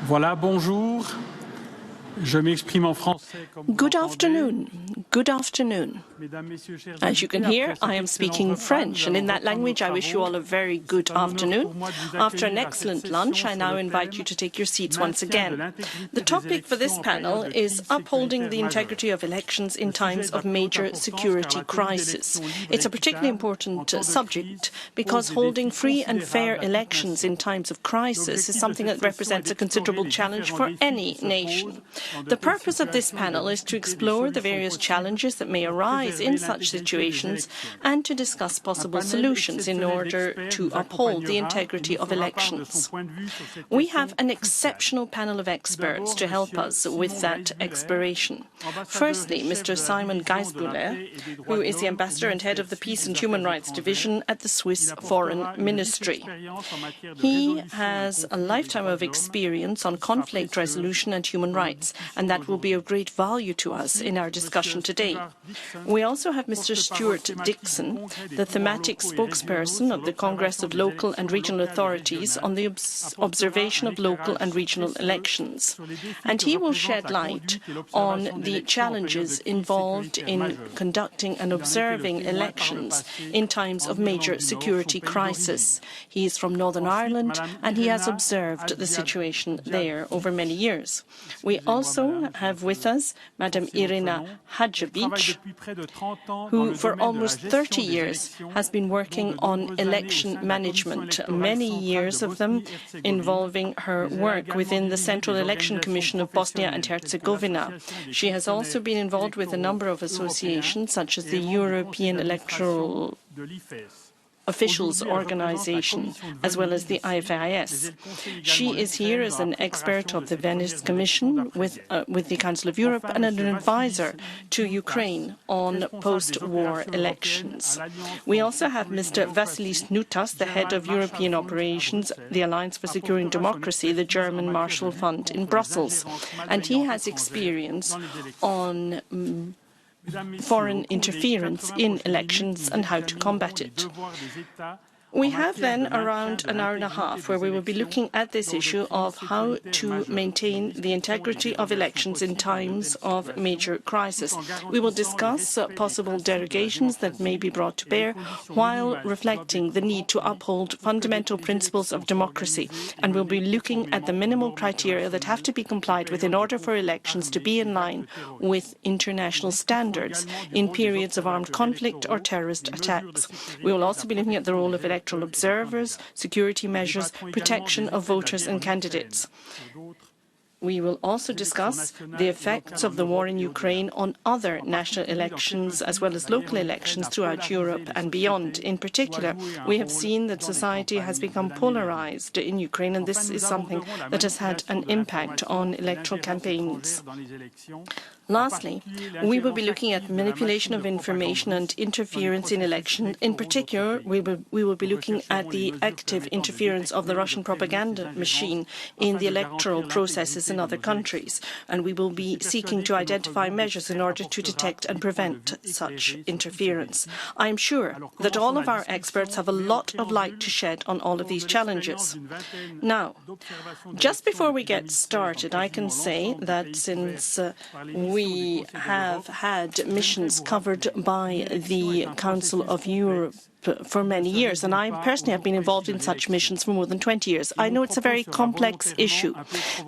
Voilà, bonjour. Je m'exprime en français. Good afternoon. Good afternoon. As you can hear, I am speaking French, and in that language I wish you all a very good afternoon. After an excellent lunch, I now invite you to take your seats once again. The topic for this panel is upholding the integrity of elections in times of major security crisis. It's a particularly important subject because holding free and fair elections in times of crisis is something that represents a considerable challenge for any nation. The purpose of this panel is to explore the various challenges that may arise in such situations and to discuss possible solutions in order to uphold the integrity of elections. We have an exceptional panel of experts to help us with that exploration. Firstly, Mr. Simon Geisbühler, who is the Ambassador and Head of the Peace and Human Rights Division at the Swiss Foreign Ministry. He has a lifetime of experience on conflict resolution and human rights, and that will be of great value to us in our discussion today. We also have Mr. Stuart Dixon, the thematic spokesperson of the Congress of Local and Regional Authorities on the observation of local and regional elections. And he will shed light on the challenges involved in conducting and observing elections in times of major security crisis. He is from Northern Ireland and he has observed the situation there over many years. We also have with us Madam Irina Hadžević, who for almost 30 years has been working on election management, many years of them involving her work within the Central Election Commission of Bosnia and Herzegovina. She has also been involved with a number of associations, such as the European Electoral Officials Organization, as well as the IFIS. She is here as an expert of the Venice Commission with the Council of Europe and an advisor to Ukraine on post-war elections. We also have Mr. Vasilis Nutas, the head of European Operations, the Alliance for Securing Democracy, the German Marshall Fund in Brussels, and he has experience on foreign interference in elections and how to combat it. We have then around an hour and a half where we will be looking at this issue of how to maintain the integrity of elections in times of major crisis. We will discuss possible derogations that may be brought to bear while reflecting the need to uphold fundamental principles of democracy, and we'll be looking at the minimal criteria that have to be complied with in order for elections to be in line with international standards in periods of armed conflict or terrorist attacks. We will also be looking at the role of electoral observers, security measures, protection of voters and candidates. We will also discuss the effects of the war in Ukraine on other national elections as well as local elections throughout Europe and beyond. In particular, we have seen that society has become polarized in Ukraine, and this is something that has had an impact on electoral campaigns. Lastly, we will be looking at manipulation of information and interference in elections. In particular, we will be looking at the active interference of the Russian propaganda machine in the electoral processes in other countries, and we will be seeking to identify measures in order to detect and prevent such interference. I am sure that all of our experts have a lot of light to shed on all of these challenges. Now, just before we get started, I can say that since we have had missions covered by the Council of Europe for many years, and I personally have been involved in such missions for more than 20 years. I know it's a very complex issue.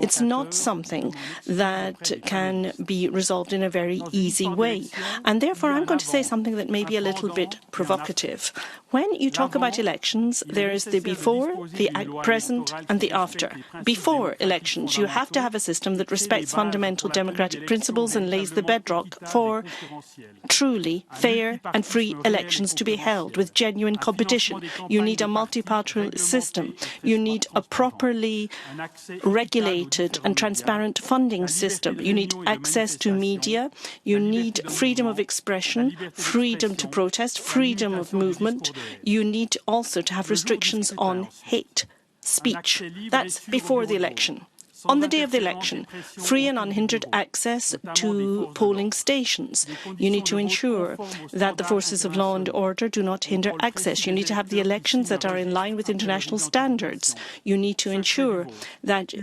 It's not something that can be resolved in a very easy way. And therefore, I'm going to say something that may be a little bit provocative. When you talk about elections, there is the before, the present, and the after. Before elections, you have to have a system that respects fundamental democratic principles and lays the bedrock for truly fair and free elections to be held with genuine competition. You need a multi-party system. You need a properly regulated and transparent funding system. You need access to media. You need freedom of expression, freedom to protest, freedom of movement. You need also to have restrictions on hate speech. That's before the election. On the day of the election, free and unhindered access to polling stations. You need to ensure that the forces of law and order do not hinder access. You need to have the elections that are in line with international standards. You need to ensure that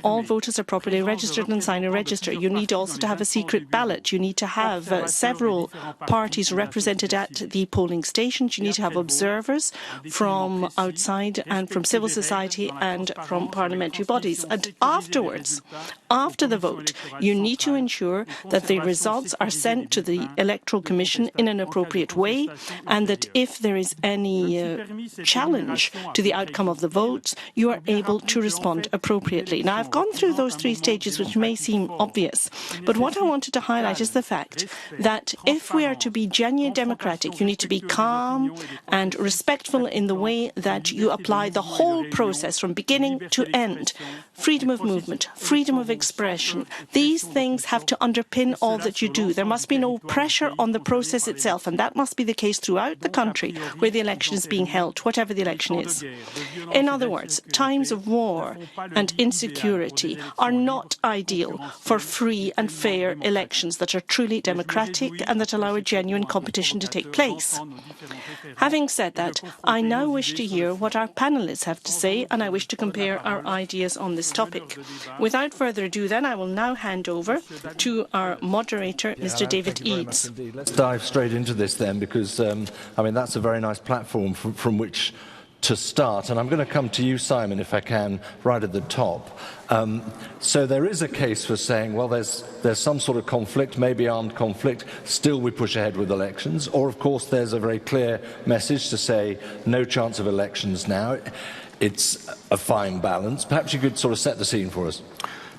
all voters are properly registered and sign a register. You need also to have a secret ballot. You need to have several parties represented at the polling stations. You need to have observers from outside and from civil society and from parliamentary bodies. And afterwards, after the vote, you need to ensure that the results are sent to the Electoral Commission in an appropriate way, and that if there is any challenge to the outcome of the votes, you are able to respond appropriately. Now, I've gone through those three stages, which may seem obvious, but what I wanted to highlight is the fact that if we are to be genuinely democratic, you need to be calm and respectful in the way that you apply the whole process from beginning to end. Freedom of movement, freedom of expression. These things have to underpin all that you do. There must be no pressure on the process itself, and that must be the case throughout the country where the election is being held, whatever the election is. In other words, times of war and insecurity are not ideal for free and fair elections that are truly democratic and that allow a genuine competition to take place. Having said that, I now wish to hear what our panellists have to say, and I wish to compare our ideas on this topic. Without further ado, then, I will now hand over to our moderator, Mr. David Eads. Let's dive straight into this then, because, that's a very nice platform from which to start. And I'm going to come to you, Simon, if I can, right at the top. So there is a case for saying, well, there's some sort of conflict, maybe armed conflict, still we push ahead with elections. Or, of course, there's a very clear message to say no chance of elections now. It's a fine balance. Perhaps you could sort of set the scene for us.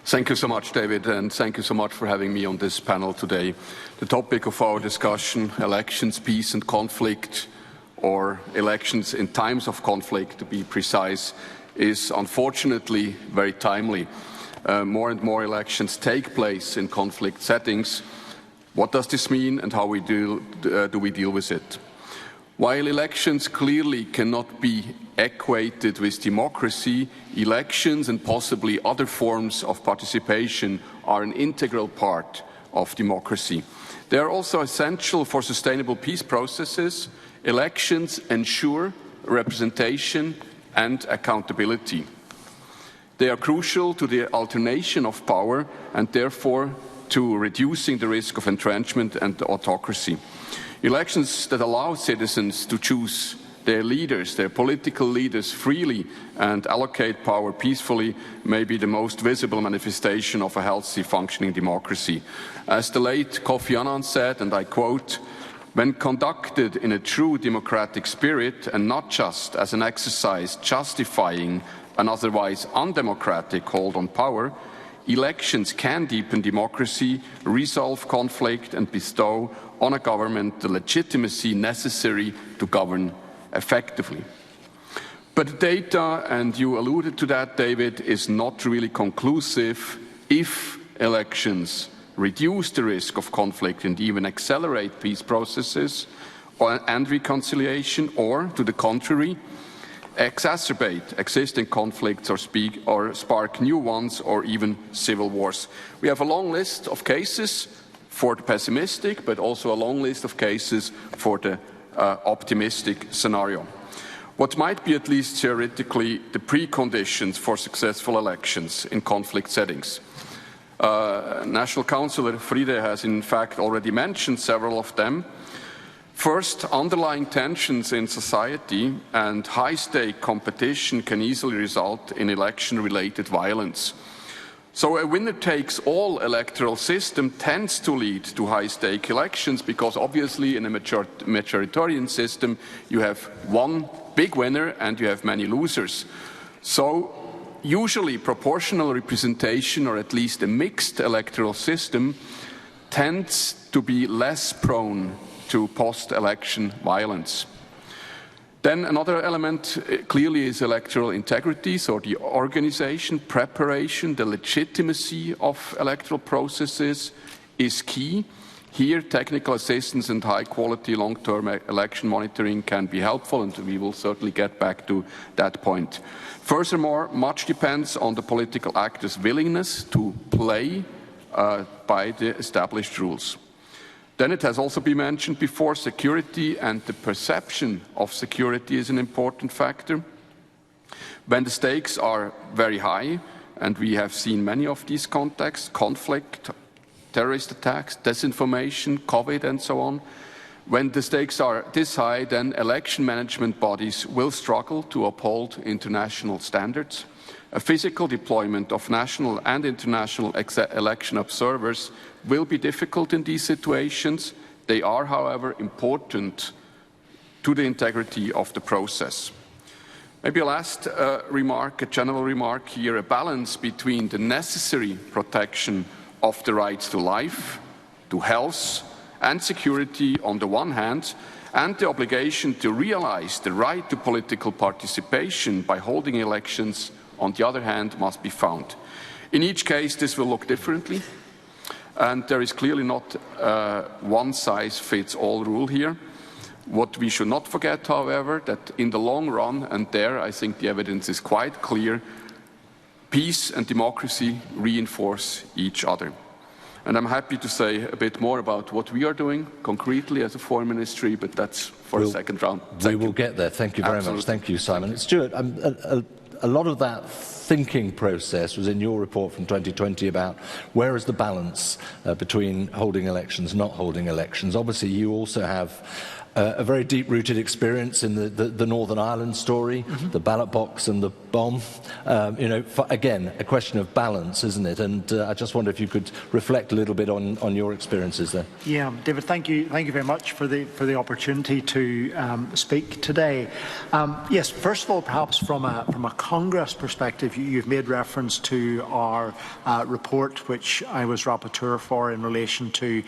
Thank you so much, David, and thank you so much for having me on this panel today. The topic of our discussion, elections, peace and conflict, or elections in times of conflict, to be precise, is unfortunately very timely. More and more elections take place in conflict settings. What does this mean, and how do we deal with it? While elections clearly cannot be equated with democracy, elections and possibly other forms of participation are an integral part of democracy. They are also essential for sustainable peace processes. Elections ensure representation and accountability. They are crucial to the alternation of power and therefore to reducing the risk of entrenchment and autocracy. Elections that allow citizens to choose their leaders, their political leaders, freely and allocate power peacefully may be the most visible manifestation of a healthy, functioning democracy. As the late Kofi Annan said, and I quote, "When conducted in a true democratic spirit and not just as an exercise justifying an otherwise undemocratic hold on power, elections can deepen democracy, resolve conflict and bestow on a government the legitimacy necessary to govern effectively." But data, and you alluded to that, David, is not really conclusive if elections reduce the risk of conflict and even accelerate peace processes and reconciliation, or, to the contrary, exacerbate existing conflicts or spark new ones or even civil wars. We have a long list of cases for the pessimistic, but also a long list of cases for the optimistic scenario. What might be, at least theoretically, the preconditions for successful elections in conflict settings? National Councillor Friede has in fact already mentioned several of them. First, underlying tensions in society and high-stake competition can easily result in election-related violence. So a winner-takes-all electoral system tends to lead to high-stake elections because obviously in a majoritarian system you have one big winner and you have many losers. So usually proportional representation, or at least a mixed electoral system, tends to be less prone to post-election violence. Then another element clearly is electoral integrity, so the organization, preparation, the legitimacy of electoral processes is key. Here, technical assistance and high-quality long-term election monitoring can be helpful, and we will certainly get back to that point. Furthermore, much depends on the political actors' willingness to play by the established rules. Then it has also been mentioned before, security and the perception of security is an important factor. When the stakes are very high, and we have seen many of these contexts, conflict, terrorist attacks, disinformation, COVID and so on, when the stakes are this high, then election management bodies will struggle to uphold international standards. A physical deployment of national and international election observers will be difficult in these situations. They are, however, important to the integrity of the process. Maybe a last remark, a general remark here, a balance between the necessary protection of the rights to life, to health and security on the one hand, and the obligation to realize the right to political participation by holding elections on the other hand must be found. In each case this will look differently, and there is clearly not a one-size-fits-all rule here. What we should not forget, however, that in the long run, and there I think the evidence is quite clear, peace and democracy reinforce each other. And I'm happy to say a bit more about what we are doing concretely as a foreign ministry, but that's for a second round. We will get there. Thank you very much. Thank you, Simon. Stuart, a lot of that thinking process was in your report from 2020 about where is the balance between holding elections, not holding elections. Obviously, you also have a very deep-rooted experience in the Northern Ireland story, the ballot box and the bomb. Again, a question of balance, isn't it? And I just wonder if you could reflect a little bit on your experiences there. Yeah, David, thank you very much for the opportunity to speak today. Yes, first of all, perhaps from a Congress perspective, you've made reference to our report, which I was rapporteur for in relation to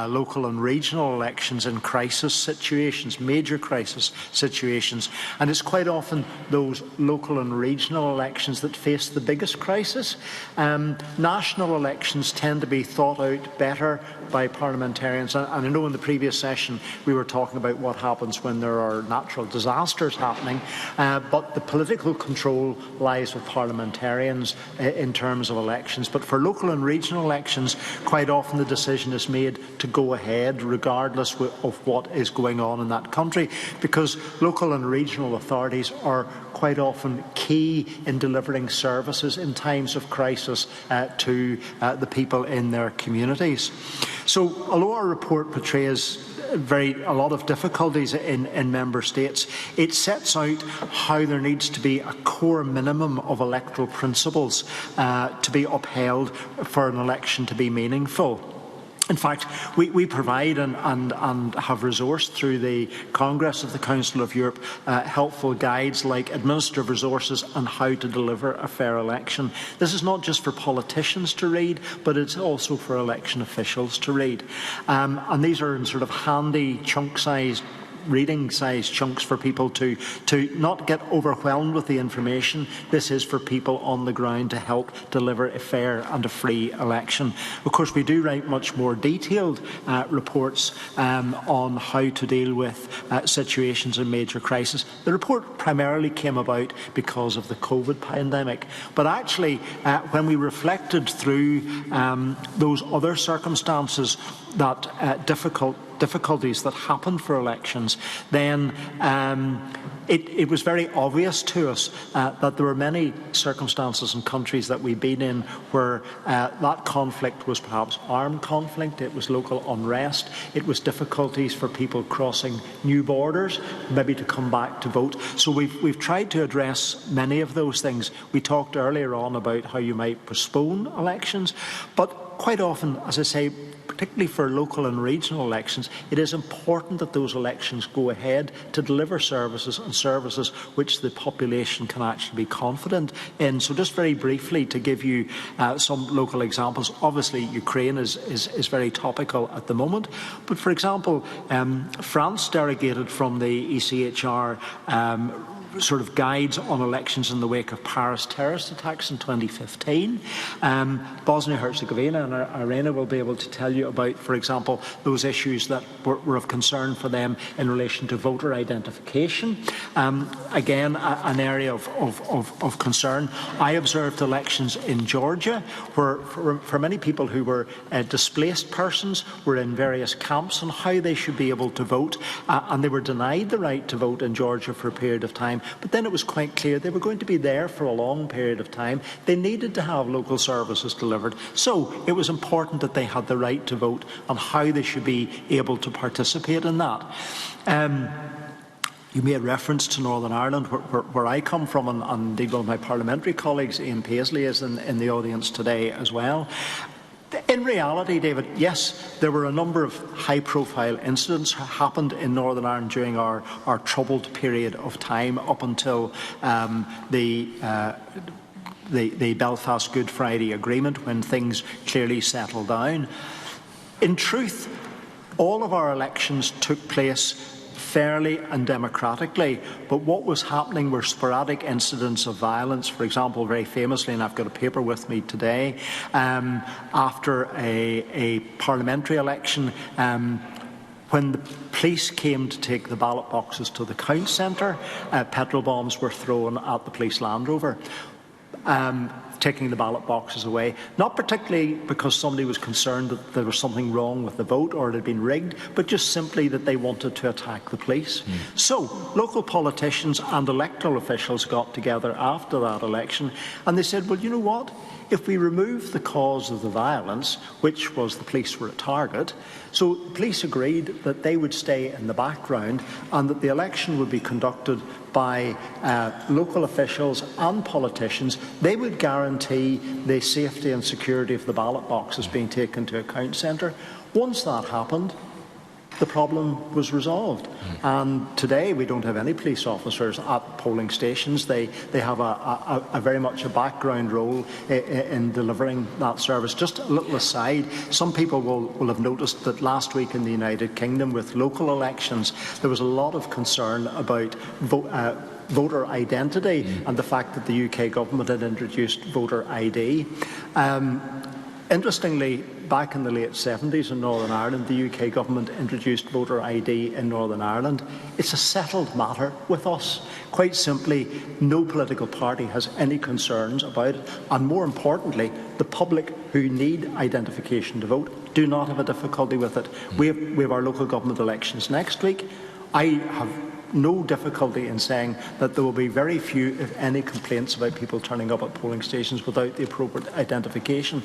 local and regional elections in crisis situations, major crisis situations, and it's quite often those local and regional elections that face the biggest crisis. National elections tend to be thought out better by parliamentarians, and I know in the previous session we were talking about what happens when there are natural disasters happening, but the political control lies with parliamentarians in terms of elections. But for local and regional elections, quite often the decision is made to go ahead regardless of what is going on in that country, because local and regional authorities are quite often key in delivering services in times of crisis to the people in their communities. So although our report portrays a lot of difficulties in member states, it sets out how there needs to be a core minimum of electoral principles to be upheld for an election to be meaningful. In fact, we provide and have resourced through the Congress of the Council of Europe helpful guides like administrative resources and how to deliver a fair election. This is not just for politicians to read, but it's also for election officials to read. And these are in sort of handy, chunk-sized reading size chunks for people to not get overwhelmed with the information. This is for people on the ground to help deliver a fair and a free election. Of course, we do write much more detailed reports on how to deal with situations in major crisis. The report primarily came about because of the COVID pandemic, but actually when we reflected through those other circumstances, that difficulties that happen for elections, then it was very obvious to us that there were many circumstances and countries that we've been in where that conflict was perhaps armed conflict, it was local unrest, it was difficulties for people crossing new borders, maybe to come back to vote. So we've tried to address many of those things. We talked earlier on about how you might postpone elections, but quite often, as I say, particularly for local and regional elections, it is important that those elections go ahead to deliver services, and services which the population can actually be confident in. So just very briefly to give you some local examples, obviously Ukraine is very topical at the moment, but for example, France derogated from the ECHR sort of guides on elections in the wake of Paris terrorist attacks in 2015. Bosnia-Herzegovina and Irina will be able to tell you about, for example, those issues that were of concern for them in relation to voter identification. Again, an area of concern. I observed elections in Georgia, where for many people who were displaced persons were in various camps on how they should be able to vote, and they were denied the right to vote in Georgia for a period of time. But then it was quite clear they were going to be there for a long period of time. They needed to have local services delivered. So it was important that they had the right to vote and how they should be able to participate in that. You made reference to Northern Ireland, where I come from, and indeed one of my parliamentary colleagues, Ian Paisley, is in the audience today as well. In reality, David, yes, there were a number of high-profile incidents happened in Northern Ireland during our troubled period of time up until the Belfast Good Friday Agreement, when things clearly settled down. In truth, all of our elections took place fairly and democratically, but what was happening were sporadic incidents of violence. For example, very famously, and I've got a paper with me today, after a parliamentary election, when the police came to take the ballot boxes to the count centre, petrol bombs were thrown at the police Land Rover, taking the ballot boxes away, not particularly because somebody was concerned that there was something wrong with the vote or it had been rigged, but just simply that they wanted to attack the police. So local politicians and electoral officials got together after that election and they said, well, you know what? If we remove the cause of the violence, which was the police were a target, so the police agreed that they would stay in the background and that the election would be conducted by local officials and politicians. They would guarantee the safety and security of the ballot boxes being taken to a count centre. Once that happened, the problem was resolved. And today we don't have any police officers at polling stations. They have a very much a background role in delivering that service. Just a little aside, some people will have noticed that last week in the United Kingdom with local elections, there was a lot of concern about voter identity and the fact that the UK government had introduced voter ID. Interestingly, back in the late 70s in Northern Ireland, the UK government introduced voter ID in Northern Ireland. It's a settled matter with us. Quite simply, no political party has any concerns about it. And more importantly, the public who need identification to vote do not have a difficulty with it. We have our local government elections next week. I have no difficulty in saying that there will be very few, if any, complaints about people turning up at polling stations without the appropriate identification.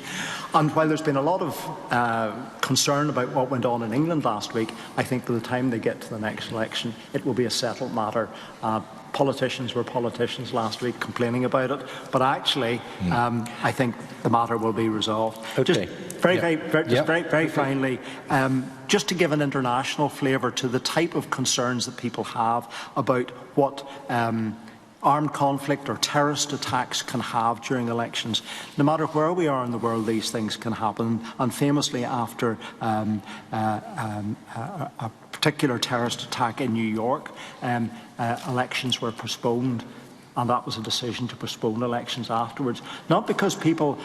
And while there's been a lot of concern about what went on in England last week, I think by the time they get to the next election, it will be a settled matter. Politicians were politicians last week complaining about it, but actually, I think the matter will be resolved. Okay. Just very finally, just to give an international flavour to the type of concerns that people have about what armed conflict or terrorist attacks can have during elections. No matter where we are in the world, these things can happen. And famously, after a particular terrorist attack in New York, elections were postponed. And that was a decision to postpone elections afterwards. Not because people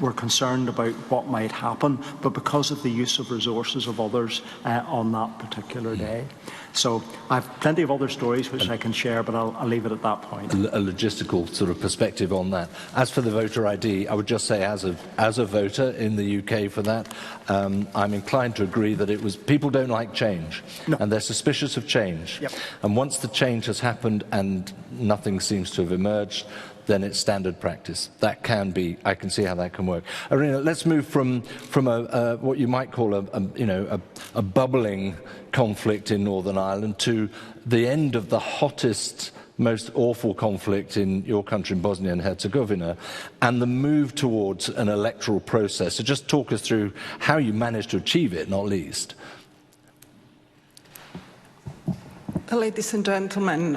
were concerned about what might happen, but because of the use of resources of others on that particular day. So I have plenty of other stories which I can share, but I'll leave it at that point. A logistical sort of perspective on that. As for the voter ID, I would just say as a voter in the UK for that, I'm inclined to agree that it was people don't like change, and they're suspicious of change. Yep. And once the change has happened and nothing seems to have emerged, then it's standard practice. That can be, I can see how that can work. Irina, let's move from what you might call a bubbling conflict in Northern Ireland to the end of the hottest, most awful conflict in your country, in Bosnia and Herzegovina, and the move towards an electoral process. So just talk us through how you managed to achieve it, not least. Ladies and gentlemen,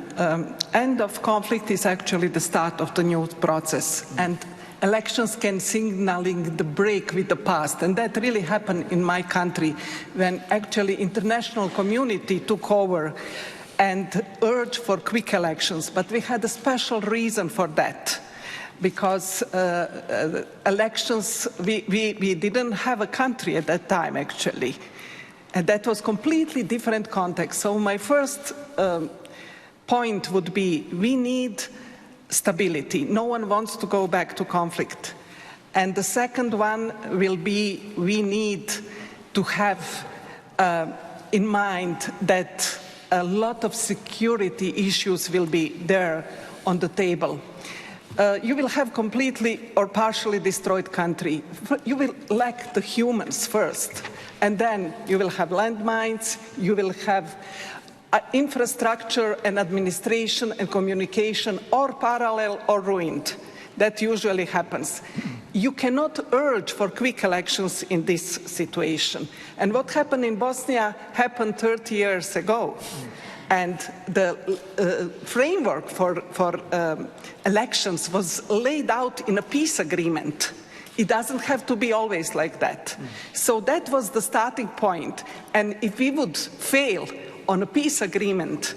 end of conflict is actually the start of the new process, and elections can signaling the break with the past, and that really happened in my country when actually international community took over and urged for quick elections, but we had a special reason for that. Because elections, we didn't have a country at that time, actually. And that was completely different context. So my first point would be, we need stability. No one wants to go back to conflict. And the second one will be, we need to have in mind that a lot of security issues will be there on the table. You will have completely or partially destroyed country. You will lack the humans first, and then you will have landmines, you will have infrastructure and administration and communication or parallel or ruined. That usually happens. You cannot urge for quick elections in this situation. And what happened in Bosnia happened 30 years ago. And the framework for elections was laid out in a peace agreement. It doesn't have to be always like that. So that was the starting point. And if we would fail on a peace agreement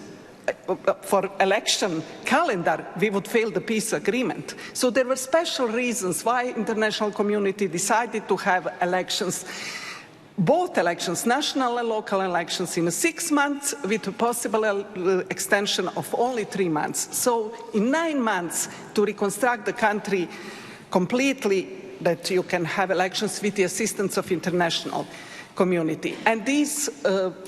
for election calendar, we would fail the peace agreement. So there were special reasons why international community decided to have elections, both elections, national and local elections, in 6 months with a possible extension of only 3 months. So in 9 months to reconstruct the country completely, that you can have elections with the assistance of international community. And these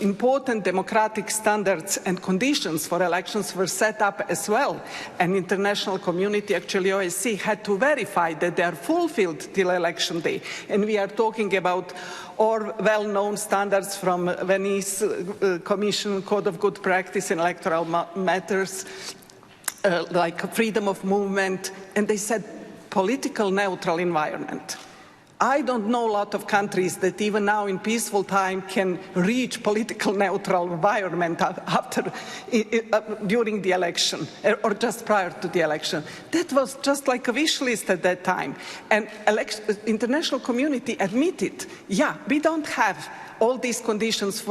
important democratic standards and conditions for elections were set up as well. And international community, actually OSCE, had to verify that they are fulfilled till election day. And we are talking about all well-known standards from Venice Commission, Code of Good Practice in Electoral Matters, like freedom of movement, and they said political neutral environment. I don't know a lot of countries that even now in peaceful time can reach political neutral environment after, during the election or just prior to the election. That was just like a wish list at that time. And international community admitted, yeah, we don't have all these conditions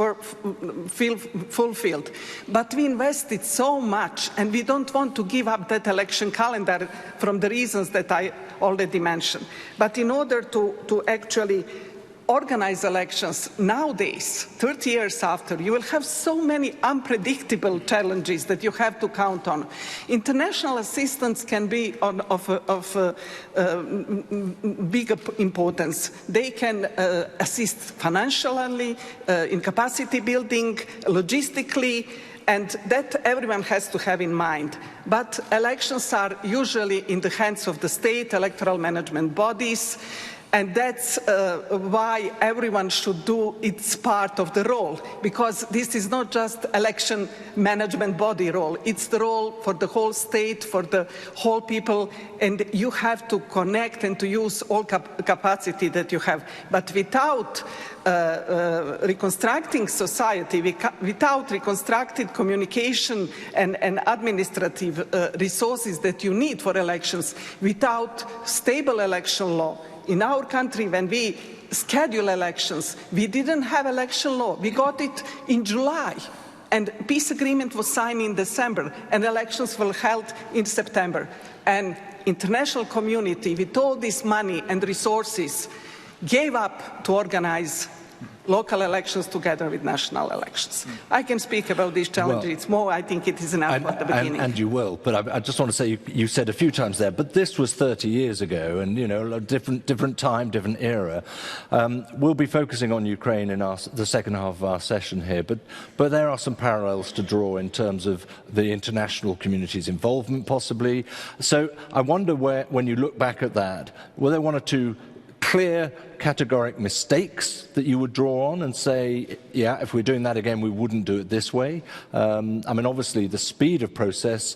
fulfilled. But we invested so much, and we don't want to give up that election calendar from the reasons that I already mentioned. But in order to actually organize elections nowadays, 30 years after, you will have so many unpredictable challenges that you have to count on. International assistance can be of big importance. They can assist financially, in capacity building, logistically, and that everyone has to have in mind. But elections are usually in the hands of the state, electoral management bodies, and that's why everyone should do its part of the role, because this is not just election management body role, it's the role for the whole state, for the whole people, and you have to connect and to use all capacity that you have. But without reconstructing society, without reconstructed communication and administrative resources that you need for elections, without stable election law. In our country, when we schedule elections, we didn't have election law. We got it in July, and peace agreement was signed in December, and elections were held in September. And international community, with all this money and resources, gave up to organize local elections together with national elections. I can speak about these challenges. Well, it's more, I think it is enough at the beginning. And you will, but I just want to say, you said a few times there, but this was 30 years ago, and, you know, a different time, different era. We'll be focusing on Ukraine in the second half of our session here, but there are some parallels to draw in terms of the international community's involvement, possibly. So I wonder when you look back at that, were there one or two clear, categoric mistakes that you would draw on and say, yeah, if we're doing that again, we wouldn't do it this way? I mean, obviously, the speed of process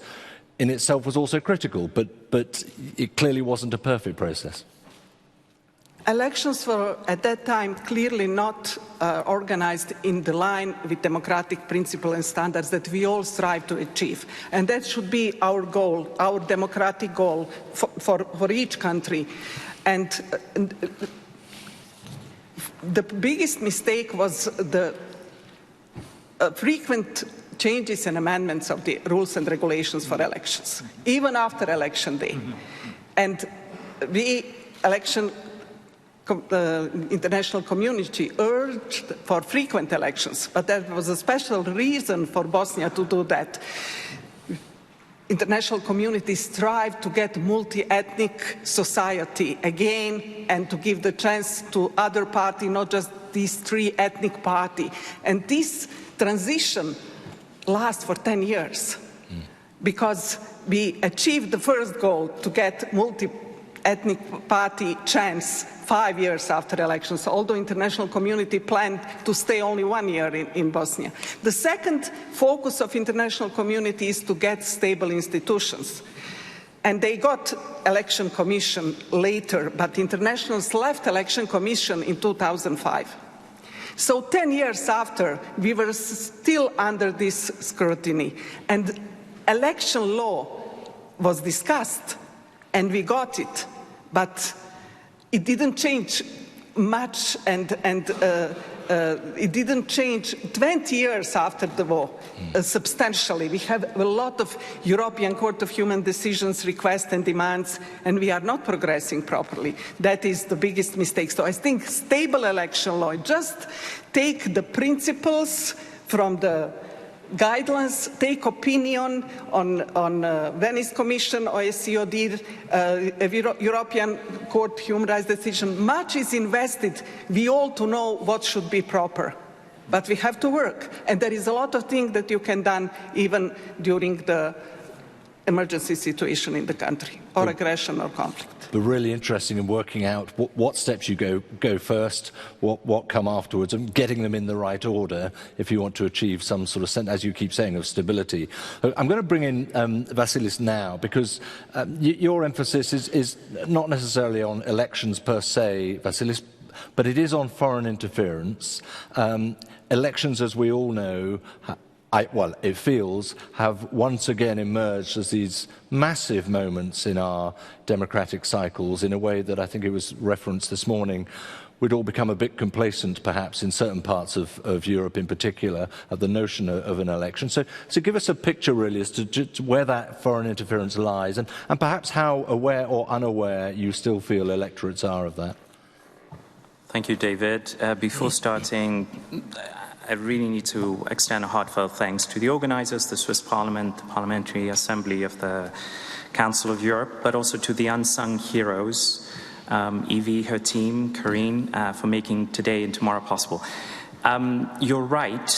in itself was also critical, but it clearly wasn't a perfect process. Elections were, at that time, clearly not organized in the line with democratic principles and standards that we all strive to achieve. And that should be our goal, our democratic goal for each country. And the biggest mistake was the frequent changes and amendments of the rules and regulations for elections, even after election day. And the international community urged for frequent elections, but there was a special reason for Bosnia to do that. International community strive to get multi-ethnic society again and to give the chance to other parties, not just these three ethnic parties. And this transition lasts for 10 years because we achieved the first goal to get multi-ethnic party chance 5 years after elections, although international community planned to stay only 1 year in Bosnia. The second focus of international community is to get stable institutions. And they got election commission later, but internationals left election commission in 2005. So 10 years after, we were still under this scrutiny. And election law was discussed, and we got it, but it didn't change much, and it didn't change 20 years after the war substantially. We have a lot of European Court of Human Decisions requests and demands, and we are not progressing properly. That is the biggest mistake. So I think stable election law, just take the principles from the guidelines, take opinion on Venice Commission, OSCE, European Court Human Rights decision. Much is invested. We all to know what should be proper. But we have to work. And there is a lot of things that you can do even during the emergency situation in the country, or aggression or conflict. But really interesting in working out what steps you go first, what come afterwards, and getting them in the right order if you want to achieve some sort of sense, as you keep saying, of stability. I'm going to bring in Vasilis now, because your emphasis is not necessarily on elections per se, Vasilis, but it is on foreign interference. Elections, as we all know, it feels, have once again emerged as these massive moments in our democratic cycles in a way that I think it was referenced this morning. We'd all become a bit complacent, perhaps, in certain parts of Europe in particular, at the notion of an election. So give us a picture, really, as to where that foreign interference lies, and perhaps how aware or unaware you still feel electorates are of that. Thank you, David. Before starting, I really need to extend a heartfelt thanks to the organisers, the Swiss Parliament, the Parliamentary Assembly of the Council of Europe, but also to the unsung heroes, Evie, her team, Karine, for making today and tomorrow possible. You're right.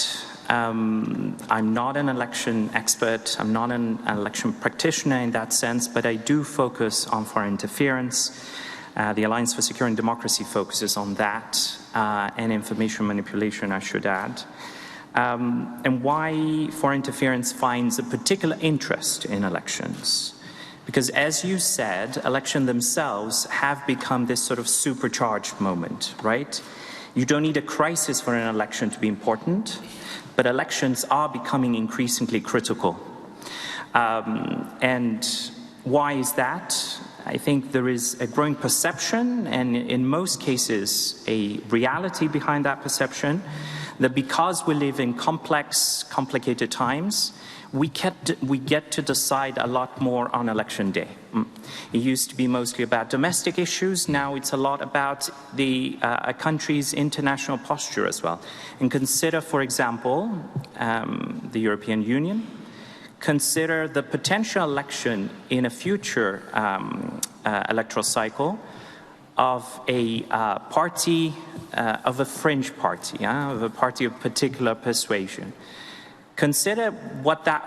I'm not an election expert. I'm not an election practitioner in that sense, but I do focus on foreign interference. The Alliance for Securing Democracy focuses on that, and information manipulation, I should add. And why foreign interference finds a particular interest in elections. Because as you said, elections themselves have become this sort of supercharged moment, right? You don't need a crisis for an election to be important, but elections are becoming increasingly critical. And why is that? I think there is a growing perception, and in most cases, a reality behind that perception, that because we live in complicated times, we get to decide a lot more on election day. It used to be mostly about domestic issues. Now it's a lot about a country's international posture as well. And consider, for example, the European Union. Consider the potential election in a future electoral cycle of a party, of a fringe party, of a party of particular persuasion. Consider what that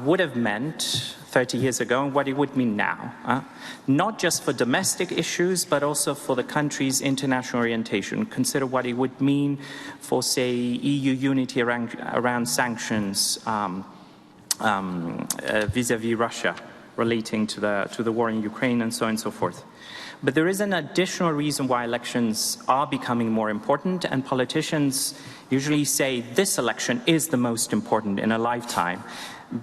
would have meant 30 years ago and what it would mean now. Not just for domestic issues, but also for the country's international orientation. Consider what it would mean for, say, EU unity around sanctions, vis-à-vis Russia, relating to the war in Ukraine, and so on and so forth. But there is an additional reason why elections are becoming more important, and politicians usually say this election is the most important in a lifetime.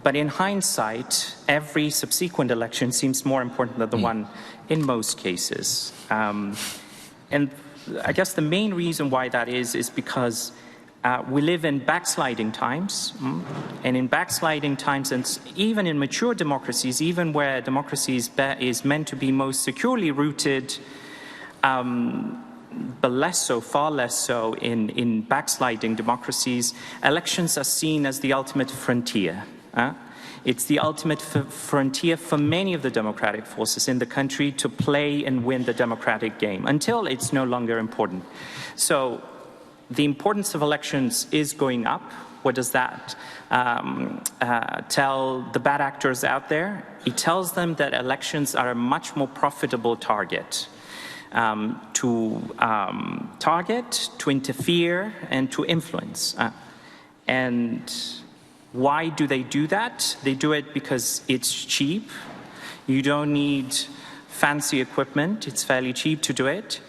But in hindsight, every subsequent election seems more important than the one in most cases. And I guess the main reason why that is because We live in backsliding times, and in backsliding times, and even in mature democracies, even where democracy is meant to be most securely rooted, but less so, far less so in backsliding democracies, elections are seen as the ultimate frontier. It's the ultimate frontier for many of the democratic forces in the country to play and win the democratic game until it's no longer important. So the importance of elections is going up. What does that tell the bad actors out there? It tells them that elections are a much more profitable target to target, to interfere, and to influence. And why do they do that? They do it because it's cheap. You don't need fancy equipment. It's fairly cheap to do it.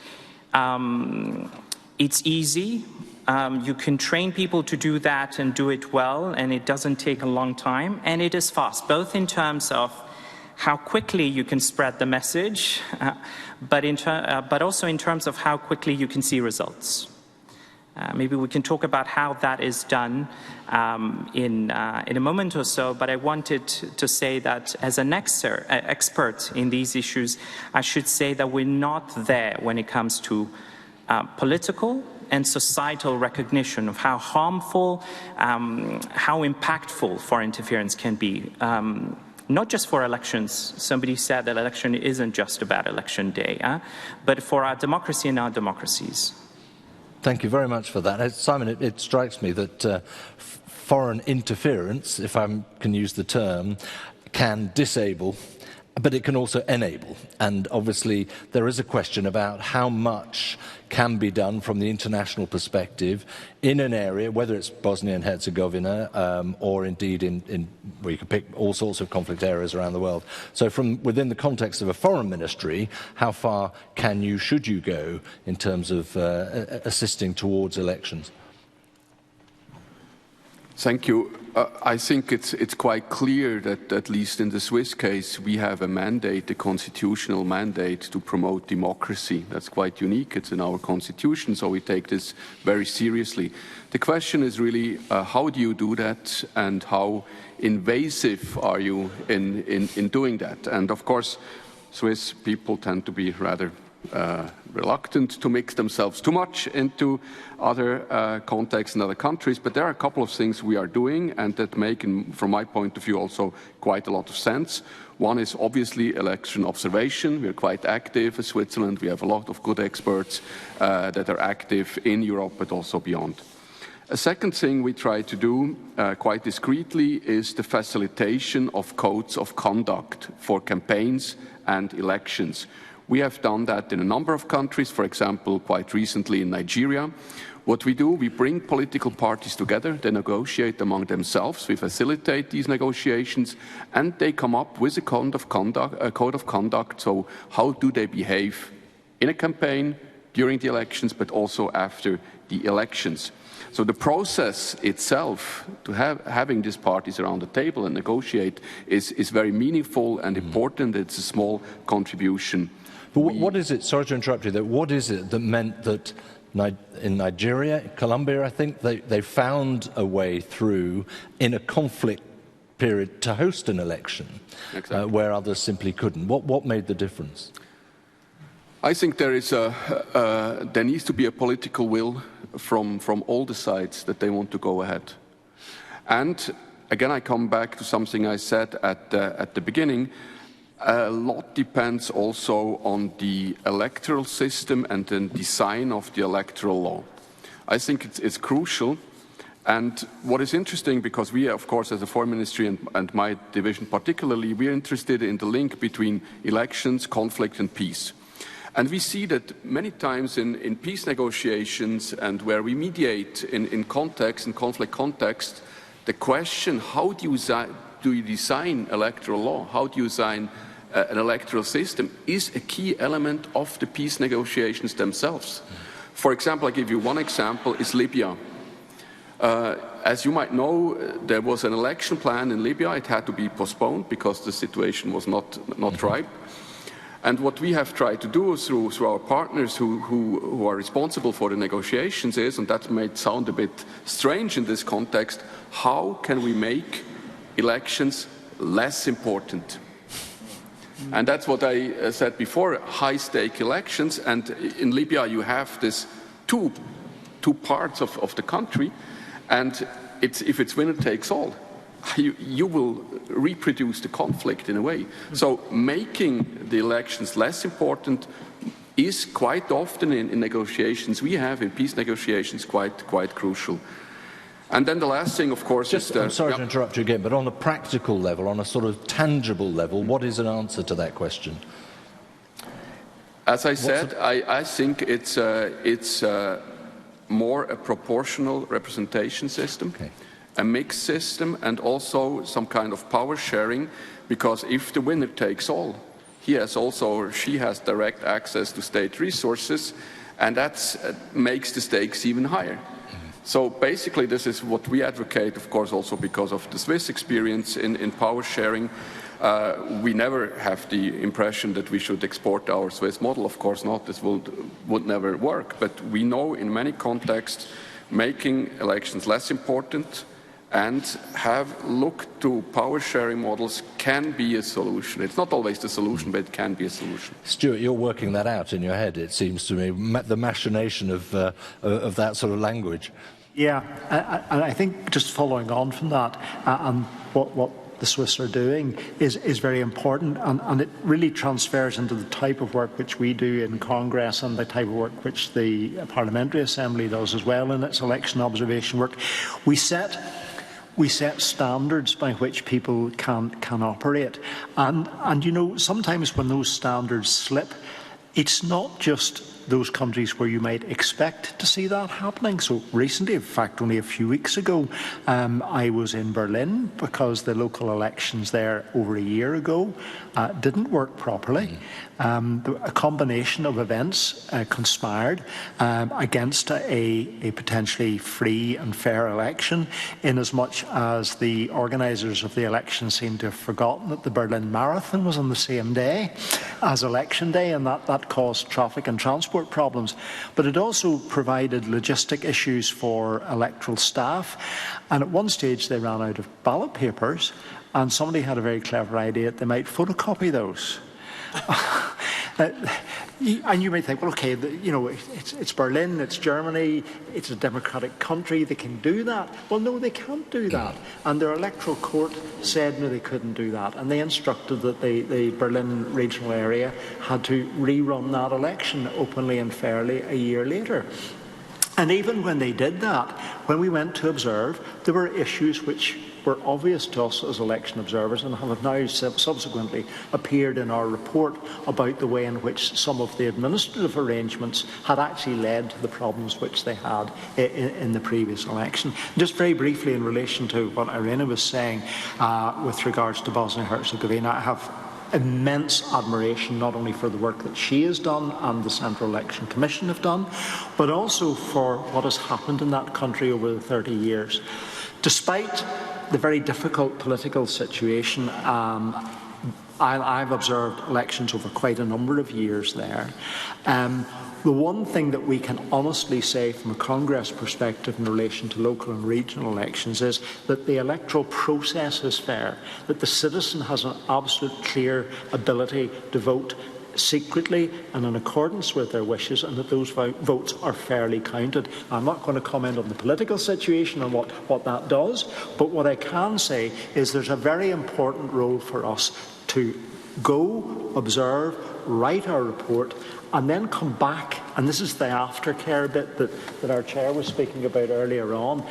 It's easy. You can train people to do that and do it well, and it doesn't take a long time. And it is fast, both in terms of how quickly you can spread the message, but also in terms of how quickly you can see results. Maybe we can talk about how that is done in a moment or so, but I wanted to say that as an expert in these issues, I should say that we're not there when it comes to political and societal recognition of how harmful, how impactful foreign interference can be. Not just for elections. Somebody said that election isn't just about election day, but for our democracy and our democracies. Thank you very much for that. Simon, it strikes me that foreign interference, if I can use the term, can disable, but it can also enable. And obviously there is a question about how much can be done from the international perspective in an area, whether it's Bosnia and Herzegovina or indeed in where you can pick all sorts of conflict areas around the world. So from within the context of a foreign ministry, how far should you go in terms of assisting towards elections? Thank you. I think it's quite clear that, at least in the Swiss case, we have a mandate, a constitutional mandate to promote democracy. That's quite unique. It's in our constitution, so we take this very seriously. The question is really, how do you do that, and how invasive are you in doing that? And of course, Swiss people tend to be rather reluctant to mix themselves too much into other contexts in other countries, but there are a couple of things we are doing and that make, from my point of view, also quite a lot of sense. One is obviously election observation. We are quite active in Switzerland. We have a lot of good experts that are active in Europe, but also beyond. A second thing we try to do quite discreetly is the facilitation of codes of conduct for campaigns and elections. We have done that in a number of countries, for example, quite recently in Nigeria. What we do, we bring political parties together, they negotiate among themselves, we facilitate these negotiations, and they come up with a code of conduct. So how do they behave in a campaign, during the elections, but also after the elections? So the process itself, to having these parties around the table and negotiate, is very meaningful and important. It's a small contribution. But what is it, sorry to interrupt you, what is it that meant that in Nigeria, Colombia, I think, they found a way through in a conflict period to host an election, exactly, where others simply couldn't? What made the difference? I think there needs to be a political will from all the sides that they want to go ahead. And again, I come back to something I said at the beginning. A lot depends also on the electoral system and the design of the electoral law. I think it's crucial. And what is interesting, because we, of course, as the Foreign Ministry and my division particularly, we're interested in the link between elections, conflict and peace. And we see that many times in peace negotiations and where we mediate in conflict context, the question, how do you design electoral law? How do you design an electoral system is a key element of the peace negotiations themselves. For example, I give you one example, is Libya. As you might know, there was an election plan in Libya. It had to be postponed because the situation was not right. And what we have tried to do through our partners who are responsible for the negotiations is, and that may sound a bit strange in this context, how can we make elections less important? And that's what I said before, high-stake elections. And in Libya you have this two parts of the country, and if it's winner takes all, you will reproduce the conflict in a way. So making the elections less important is quite often in negotiations we have, in peace negotiations, quite crucial. And then the last thing, of course, is I'm sorry to interrupt you again, but on a practical level, on a sort of tangible level, what is an answer to that question? As I said, I think it's more a proportional representation system. Okay. A mixed system, and also some kind of power sharing, because if the winner takes all, he has also or she has direct access to state resources, and that makes the stakes even higher. So basically this is what we advocate, of course, also because of the Swiss experience in power sharing. We never have the impression that we should export our Swiss model. Of course not, this would never work. But we know in many contexts making elections less important and have looked to power sharing models can be a solution. It's not always the solution, but it can be a solution. Stuart, you're working that out in your head, it seems to me, the machination of that sort of language. Yeah, and I think just following on from that, and what the Swiss are doing is very important, and it really transfers into the type of work which we do in Congress and the type of work which the Parliamentary Assembly does as well in its election observation work. We set standards by which people can operate, and you know, sometimes when those standards slip, it's not just those countries where you might expect to see that happening. So recently, in fact only a few weeks ago, I was in Berlin because the local elections there over a year ago didn't work properly. A combination of events conspired against a potentially free and fair election, in as much as the organisers of the election seemed to have forgotten that the Berlin Marathon was on the same day as election day, and that caused traffic and transport problems. But it also provided logistic issues for electoral staff, and at one stage they ran out of ballot papers, and somebody had a very clever idea that they might photocopy those. And you may think, well, okay, you know, it's Berlin, it's Germany, it's a democratic country, they can do that. Well, no, they can't do that. And their electoral court said no, they couldn't do that. And they instructed that the Berlin regional area had to rerun that election openly and fairly a year later. And even when they did that, when we went to observe, there were issues which were obvious to us as election observers and have now subsequently appeared in our report about the way in which some of the administrative arrangements had actually led to the problems which they had in the previous election. Just very briefly in relation to what Irina was saying with regards to Bosnia-Herzegovina, I have immense admiration not only for the work that she has done and the Central Election Commission have done, but also for what has happened in that country over the 30 years. Despite the very difficult political situation, I've observed elections over quite a number of years there. The one thing that we can honestly say from a Congress perspective in relation to local and regional elections is that the electoral process is fair, that the citizen has an absolute clear ability to vote secretly and in accordance with their wishes, and that those votes are fairly counted. I'm not going to comment on the political situation and what that does, but what I can say is there's a very important role for us to go, observe, write our report, and then come back, and this is the aftercare bit that our chair was speaking about earlier on.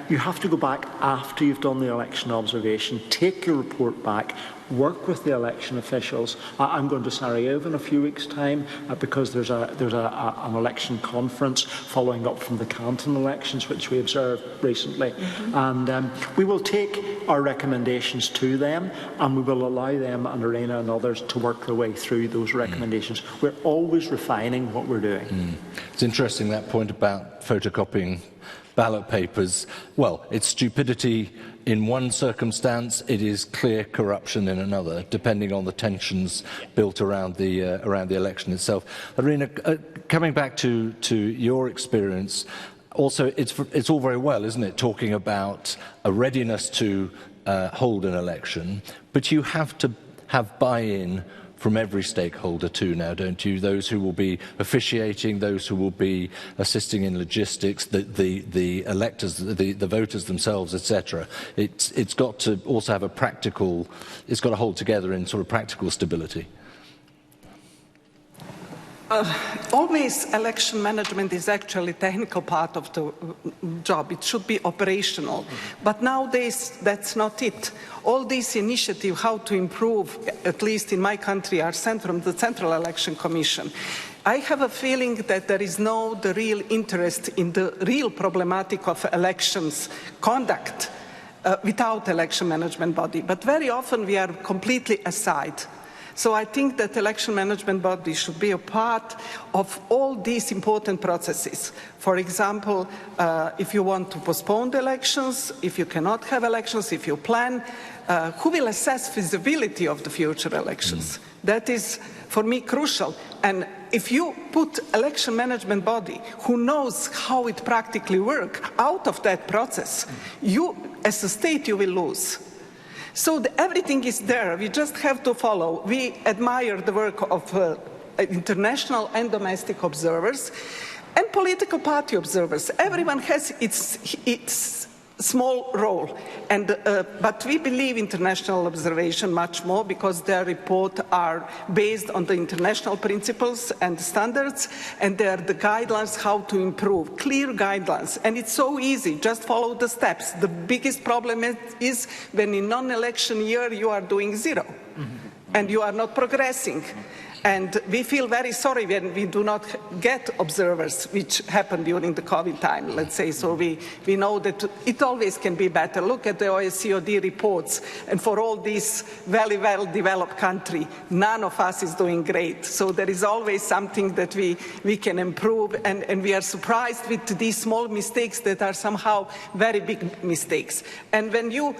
You have to go back after you've done the election observation, take your report back, work with the election officials. I'm going to Sarajevo in a few weeks' time because there's an election conference following up from the Canton elections, which we observed recently. And we will take our recommendations to them, and we will allow them and Irina and others to work their way through those recommendations. We're always refining what we're doing. It's interesting, that point about photocopying ballot papers. Well, it's stupidity in one circumstance, it is clear corruption in another, depending on the tensions built around the election itself. Irina, coming back to your experience, also it's all very well, isn't it, talking about a readiness to hold an election, but you have to have buy-in from every stakeholder too now, don't you? Those who will be officiating, those who will be assisting in logistics, the electors, the voters themselves, etc. It's got to also have a practical, it's got to hold together in sort of practical stability. Always election management is actually a technical part of the job. It should be operational. But nowadays, that's not it. All these initiatives, how to improve, at least in my country, are sent from the Central Election Commission. I have a feeling that there is no real interest in the real problematic of elections conduct without election management body. But very often we are completely aside. So I think that election management body should be a part of all these important processes. For example, if you want to postpone the elections, if you cannot have elections, if you plan, who will assess feasibility of the future elections? That is, for me, crucial. And if you put election management body who knows how it practically works out of that process, you, as a state, you will lose. So everything is there. We just have to follow. We admire the work of international and domestic observers and political party observers. Everyone has its small role, but we believe international observation much more because their reports are based on the international principles and standards, and they are the guidelines how to improve, clear guidelines. And it's so easy, just follow the steps. The biggest problem is when in non-election year you are doing zero and you are not progressing. And we feel very sorry when we do not get observers, which happened during the COVID time, let's say. So we know that it always can be better. Look at the OSCE reports. And for all these very well-developed countries, none of us is doing great. So there is always something that we can improve. And we are surprised with these small mistakes that are somehow very big mistakes. And when you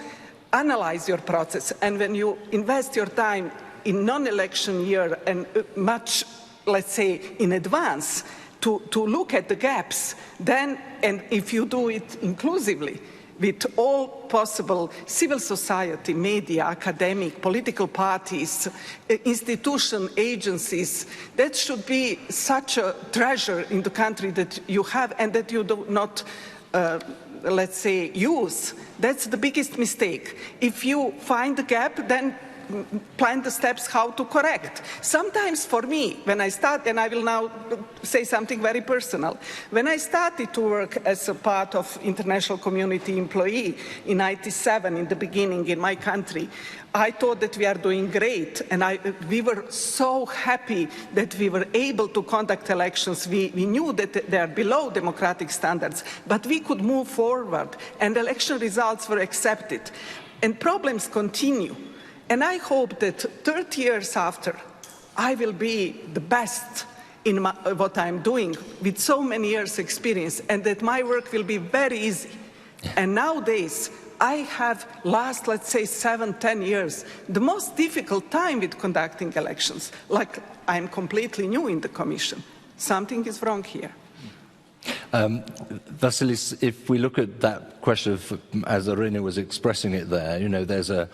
analyze your process and when you invest your time in non-election year and much, let's say, in advance to look at the gaps, then, and if you do it inclusively with all possible civil society, media, academic, political parties, institutions, agencies, that should be such a treasure in the country that you have and that you do not let's say, use. That's the biggest mistake. If you find the gap, then plan the steps how to correct. Sometimes for me, when I start, and I will now say something very personal, when I started to work as a part of international community employee in 1997, in the beginning in my country, I thought that we are doing great, and we were so happy that we were able to conduct elections. We knew that they are below democratic standards, but we could move forward, and election results were accepted. And problems continue. And I hope that 30 years after, I will be the best in what I'm doing with so many years' experience, and that my work will be very easy. And nowadays, I have last, let's say, 7-10 years, the most difficult time with conducting elections. Like, I'm completely new in the Commission. Something is wrong here. Vasilis, if we look at that question of, as Irina was expressing it there, you know, there's a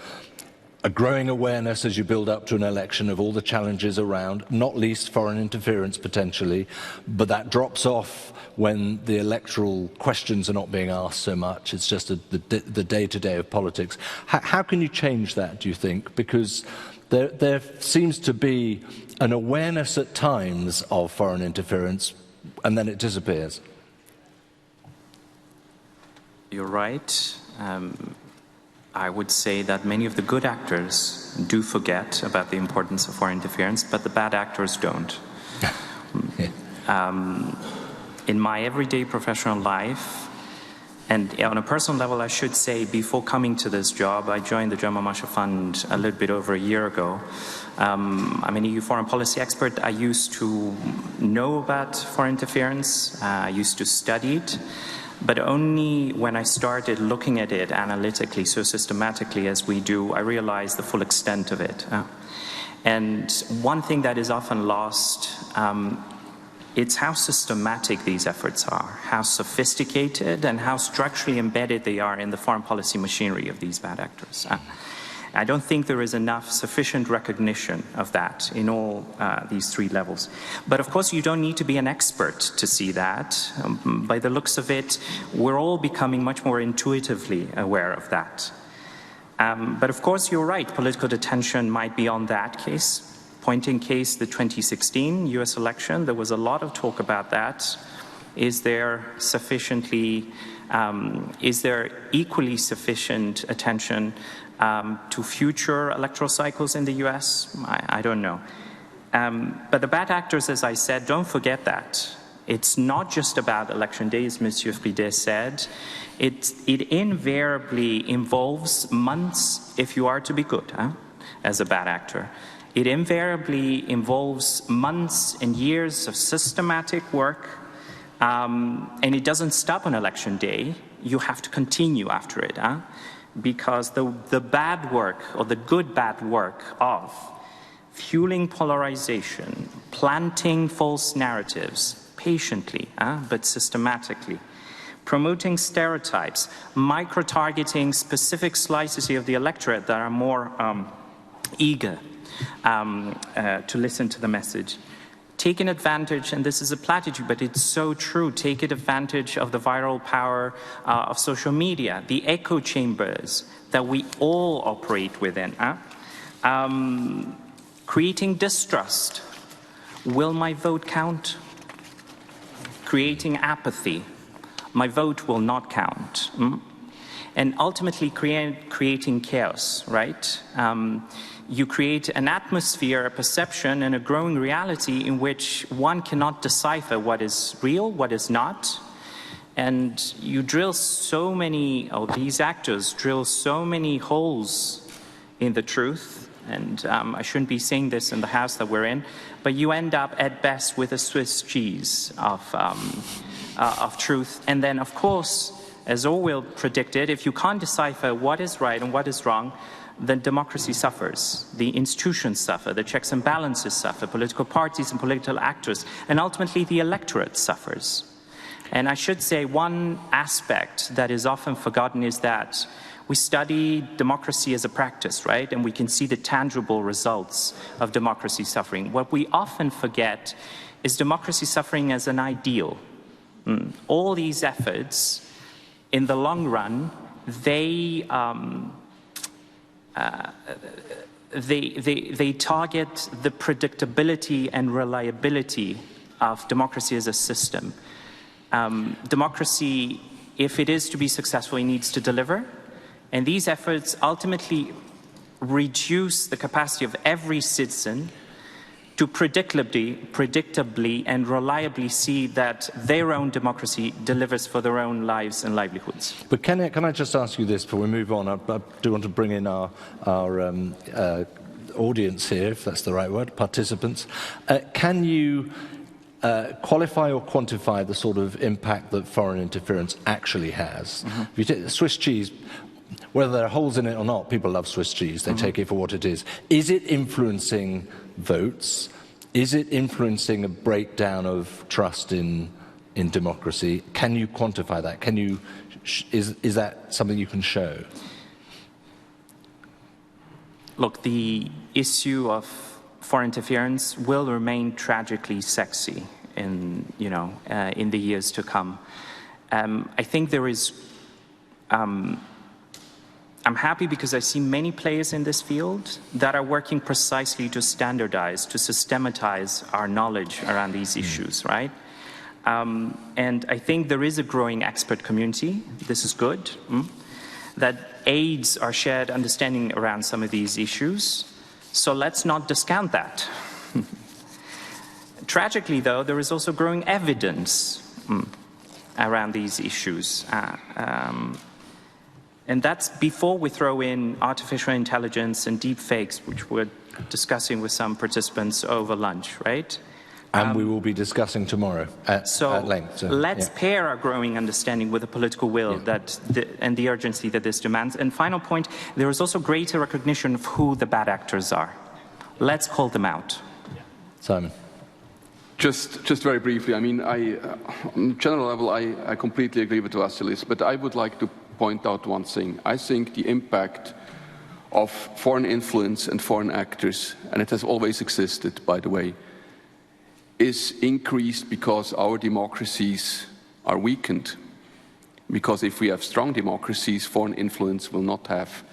growing awareness as you build up to an election of all the challenges around, not least foreign interference potentially, but that drops off when the electoral questions are not being asked so much. It's just the day-to-day of politics. How can you change that, do you think? Because there seems to be an awareness at times of foreign interference, and then it disappears. You're right. I would say that many of the good actors do forget about the importance of foreign interference, but the bad actors don't. In my everyday professional life, And on a personal level, I should say, before coming to this job, I joined the German Marshall Fund a little bit over a year ago. I'm an EU foreign policy expert. I used to know about foreign interference. I used to study it. But only when I started looking at it analytically, so systematically as we do, I realized the full extent of it. And one thing that is often lost, it's how systematic these efforts are, how sophisticated and how structurally embedded they are in the foreign policy machinery of these bad actors. I don't think there is enough sufficient recognition of that in all these three levels. But of course, you don't need to be an expert to see that. By the looks of it, we're all becoming much more intuitively aware of that. But of course, you're right, political attention might be on that case. Point in case, the 2016 US election, there was a lot of talk about that. Is there equally sufficient attention to future electoral cycles in the US? I don't know. But the bad actors, as I said, don't forget that. It's not just about election days, Monsieur Fridet said. It invariably involves months if you are to be good as a bad actor. It invariably involves months and years of systematic work, and it doesn't stop on election day. You have to continue after it, because the bad work, or the good bad work of fueling polarization, planting false narratives, patiently, but systematically, promoting stereotypes, micro-targeting specific slices of the electorate that are more eager to listen to the message. Taking advantage, and this is a platitude, but it's so true, taking advantage of the viral power of social media, the echo chambers that we all operate within. Creating distrust. Will my vote count? Creating apathy. My vote will not count. And ultimately creating chaos, right? You create an atmosphere, a perception, and a growing reality in which one cannot decipher what is real, what is not. And you drill so many, these actors drill so many holes in the truth. And I shouldn't be saying this in the house that we're in, but you end up at best with a Swiss cheese of truth. And then, of course, as Orwell predicted, if you can't decipher what is right and what is wrong, then democracy suffers, the institutions suffer, the checks and balances suffer, political parties and political actors, and ultimately the electorate suffers. And I should say one aspect that is often forgotten is that we study democracy as a practice, right? And we can see the tangible results of democracy suffering. What we often forget is democracy suffering as an ideal. All these efforts, in the long run, they target the predictability and reliability of democracy as a system. Democracy, if it is to be successful, it needs to deliver. And these efforts ultimately reduce the capacity of every citizen to predictably and reliably see that their own democracy delivers for their own lives and livelihoods. But can I just ask you this before we move on? I do want to bring in our audience here, if that's the right word, participants. Can you qualify or quantify the sort of impact that foreign interference actually has? If you take the Swiss cheese, whether there are holes in it or not, people love Swiss cheese. They take it for what it is. Is it influencing votes? Is it influencing a breakdown of trust in democracy? Can you quantify that? Can you? Is that something you can show? Look, the issue of foreign interference will remain tragically sexy in the years to come. I think there is. I'm happy because I see many players in this field that are working precisely to standardize, to systematize our knowledge around these issues, right? And I think there is a growing expert community. This is good. That aids our shared understanding around some of these issues. So let's not discount that. Tragically, though, there is also growing evidence around these issues. And that's before we throw in artificial intelligence and deep fakes, which we're discussing with some participants over lunch, right? And we will be discussing tomorrow at length. So let's pair our growing understanding with the political will and the urgency that this demands. And final point, there is also greater recognition of who the bad actors are. Let's call them out. Simon. Just very briefly, I mean, on a general level, I completely agree with Vasilis, but I would like to point out one thing. I think the impact of foreign influence and foreign actors, and it has always existed, by the way, is increased because our democracies are weakened. Because if we have strong democracies, foreign influence will not have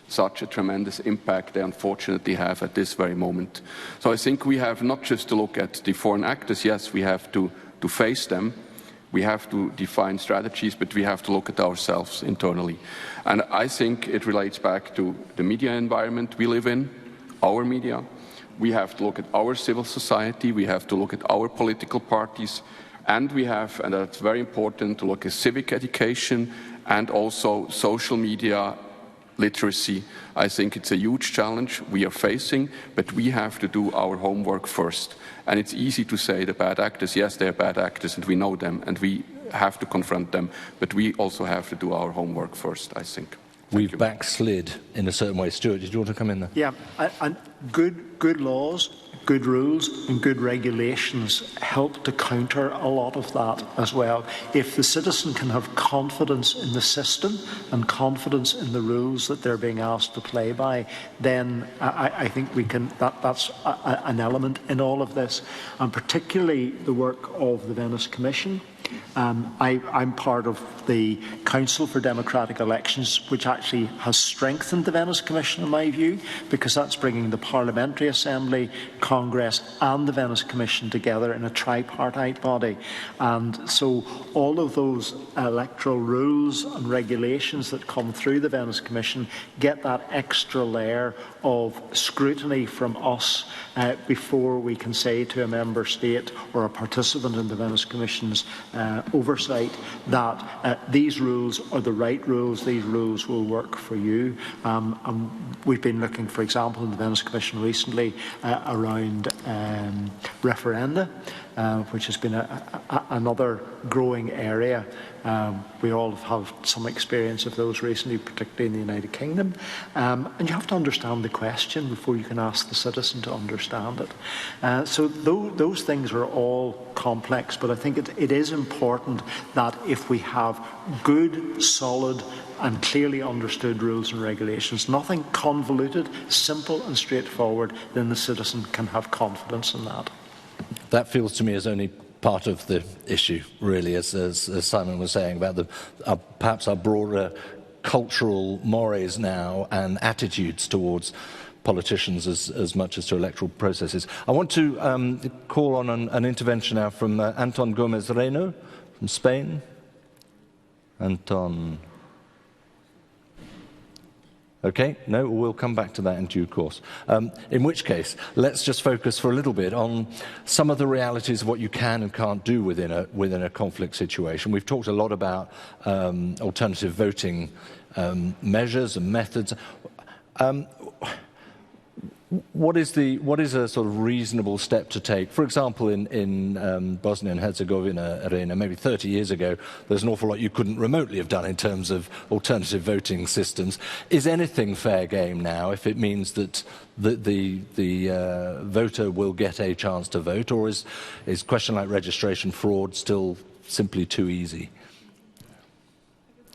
such a tremendous impact they unfortunately have at this very moment. So I think we have not just to look at the foreign actors, yes, we have to face them, we have to define strategies, but we have to look at ourselves internally. And I think it relates back to the media environment we live in, our media. We have to look at our civil society, we have to look at our political parties, and we have, and that's very important, to look at civic education and also social media literacy. I think it's a huge challenge we are facing, but we have to do our homework first. And it's easy to say the bad actors, yes, they're bad actors, and we know them, and we have to confront them, but we also have to do our homework first, I think. We've backslid in a certain way. Stuart, did you want to come in there? Yeah, and good laws, good rules and good regulations help to counter a lot of that as well. If the citizen can have confidence in the system and confidence in the rules that they're being asked to play by, then I think we can. That's an element in all of this, and particularly the work of the Venice Commission. I'm part of the Council for Democratic Elections, which actually has strengthened the Venice Commission in my view, because that's bringing the Parliamentary Assembly, Congress and the Venice Commission together in a tripartite body. And so all of those electoral rules and regulations that come through the Venice Commission get that extra layer of scrutiny from us before we can say to a member state or a participant in the Venice Commission's oversight that these rules are the right rules, these rules will work for you. And we've been looking, for example, in the Venice Commission recently around referenda, which has been another growing area. We all have some experience of those recently, particularly in the United Kingdom. And you have to understand the question before you can ask the citizen to understand it. So those things are all complex, but I think it is important that if we have good, solid and clearly understood rules and regulations, nothing convoluted, simple and straightforward, then the citizen can have confidence in that. That feels to me as only part of the issue, really, as Simon was saying, about perhaps our broader cultural mores now and attitudes towards politicians as much as to electoral processes. I want to call on an intervention now from Anton Gomez Reno from Spain. Anton. Okay, no, we'll come back to that in due course. In which case, let's just focus for a little bit on some of the realities of what you can and can't do within a conflict situation. We've talked a lot about alternative voting measures and methods. What is a sort of reasonable step to take? For example, in Bosnia and Herzegovina arena, maybe 30 years ago, there's an awful lot you couldn't remotely have done in terms of alternative voting systems. Is anything fair game now if it means that the voter will get a chance to vote, or is a question like registration fraud still simply too easy?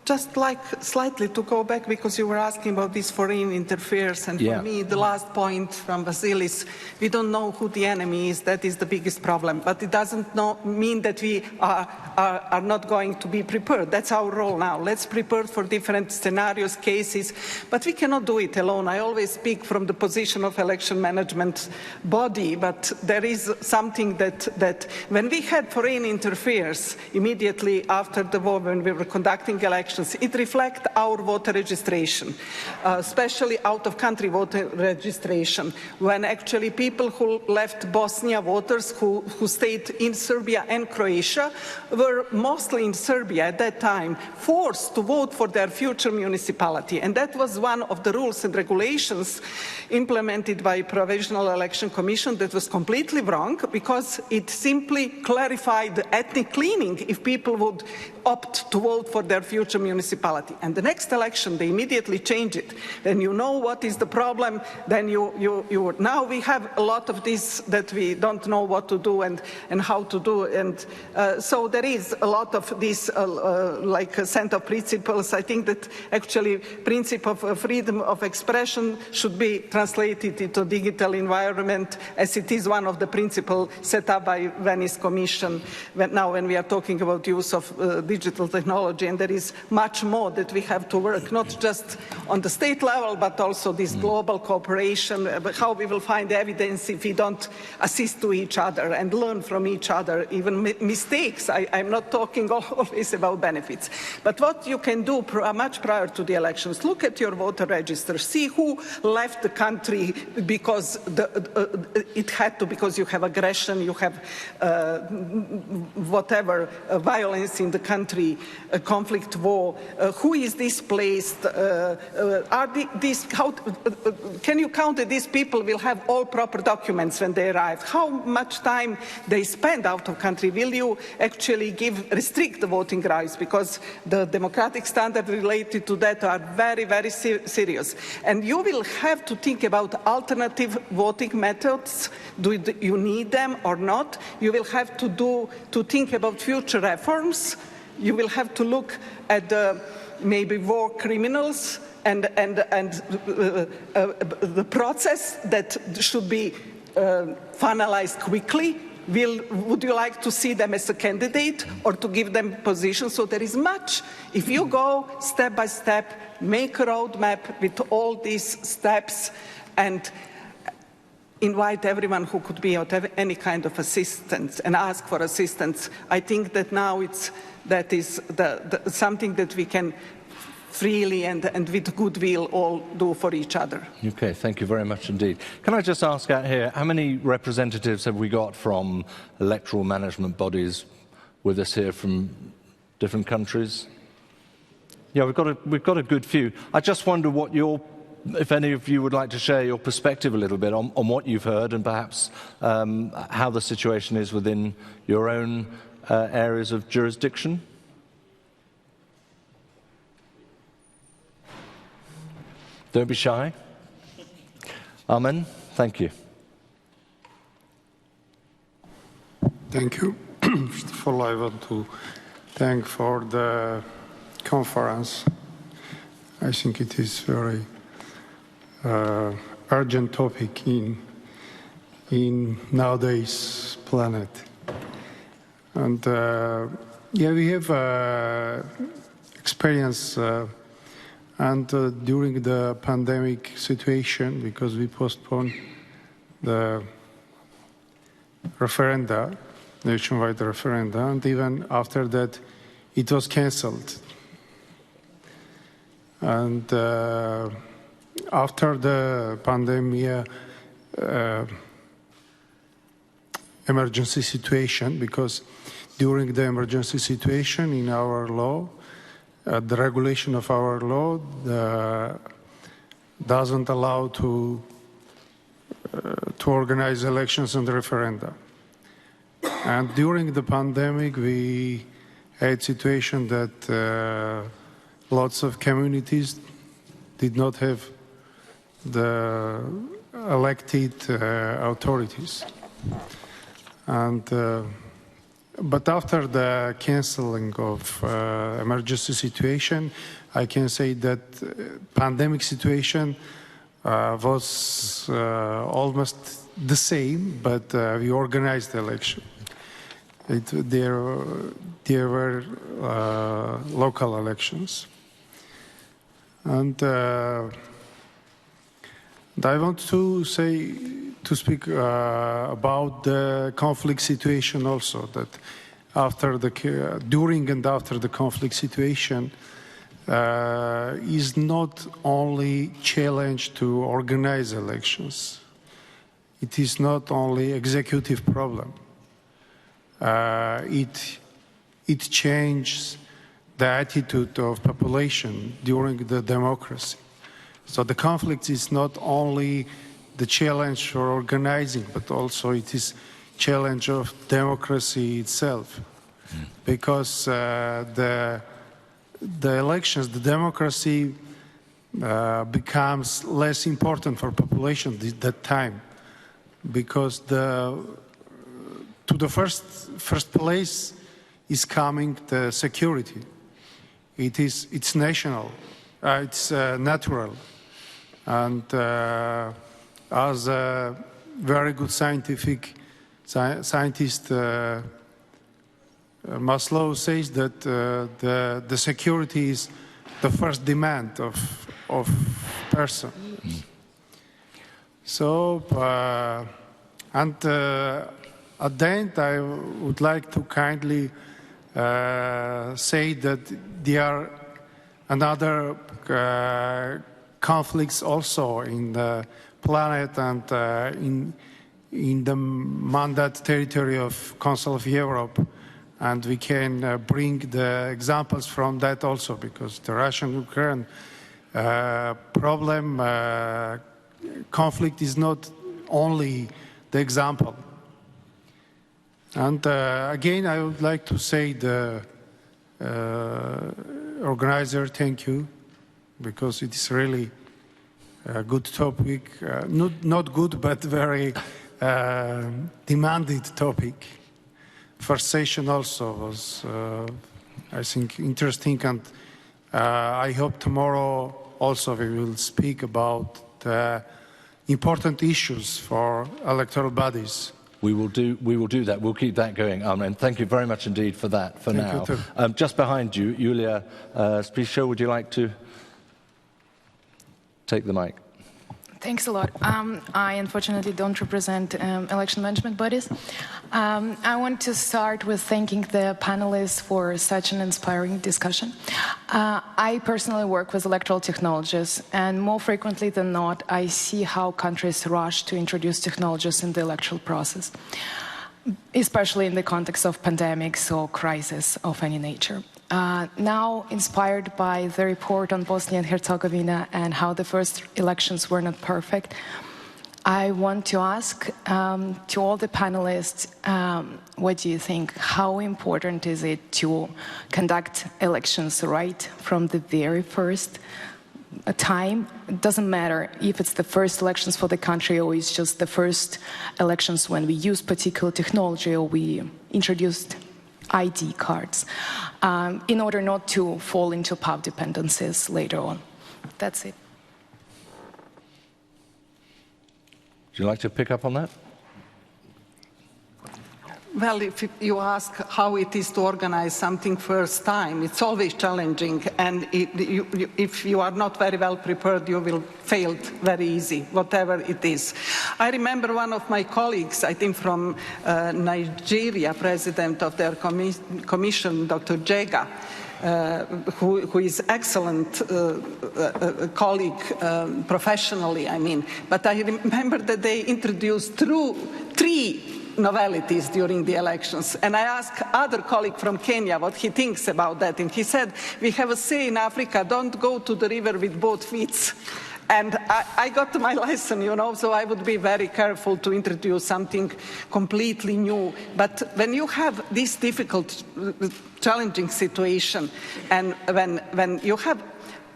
Just like slightly to go back, because you were asking about this foreign interference, and for me, the last point from Vasilis, we don't know who the enemy is. That is the biggest problem. But it doesn't mean that we are not going to be prepared. That's our role now. Let's prepare for different scenarios, cases, but we cannot do it alone. I always speak from the position of election management body, but there is something that when we had foreign interference immediately after the war, when we were conducting elections, elections. It reflects our voter registration, especially out-of-country voter registration, when actually people who left Bosnia, voters who stayed in Serbia and Croatia, were mostly in Serbia at that time, forced to vote for their future municipality. And that was one of the rules and regulations implemented by Provisional Election Commission that was completely wrong, because it simply clarified ethnic cleaning if people would opt to vote for their future municipality. And the next election, they immediately changed it. Then you know what is the problem, then now we have a lot of this that we don't know what to do and how to do. And so there is a lot of this like a set of principles. I think that actually principle of freedom of expression should be translated into digital environment, as it is one of the principles set up by Venice Commission when we are talking about use of digital technology. And there is much more that we have to work, not just on the state level, but also this global cooperation, how we will find evidence if we don't assist to each other and learn from each other, even mistakes. I'm not talking always about benefits. But what you can do much prior to the elections, look at your voter register, see who left the country because it had to, because you have aggression, you have whatever, violence in the country, a conflict, war, who is displaced, can you count that these people will have all proper documents when they arrive? How much time they spend out of country? Will you actually restrict the voting rights? Because the democratic standards related to that are very, very serious. And you will have to think about alternative voting methods. Do you need them or not? You will have to think about future reforms. You will have to look at maybe war criminals and the process that should be finalized quickly. Would you like to see them as a candidate or to give them position? So there is much. If you go step by step, make a roadmap with all these steps and invite everyone who could be of any kind of assistance and ask for assistance, I think that now that is something that we can freely and with goodwill all do for each other. Okay, thank you very much indeed. Can I just ask out here, how many representatives have we got from electoral management bodies with us here from different countries? Yeah, we've got a good few. I just wonder if any of you would like to share your perspective a little bit on what you've heard and perhaps how the situation is within your own areas of jurisdiction. Don't be shy. Amen. Thank you. Thank you. First of all, I want to thank for the conference. I think it is very urgent topic in nowadays planet. And yeah, we have experience and during the pandemic situation, because we postponed the referenda, nationwide referenda, and even after that, it was cancelled. And after the pandemic emergency situation, because during the emergency situation in our law, the regulation of our law doesn't allow to organize elections and referenda. And during the pandemic, we had situation that lots of communities did not have the elected authorities. And but after the cancelling of emergency situation, I can say that pandemic situation was almost the same, but we organized the election. There were local elections. And I want to speak about the conflict situation also, that during and after the conflict situation, is not only challenge to organize elections. It is not only executive problem. It changes the attitude of population during the democracy. So the conflict is not only the challenge for organizing, but also it is challenge of democracy itself. Because the elections, the democracy becomes less important for population at that time. Because to the first place is coming the security. It's national, it's natural, and as a very good scientist, Maslow says that the security is the first demand of person. So, and at the end, I would like to kindly say that there are another conflicts also in the planet and in the mandate territory of Council of Europe. And we can bring the examples from that also, because the Russian-Ukraine problem, conflict is not only the example. And again, I would like to say the organizer, thank you, because it is really a good topic. Not good, but very demanded topic. First session also was, I think, interesting, and I hope tomorrow also we will speak about the important issues for electoral bodies. We will do that. We'll keep that going. And thank you very much indeed for that. For thank now, you too. Just behind you, Julia Spisho, would you like to take the mic? Thanks a lot. I unfortunately don't represent election management bodies. I want to start with thanking the panelists for such an inspiring discussion. I personally work with electoral technologies, and more frequently than not, I see how countries rush to introduce technologies in the electoral process, especially in the context of pandemics or crises of any nature. Now, inspired by the report on Bosnia and Herzegovina and how the first elections were not perfect, I want to ask to all the panelists, what do you think? How important is it to conduct elections right from the very first time? It doesn't matter if it's the first elections for the country or it's just the first elections when we use particular technology or we introduced ID cards, in order not to fall into power dependencies later on. That's it. Would you like to pick up on that? Well, if you ask how it is to organize something first time, it's always challenging, and if you are not very well prepared, you will fail very easy, whatever it is. I remember one of my colleagues, I think from Nigeria, president of their commission, Dr. Jega, who is excellent colleague professionally, I mean. But I remember that they introduced three novelties during the elections. And I asked other colleague from Kenya what he thinks about that. And he said, we have a say in Africa, don't go to the river with both feet. And I got my lesson, you know, so I would be very careful to introduce something completely new. But when you have this difficult, challenging situation, and when you have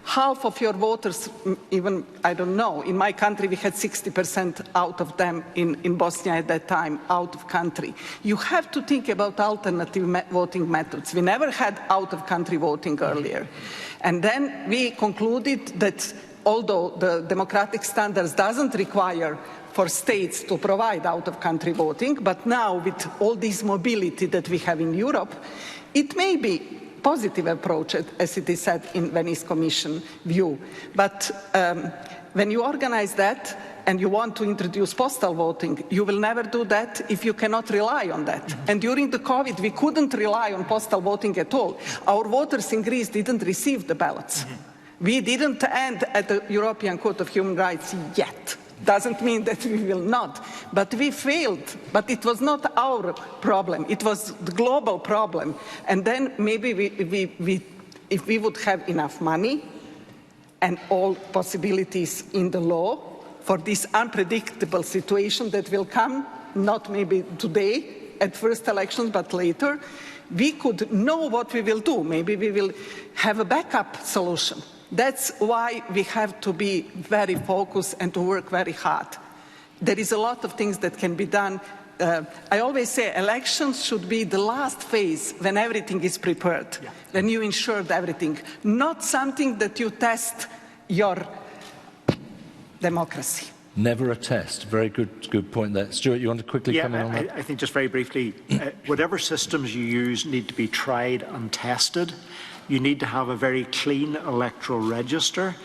half of your voters, even, I don't know, in my country we had 60% out of them in Bosnia at that time, out of country. You have to think about alternative voting methods. We never had out-of-country voting earlier. And then we concluded that although the democratic standards doesn't require for states to provide out-of-country voting, but now with all this mobility that we have in Europe, it may be positive approach, as it is said in Venice Commission view. But when you organize that and you want to introduce postal voting, you will never do that if you cannot rely on that. And during the COVID, we couldn't rely on postal voting at all. Our voters in Greece didn't receive the ballots. We didn't end at the European Court of Human Rights yet. Doesn't mean that we will not. But we failed. But it was not our problem. It was the global problem. And then maybe if we would have enough money and all possibilities in the law for this unpredictable situation that will come, not maybe today at first elections, but later, we could know what we will do. Maybe we will have a backup solution. That's why we have to be very focused and to work very hard. There is a lot of things that can be done. I always say elections should be the last phase when everything is prepared, when you ensured everything, not something that you test your democracy. Never a test. Very good point there. Stuart, you want to quickly come in on that? I think just very briefly, whatever systems you use need to be tried and tested. You need to have a very clean electoral register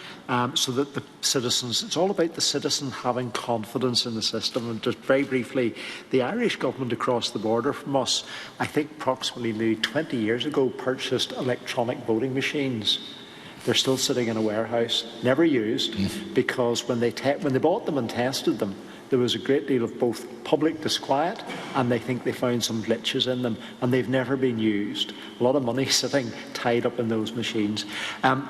so that the citizens, it's all about the citizen having confidence in the system. And just very briefly, the Irish government across the border from us, I think approximately maybe 20 years ago, purchased electronic voting machines. They're still sitting in a warehouse, never used, because when they bought them and tested them, there was a great deal of both public disquiet and they think they found some glitches in them, and they've never been used. A lot of money sitting tied up in those machines.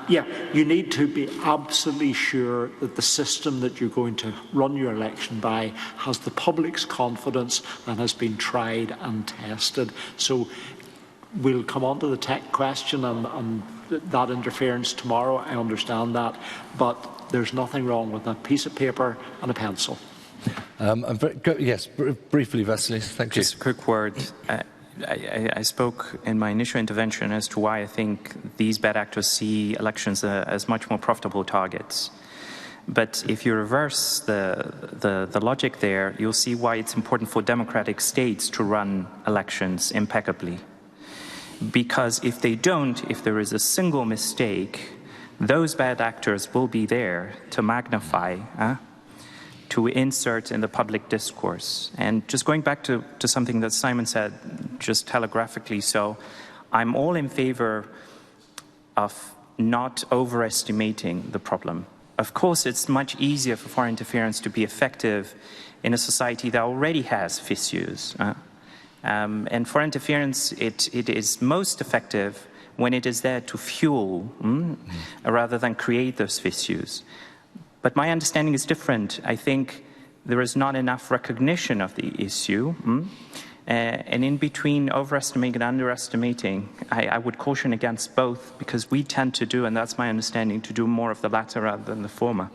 You need to be absolutely sure that the system that you're going to run your election by has the public's confidence and has been tried and tested. So we'll come on to the tech question and that interference tomorrow. I understand that, but there's nothing wrong with a piece of paper and a pencil. Yes, briefly, Vasilis. Thank you. Just a quick word. I spoke in my initial intervention as to why I think these bad actors see elections as much more profitable targets. But if you reverse the logic there, you'll see why it's important for democratic states to run elections impeccably. Because if they don't, if there is a single mistake, those bad actors will be there to magnify, to insert in the public discourse. And just going back to something that Simon said, just telegraphically so, I'm all in favor of not overestimating the problem. Of course, it's much easier for foreign interference to be effective in a society that already has fissures. And foreign interference, it is most effective when it is there to fuel rather than create those fissures. But my understanding is different. I think there is not enough recognition of the issue. And in between overestimating and underestimating, I would caution against both, because we tend to do, and that's my understanding, to do more of the latter rather than the former.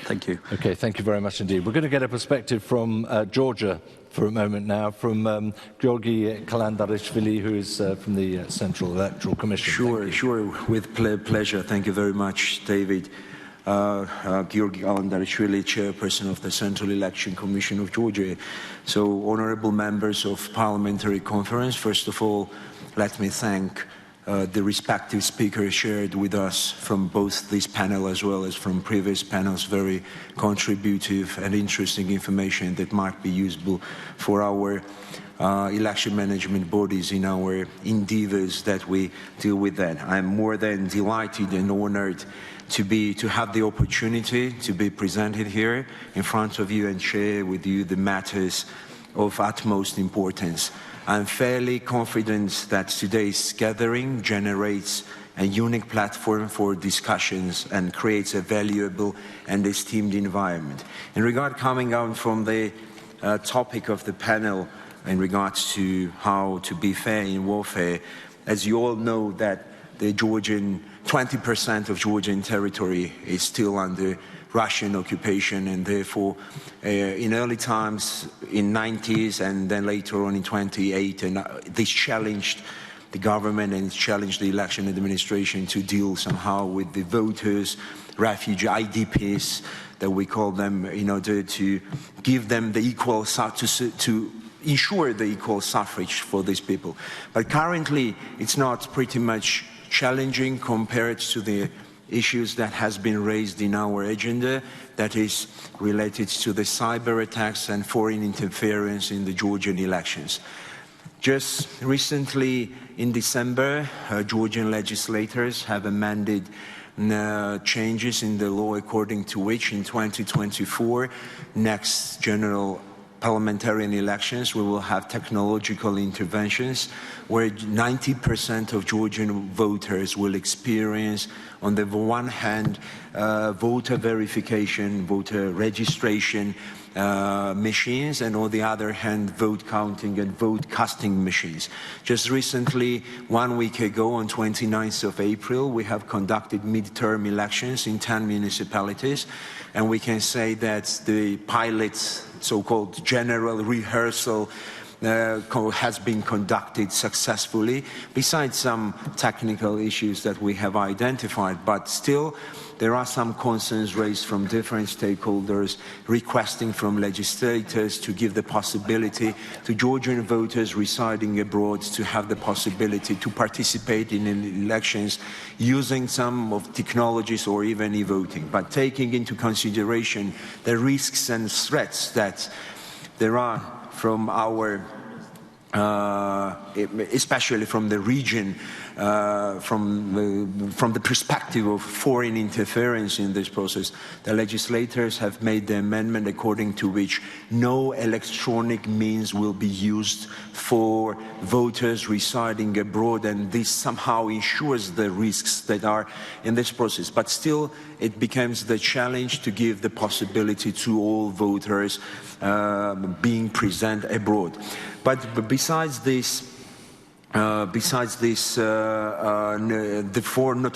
Thank you. Okay, thank you very much indeed. We're going to get a perspective from Georgia for a moment now, from Georgi Kalandarishvili, who is from the Central Electoral Commission. Sure, with pleasure. Thank you very much, David. Georgi Kalandarishvili, chairperson of the Central Election Commission of Georgia. So, honourable members of Parliamentary Conference, first of all, let me thank the respective speakers shared with us from both this panel as well as from previous panels, very contributive and interesting information that might be useful for our election management bodies in our endeavours that we deal with that. I'm more than delighted and honoured to have the opportunity to be presented here in front of you and share with you the matters of utmost importance. I'm fairly confident that today's gathering generates a unique platform for discussions and creates a valuable and esteemed environment. In regard coming out from the topic of the panel in regards to how to be fair in warfare, as you all know that the 20% of Georgian territory is still under Russian occupation, and therefore in early times, in 90s and then later on in 28, and this challenged the government and challenged the election administration to deal somehow with the voters, refugee IDPs that we call them, in order to give them the equal, to ensure the equal suffrage for these people. But currently it's not pretty much challenging compared to the issues that has been raised in our agenda, that is related to the cyber attacks and foreign interference in the Georgian elections. Just recently in December, Georgian legislators have amended changes in the law according to which in 2024, next general parliamentary elections, we will have technological interventions where 90% of Georgian voters will experience, on the one hand, voter verification, voter registration machines, and on the other hand, vote counting and vote casting machines. Just recently, 1 week ago, on 29th of April, we have conducted midterm elections in 10 municipalities, and we can say that the pilot, so-called general rehearsal, has been conducted successfully, besides some technical issues that we have identified. But still, there are some concerns raised from different stakeholders, requesting from legislators to give the possibility to Georgian voters residing abroad to have the possibility to participate in elections using some of technologies or even e-voting, but taking into consideration the risks and threats that there are from our, especially from the region, from the perspective of foreign interference in this process. The legislators have made the amendment according to which no electronic means will be used for voters residing abroad, and this somehow ensures the risks that are in this process. But still, it becomes the challenge to give the possibility to all voters being present abroad. But besides this, not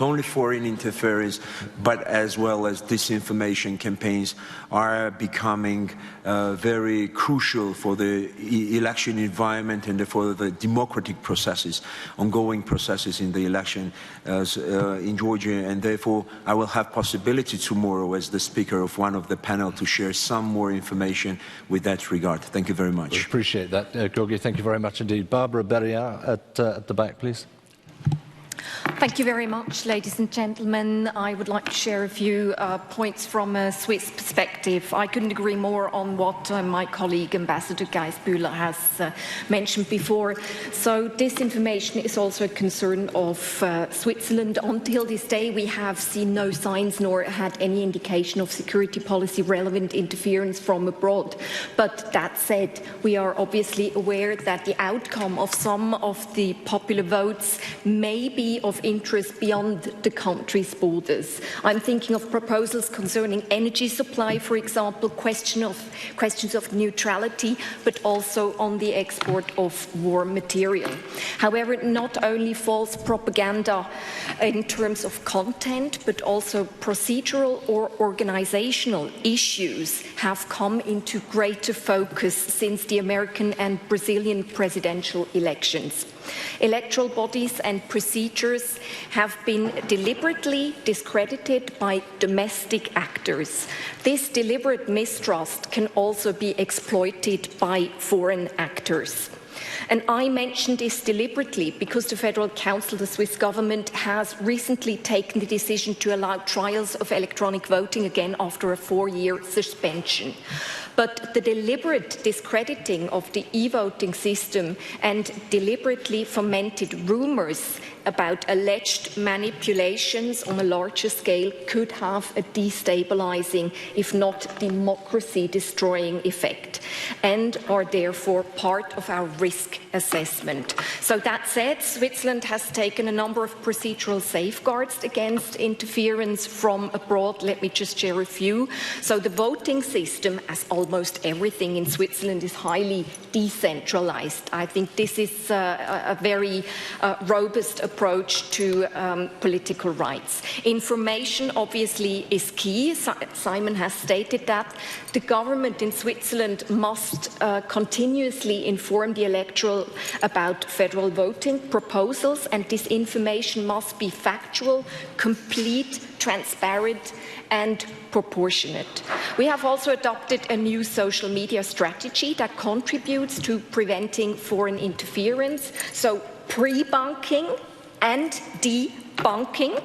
only foreign interference, but as well as disinformation campaigns are becoming very crucial for the election environment and for the democratic processes, ongoing processes in the election in Georgia. And therefore, I will have possibility tomorrow as the speaker of one of the panel to share some more information with that regard. Thank you very much. We appreciate that, Georgi. Thank you very much indeed. Barbara Beria at the back, please. Thank you very much, ladies and gentlemen. I would like to share a few points from a Swiss perspective. I couldn't agree more on what my colleague, Ambassador Geisbühler, has mentioned before. So disinformation is also a concern of Switzerland. Until this day, we have seen no signs nor had any indication of security policy relevant interference from abroad. But that said, we are obviously aware that the outcome of some of the popular votes may be of interest beyond the country's borders. I'm thinking of proposals concerning energy supply, for example, questions of neutrality, but also on the export of war material. However, not only false propaganda in terms of content, but also procedural or organizational issues have come into greater focus since the American and Brazilian presidential elections. Electoral bodies and procedures have been deliberately discredited by domestic actors. This deliberate mistrust can also be exploited by foreign actors. And I mention this deliberately because the Federal Council, the Swiss government, has recently taken the decision to allow trials of electronic voting again after a 4-year suspension. But the deliberate discrediting of the e-voting system and deliberately fomented rumors about alleged manipulations on a larger scale could have a destabilizing, if not democracy-destroying effect, and are therefore part of our risk assessment. So that said, Switzerland has taken a number of procedural safeguards against interference from abroad. Let me just share a few. So the voting system, as almost everything in Switzerland, is highly decentralized. I think this is a very robust approach to political rights. Information obviously is key. Simon has stated that. The government in Switzerland must continuously inform the electoral about federal voting proposals, and this information must be factual, complete, transparent and proportionate. We have also adopted a new social media strategy that contributes to preventing foreign interference, so pre-bunking and debunking.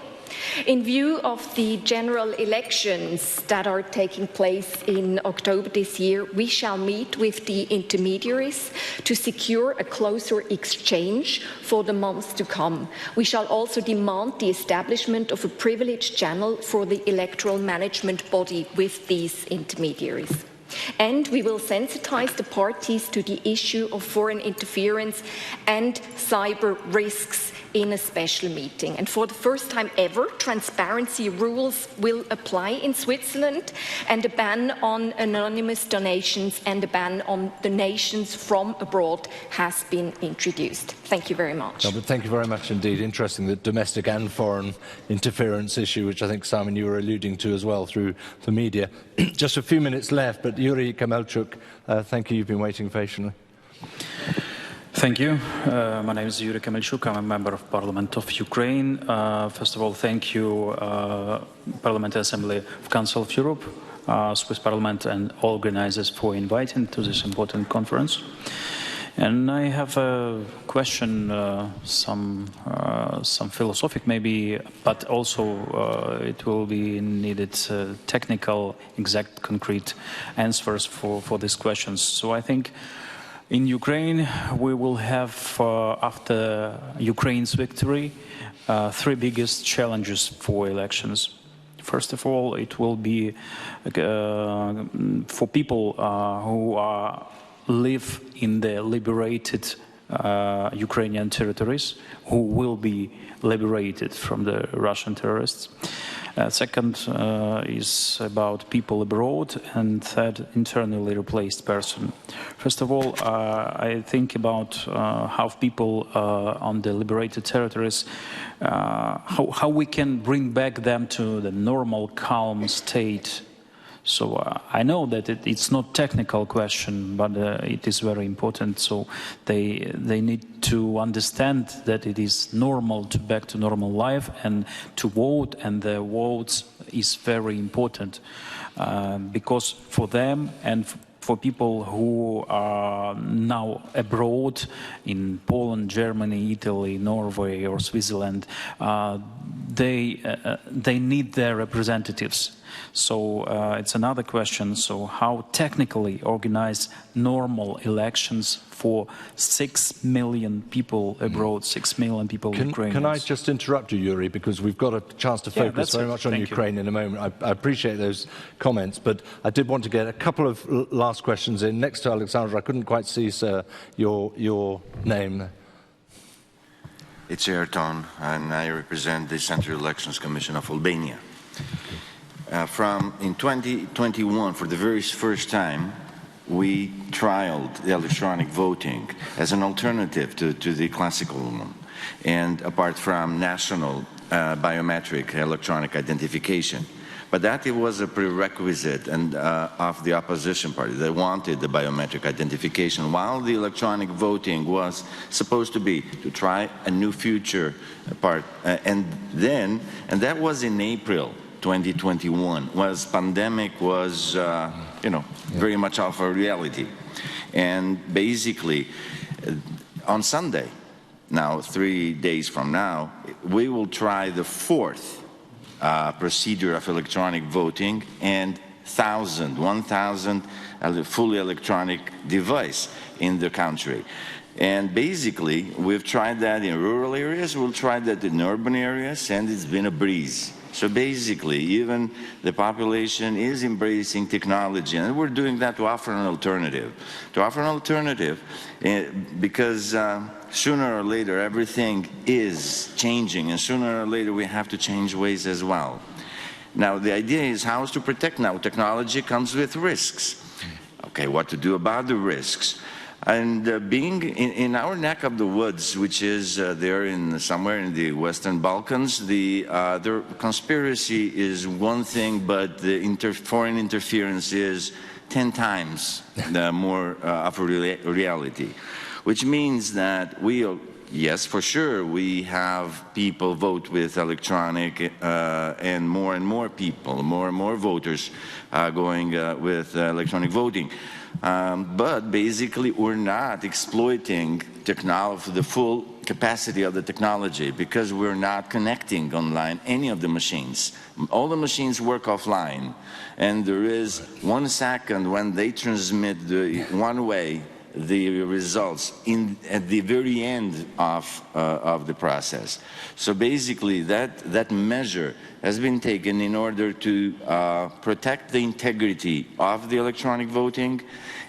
In view of the general elections that are taking place in October this year, we shall meet with the intermediaries to secure a closer exchange for the months to come. We shall also demand the establishment of a privileged channel for the electoral management body with these intermediaries. And we will sensitize the parties to the issue of foreign interference and cyber risks in a special meeting. And for the first time ever, transparency rules will apply in Switzerland, and a ban on anonymous donations and a ban on donations from abroad has been introduced. Thank you very much. No, but thank you very much indeed. Interesting, the domestic and foreign interference issue, which I think, Simon, you were alluding to as well through the media. Just a few minutes left, but Yuri Kamelchuk, thank you. You've been waiting patiently. Thank you. My name is Yuri Kamelchuk. I'm a member of Parliament of Ukraine. First of all, thank you, Parliamentary Assembly of Council of Europe, Swiss Parliament and organizers for inviting to this important conference. And I have a question, some philosophic maybe, but also it will be needed technical, exact, concrete answers for these questions. So I think in Ukraine, we will have, after Ukraine's victory, three biggest challenges for elections. First of all, it will be for people who live in the liberated Ukrainian territories, who will be liberated from the Russian terrorists. Second is about people abroad, and third, internally replaced person. First of all, I think about how people on the liberated territories, how we can bring back them to the normal, calm state. So I know that it's not technical question, but it is very important. So they need to understand that it is normal to back to normal life and to vote, and the votes is very important because for them and for people who are now abroad in Poland, Germany, Italy, Norway or Switzerland, they need their representatives. So it's another question. So how technically organize normal elections for 6 million people abroad, 6 million people in Ukraine? Can I just interrupt you, Yuri, because we've got a chance to focus very much on Ukraine in a moment. I appreciate those comments, but I did want to get a couple of last questions in. Next to Alexandra, I couldn't quite see, sir, your name. It's Ayrton, and I represent the Central Elections Commission of Albania. In 2021, for the very first time, we trialed the electronic voting as an alternative to the classical one, and apart from national biometric electronic identification. But that it was a prerequisite of the opposition party. They wanted the biometric identification, while the electronic voting was supposed to be to try a new future part. And that was in April 2021, was pandemic was, very much of a reality. And basically, on Sunday, now 3 days from now, we will try the fourth procedure of electronic voting, and 1,000 fully electronic device in the country. And basically, we've tried that in rural areas, we'll try that in urban areas, and it's been a breeze. So basically, even the population is embracing technology, and we're doing that to offer an alternative. To offer an alternative, because sooner or later everything is changing, and sooner or later we have to change ways as well. Now, the idea is how to protect. Now, technology comes with risks. Okay, what to do about the risks? And being in our neck of the woods, which is there somewhere in the Western Balkans, the conspiracy is one thing, but the foreign interference is 10 times more of a reality. Which means that yes, for sure, we have people vote with electronic, and more people, more and more voters going with electronic voting. But basically, we're not exploiting the full capacity of the technology, because we're not connecting online any of the machines. All the machines work offline, and there is 1 second when they transmit one way the results at the very end of the process. So basically, that measure has been taken in order to protect the integrity of the electronic voting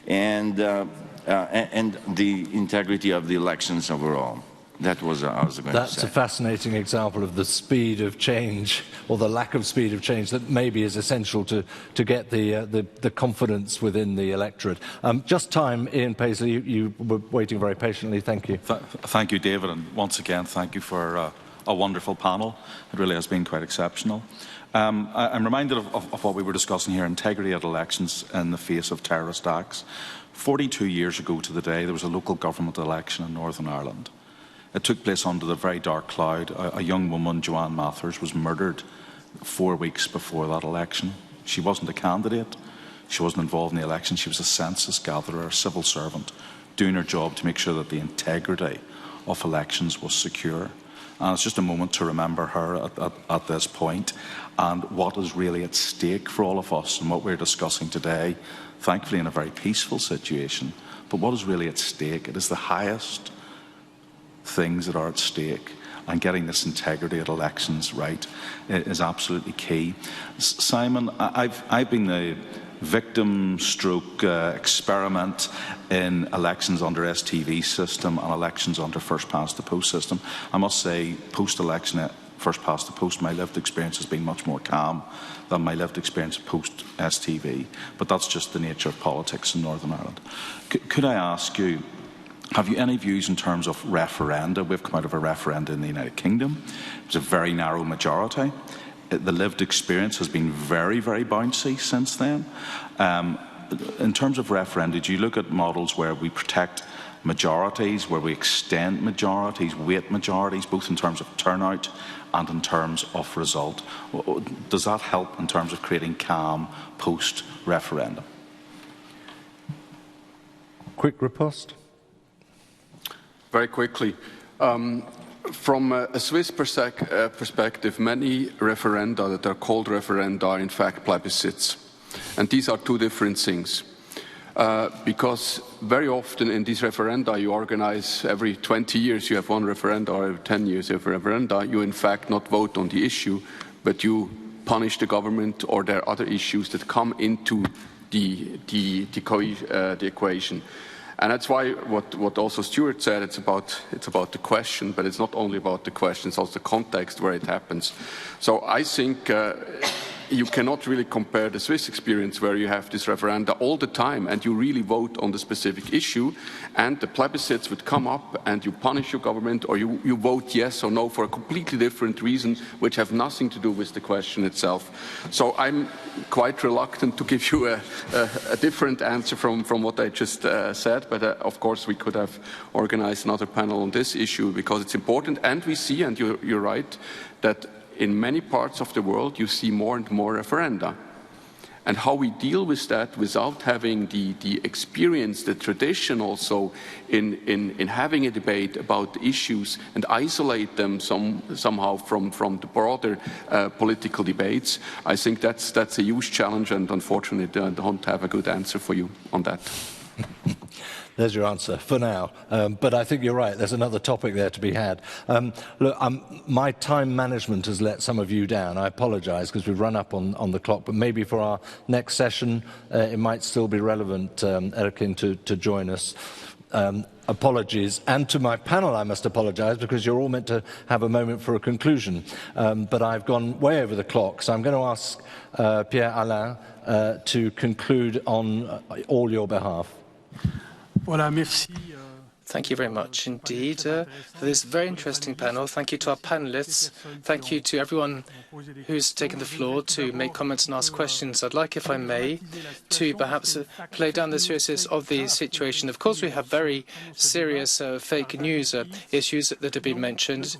and the integrity of the elections overall. That was what I was going to say. That's a fascinating example of the speed of change, or the lack of speed of change, that maybe is essential to get the confidence within the electorate. Just time, Ian Paisley, you were waiting very patiently. Thank you. Thank you, David, and once again, thank you for a wonderful panel. It really has been quite exceptional. I'm reminded of what we were discussing here, integrity at elections in the face of terrorist acts. 42 years ago to the day, there was a local government election in Northern Ireland. It took place under the very dark cloud. A young woman, Joanne Mathers, was murdered 4 weeks before that election. She wasn't a candidate. She wasn't involved in the election. She was a census gatherer, a civil servant, doing her job to make sure that the integrity of elections was secure. And it's just a moment to remember her at this point, and what is really at stake for all of us, and what we're discussing today, thankfully in a very peaceful situation. But what is really at stake? It is the highest things that are at stake, and getting this integrity at elections right is absolutely key. Simon, I've been the victim stroke experiment in elections under STV system and elections under first past the post system. I must say, post-election, first past the post, my lived experience has been much more calm than my lived experience post STV, but that's just the nature of politics in Northern Ireland. Could I ask you, have you any views in terms of referenda? We've come out of a referenda in the United Kingdom. It was a very narrow majority. The lived experience has been very, very bouncy since then. In terms of referenda, do you look at models where we protect majorities, where we extend majorities, weight majorities, both in terms of turnout and in terms of result? Does that help in terms of creating calm post-referendum? Quick riposte. Very quickly. From a Swiss perspective, many referenda that are called referenda are in fact plebiscites. And these are two different things. Because very often in these referenda you organize every 20 years you have one referenda, or every 10 years you have a referenda. You in fact not vote on the issue, but you punish the government, or there are other issues that come into the equation. And that's why what also Stuart said, it's about the question, but it's not only about the question, it's also the context where it happens. So I think you cannot really compare the Swiss experience, where you have this referenda all the time and you really vote on the specific issue, and the plebiscites would come up and you punish your government, or you vote yes or no for a completely different reason, which have nothing to do with the question itself. So I'm quite reluctant to give you a different answer from what I just said, but of course we could have organized another panel on this issue because it's important, and we see, and you're right, that in many parts of the world, you see more and more referenda. And how we deal with that without having the experience, the tradition also in having a debate about issues and isolate them somehow from the broader political debates, I think that's a huge challenge, and unfortunately I don't have a good answer for you on that. There's your answer for now. But I think you're right. There's another topic there to be had. Look, my time management has let some of you down. I apologise because we've run up on the clock. But maybe for our next session, it might still be relevant, Erkin, to join us. Apologies. And to my panel, I must apologise because you're all meant to have a moment for a conclusion. But I've gone way over the clock. So I'm going to ask Pierre-Alain to conclude on all your behalf. Voilà, merci. Thank you very much indeed for this very interesting panel. Thank you to our panelists. Thank you to everyone who's taken the floor to make comments and ask questions. I'd like, if I may, to perhaps play down the seriousness of the situation. Of course, we have very serious fake news issues that have been mentioned.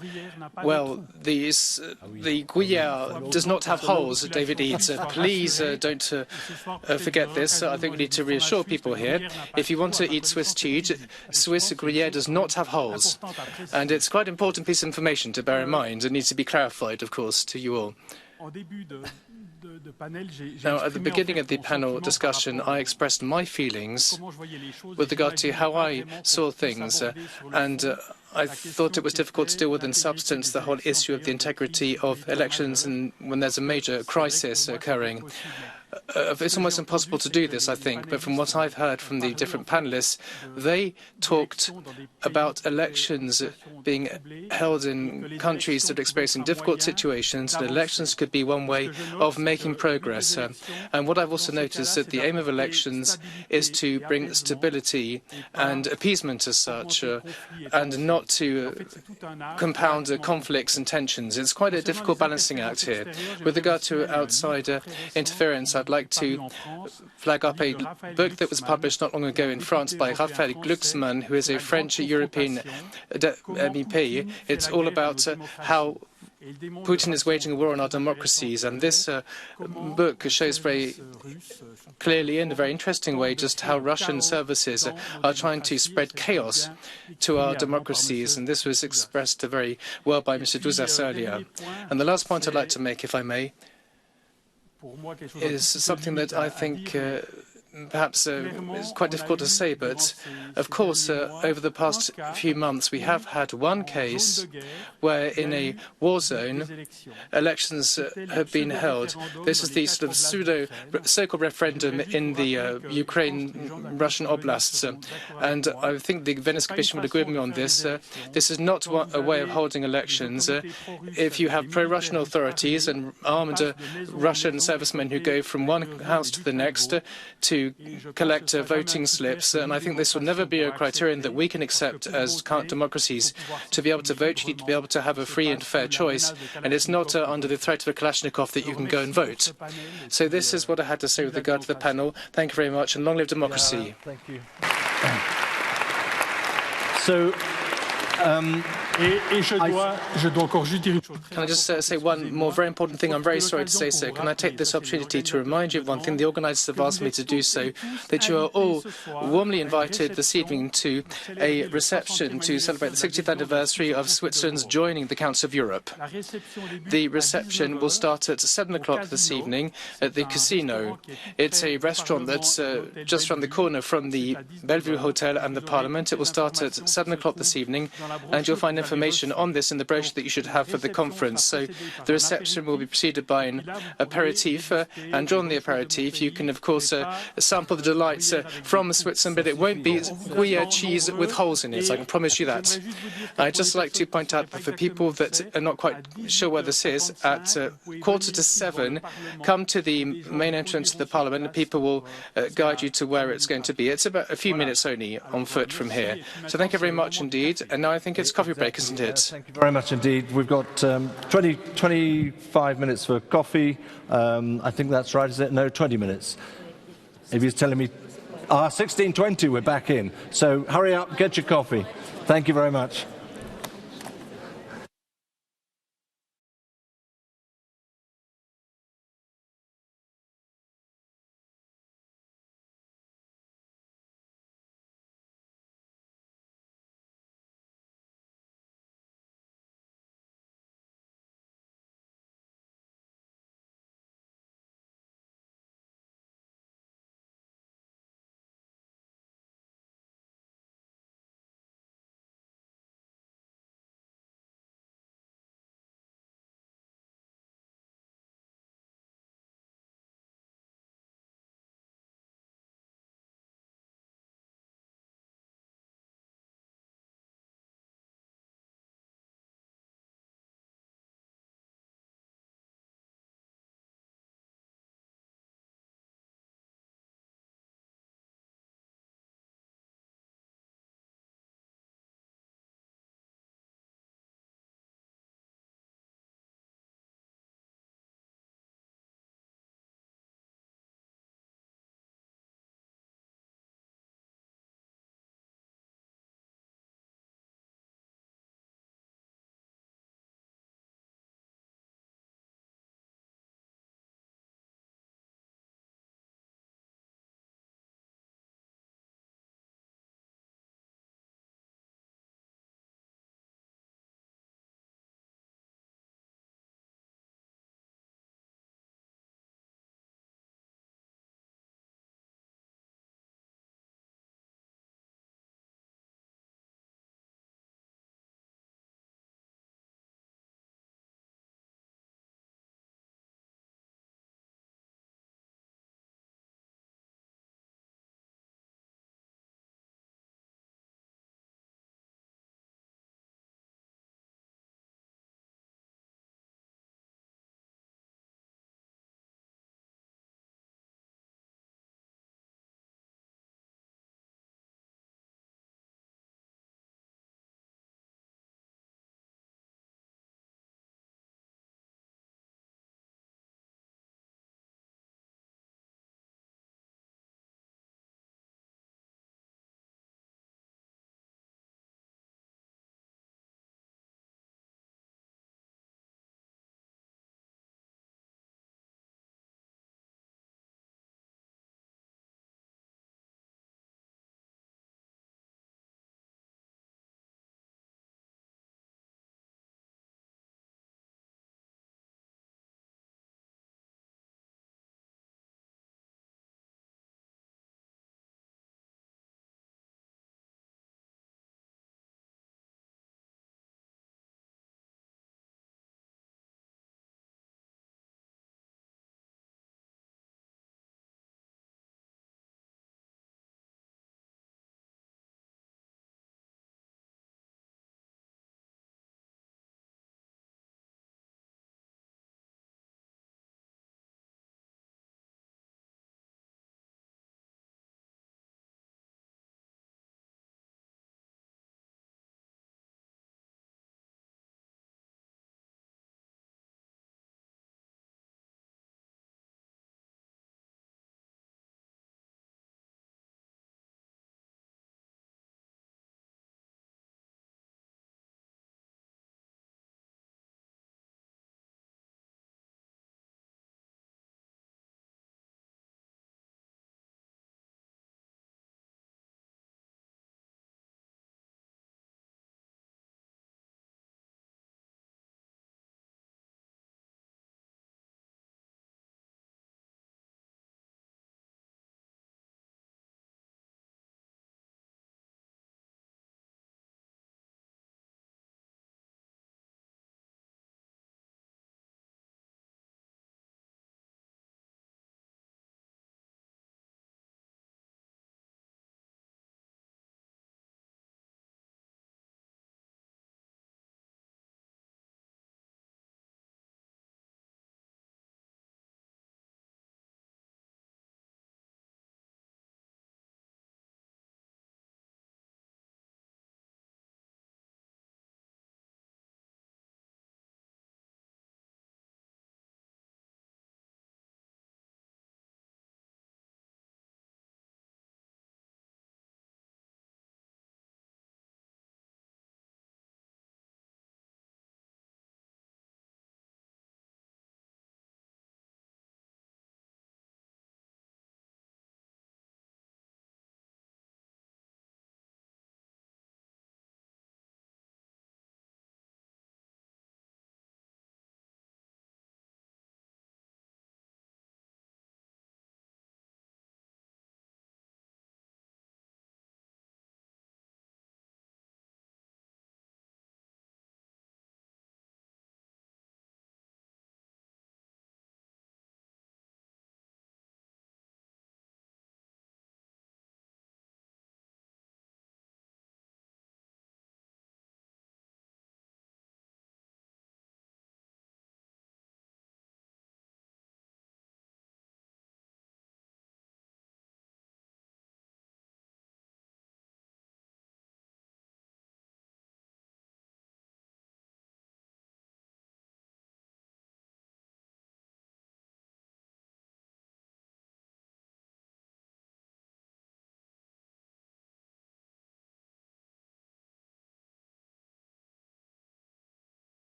Well, the Gruyere does not have holes, David eats. Please don't forget this. I think we need to reassure people here. If you want to eat Swiss cheese, Swiss gruyere does not have holes. And it's quite an important piece of information to bear in mind. It needs to be clarified, of course, to you all. Now, at the beginning of the panel discussion, I expressed my feelings with regard to how I saw things, and I thought it was difficult to deal with in substance the whole issue of the integrity of elections and when there's a major crisis occurring. It's almost impossible to do this, I think, but from what I've heard from the different panelists, they talked about elections being held in countries that are experiencing difficult situations, and elections could be one way of making progress. And what I've also noticed is that the aim of elections is to bring stability and appeasement as such, and not to compound conflicts and tensions. It's quite a difficult balancing act here. With regard to outside interference, I'd like to flag up a book that was published not long ago in France by Raphaël Glucksmann, who is a French European MEP. It's all about how Putin is waging a war on our democracies, and this book shows very clearly, in a very interesting way, just how Russian services are trying to spread chaos to our democracies, and this was expressed very well by Mr. Duzas earlier. And the last point I'd like to make, if I may, is something that I think perhaps is quite difficult to say, but of course, over the past few months, we have had one case where in a war zone, elections have been held. This is the sort of so-called referendum in the Ukraine-Russian oblasts, and I think the Venice Commission would agree with me on this. This is not a way of holding elections. If you have pro-Russian authorities and armed Russian servicemen who go from one house to the next to collect voting slips, and I think this will never be a criterion that we can accept as current democracies. To be able to vote, you need to be able to have a free and fair choice, and it's not under the threat of a Kalashnikov that you can go and vote. So this is what I had to say with regard to the panel. Thank you very much, and long live democracy. Thank you. So, Can I just say one more very important thing? I'm very sorry to say so. Can I take this opportunity to remind you of one thing? The organisers have asked me to do so, that you are all warmly invited this evening to a reception to celebrate the 60th anniversary of Switzerland's joining the Council of Europe. The reception will start at 7 o'clock this evening at the Casino. It's a restaurant that's just around the corner from the Bellevue Hotel and the Parliament. It will start at 7 o'clock this evening, and you'll find information on this in the brochure that you should have for the conference. So the reception will be preceded by an aperitif, and during the aperitif you can of course sample the delights from Switzerland, but it won't be Gruyere cheese with holes in it, I can promise you that. I'd just like to point out that for people that are not quite sure where this is, at 6:45, come to the main entrance of the Parliament and people will guide you to where it's going to be. It's about a few minutes only on foot from here. So thank you very much indeed, and now I think it's coffee break, isn't it? Thank you very much indeed. We've got 25 minutes for coffee. I think that's right, is it? No, 20 minutes. If he's telling me, 16:20, we're back in. So hurry up, get your coffee. Thank you very much.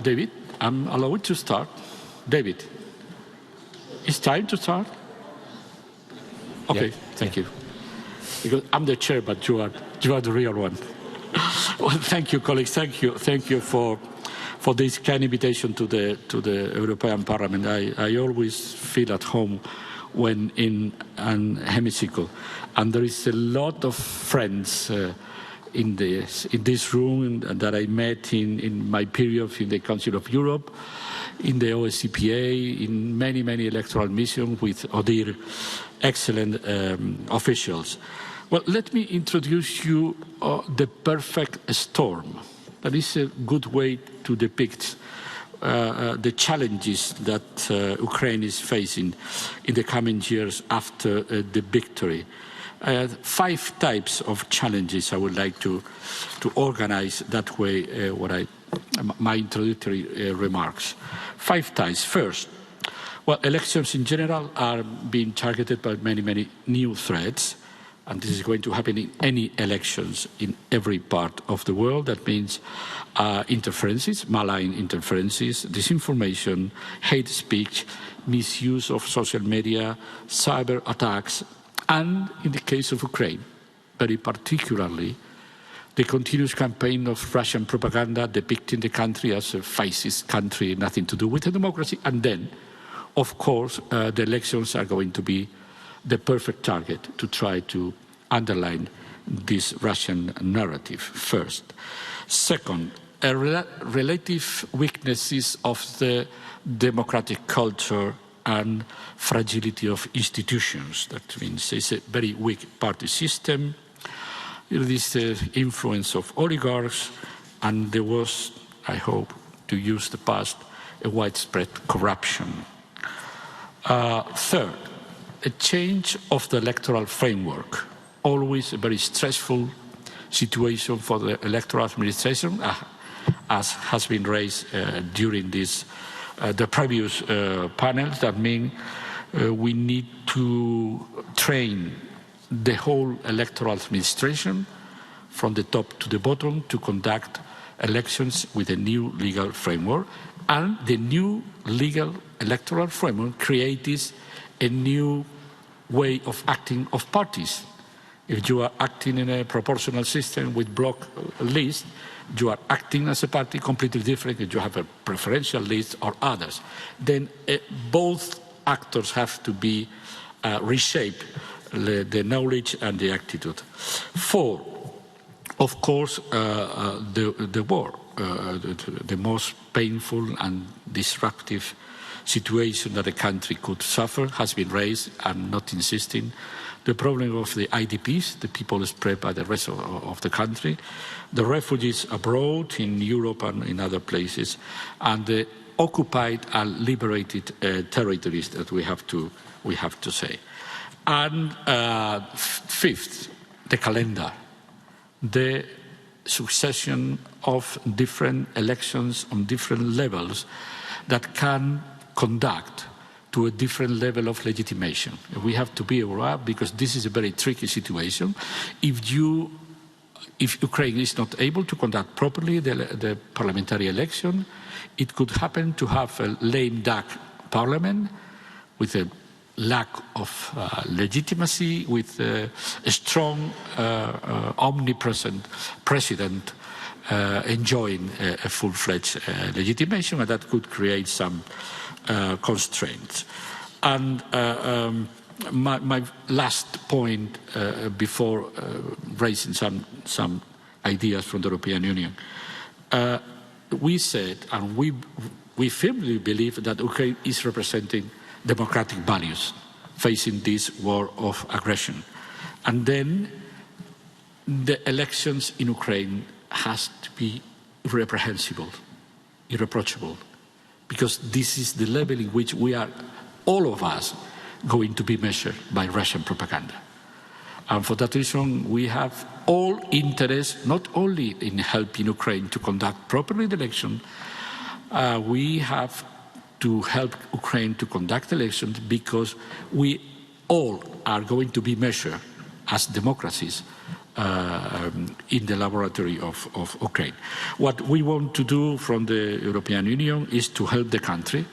David, I'm allowed to start. David, it's time to start? Okay, thank you. Because I'm the chair, but you are the real one. Well, thank you, colleagues. Thank you for this kind invitation to the European Parliament. I always feel at home when in an hemicycle, and there is a lot of friends in this room that I met in my period in the Council of Europe, in the OSCPA, in many electoral missions with other excellent officials. Well, let me introduce you the perfect storm. That is a good way to depict the challenges that Ukraine is facing in the coming years after the victory. 5 types of challenges I would like to organize that way my introductory remarks. 5 types. First, well, elections in general are being targeted by many new threats, and this is going to happen in any elections in every part of the world. That means interferences, malign interferences, disinformation, hate speech, misuse of social media, cyber attacks, and in the case of Ukraine, very particularly, the continuous campaign of Russian propaganda depicting the country as a fascist country, nothing to do with a democracy. And then, of course, the elections are going to be the perfect target to try to underline this Russian narrative, first. Second, relative weaknesses of the democratic culture and fragility of institutions. That means it's a very weak party system. There is the influence of oligarchs, and there was, I hope, to use the past, a widespread corruption. Third, a change of the electoral framework. Always a very stressful situation for the electoral administration, as has been raised during this, the previous panels. That means we need to train the whole electoral administration from the top to the bottom to conduct elections with a new legal framework. And the new legal electoral framework creates a new way of acting of parties. If you are acting in a proportional system with block list, you are acting as a party completely different if you have a preferential list or others. Then both actors have to be reshaped, the knowledge and the attitude. 4, of course, the war, the most painful and disruptive situation that a country could suffer has been raised. I'm not insisting. The problem of the IDPs, the people spread by the rest of the country, the refugees abroad in Europe and in other places, and the occupied and liberated territories that we have to say. And 5th, the calendar, the succession of different elections on different levels that can conduct to a different level of legitimation. We have to be aware, because this is a very tricky situation. If Ukraine is not able to conduct properly the parliamentary election, it could happen to have a lame duck parliament with a lack of legitimacy, with a strong, omnipresent president enjoying a full-fledged legitimation, and that could create some constraints. And my last point before raising some ideas from the European Union, we said, and we firmly believe that Ukraine is representing democratic values facing this war of aggression. And then the elections in Ukraine has to be irreprehensible, irreproachable, because this is the level in which we are, all of us, going to be measured by Russian propaganda. And for that reason, we have all interest, not only in helping Ukraine to conduct properly the election, we have to help Ukraine to conduct elections because we all are going to be measured as democracies in the laboratory of Ukraine. What we want to do from the European Union is to help the country,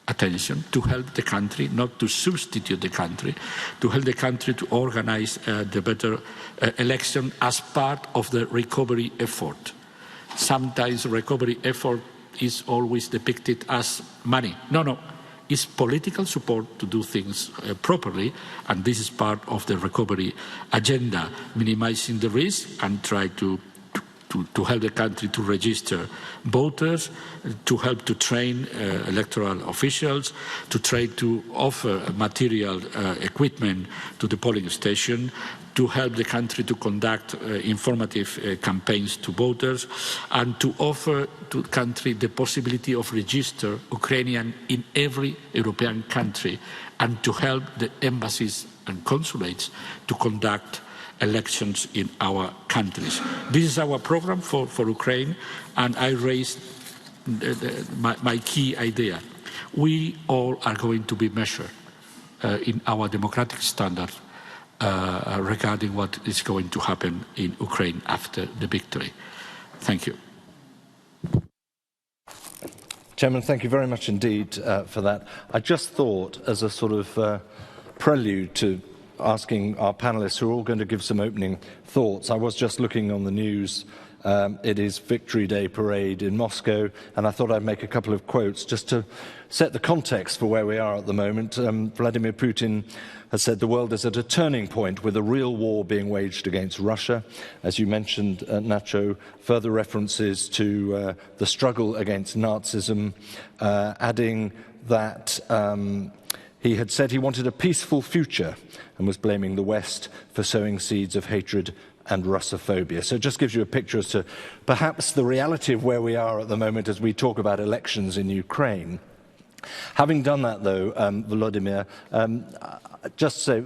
attention, to help the country, not to substitute the country, to help the country to organize the better election as part of the recovery effort. Sometimes recovery effort is always depicted as money. No. It's political support to do things properly, and this is part of the recovery agenda, minimizing the risk and try to help the country to register voters, to help to train electoral officials, to try to offer material equipment to the polling station, to help the country to conduct informative campaigns to voters, and to offer to the country the possibility of register Ukrainian in every European country, and to help the embassies and consulates to conduct elections in our countries. This is our program for Ukraine, and I raised my key idea. We all are going to be measured in our democratic standards regarding what is going to happen in Ukraine after the victory. Thank you. Chairman, thank you very much indeed for that. I just thought, as a sort of prelude to asking our panelists, who are all going to give some opening thoughts, I was just looking on the news. It is Victory Day parade in Moscow, and I thought I'd make a couple of quotes just to set the context for where we are at the moment. Vladimir Putin has said the world is at a turning point with a real war being waged against Russia. As you mentioned, Nacho, further references to the struggle against Nazism, adding that he had said he wanted a peaceful future and was blaming the West for sowing seeds of hatred and Russophobia. So it just gives you a picture as to perhaps the reality of where we are at the moment as we talk about elections in Ukraine. Having done that, though, Volodymyr, just say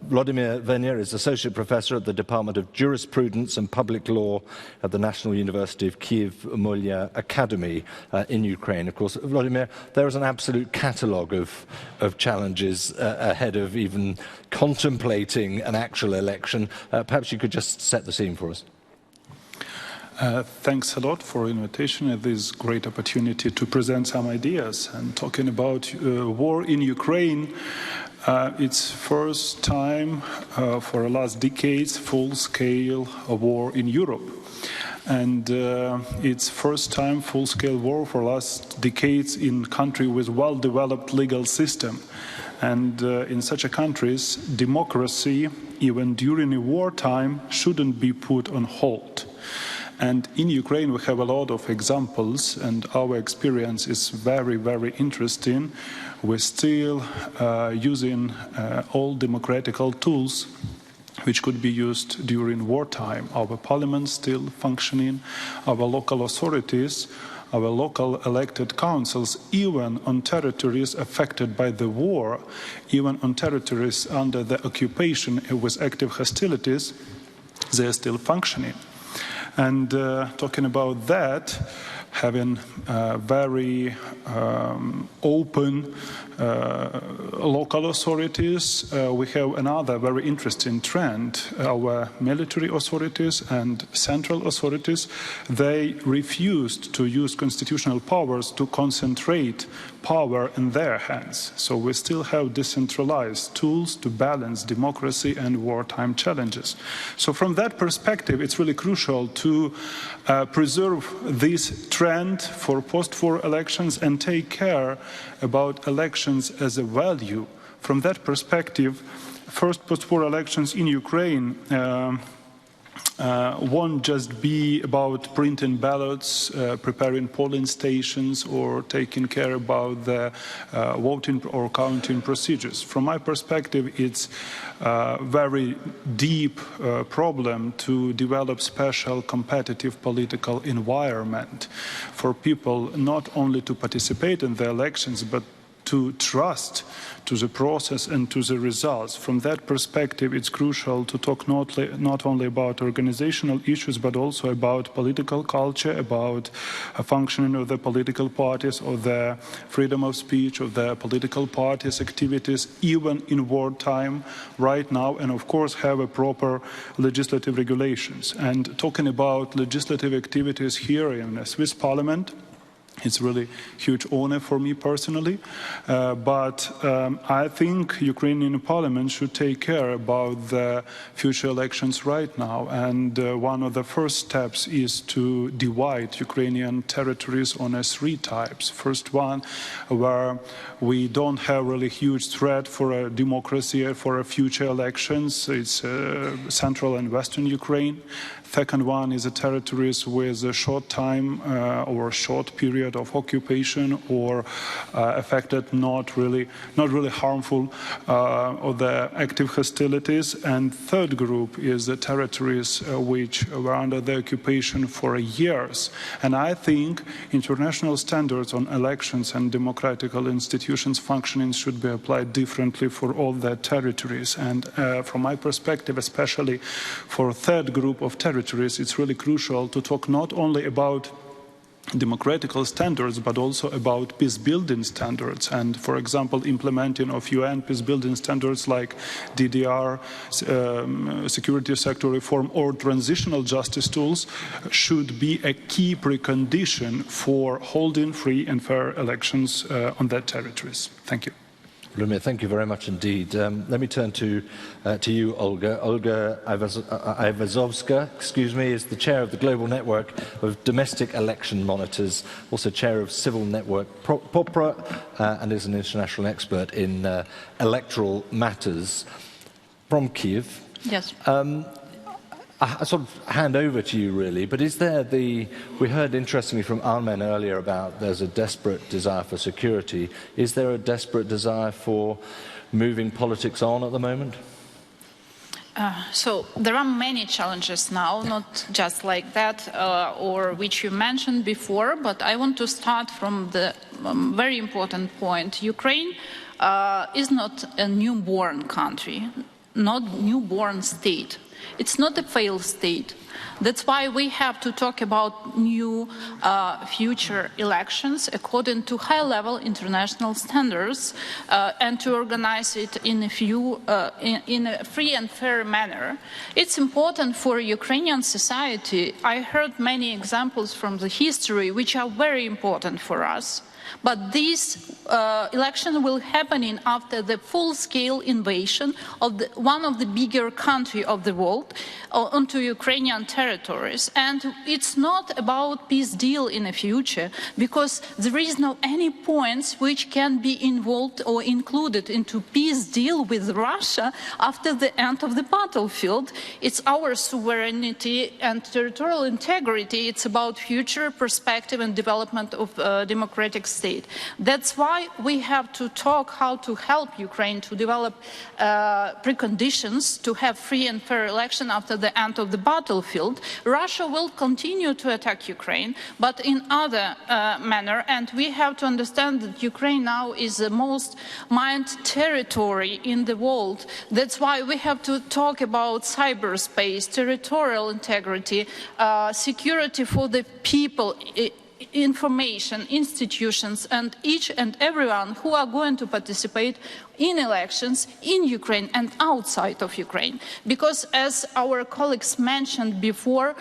Vladimir Vernier is Associate Professor at the Department of Jurisprudence and Public Law at the National University of Kyiv-Mohyla Academy in Ukraine. Of course, Vladimir, there is an absolute catalogue of challenges ahead of even contemplating an actual election. Perhaps you could just set the scene for us. Thanks a lot for the invitation and this great opportunity to present some ideas. And talking about war in Ukraine, it's first time for the last decades full-scale war in Europe. And it's first time full-scale war for last decades in country with well-developed legal system. And in such a countries, democracy, even during a wartime, shouldn't be put on hold. And in Ukraine, we have a lot of examples, and our experience is very, very interesting. We're still using all democratical tools which could be used during wartime. Our parliament still functioning, our local authorities, our local elected councils, even on territories affected by the war, even on territories under the occupation with active hostilities, they are still functioning. And talking about that, having very open local authorities, we have another very interesting trend. Our military authorities and central authorities, they refused to use constitutional powers to concentrate power in their hands. So we still have decentralized tools to balance democracy and wartime challenges. So from that perspective, it's really crucial to preserve this trend for post-war elections and take care about elections as a value. From that perspective, first post-war elections in Ukraine won't just be about printing ballots, preparing polling stations, or taking care about the voting or counting procedures. From my perspective, it's a very deep problem to develop special competitive political environment for people not only to participate in the elections, but to trust to the process and to the results. From that perspective, it's crucial to talk not only about organizational issues, but also about political culture, about a functioning of the political parties, or the freedom of speech of the political parties' activities, even in wartime right now, and of course have a proper legislative regulations. And talking about legislative activities here in the Swiss Parliament, it's really a huge honor for me personally, but I think Ukrainian Parliament should take care about the future elections right now, and one of the first steps is to divide Ukrainian territories on 3 types. First one, where we don't have really huge threat for a democracy for future elections. It's central and western Ukraine. Second one is the territories with a short time or a short period of occupation, or affected not really harmful of the active hostilities. And third group is the territories which were under the occupation for years. And I think international standards on elections and democratic institutions functioning should be applied differently for all the territories. And from my perspective, especially for third group of territories, it's really crucial to talk not only about democratic standards, but also about peace-building standards. And, for example, implementing of UN peace-building standards like DDR, security sector reform, or transitional justice tools should be a key precondition for holding free and fair elections on that territories. Thank you. Vladimir, thank you very much indeed. Let me turn to you, Olga. Olga Ivazovska, is the chair of the Global Network of Domestic Election Monitors, also chair of Civil Network POPRA, and is an international expert in electoral matters from Kyiv. Yes. I sort of hand over to you, really, but is there we heard interestingly from Armen earlier about there's a desperate desire for security. Is there a desperate desire for moving politics on at the moment? So there are many challenges now, not just like that, or which you mentioned before, but I want to start from the very important point. Ukraine is not a newborn country, not newborn state. It's not a failed state. That's why we have to talk about new future elections according to high-level international standards and to organize it in a free and fair manner. It's important for Ukrainian society. I heard many examples from the history which are very important for us. But this election will happen after the full-scale invasion of one of the bigger countries of the world onto Ukrainian territories. And it's not about peace deal in the future, because there is no any points which can be involved or included into peace deal with Russia after the end of the battlefield. It's our sovereignty and territorial integrity. It's about future perspective and development of democratic state. That's why we have to talk how to help Ukraine to develop preconditions to have free and fair election after the end of the battlefield. Russia will continue to attack Ukraine, but in other manner, and we have to understand that Ukraine now is the most mined territory in the world. That's why we have to talk about cyberspace, territorial integrity, security for the people, information, institutions, and each and everyone who are going to participate in elections in Ukraine and outside of Ukraine. Because as our colleagues mentioned before,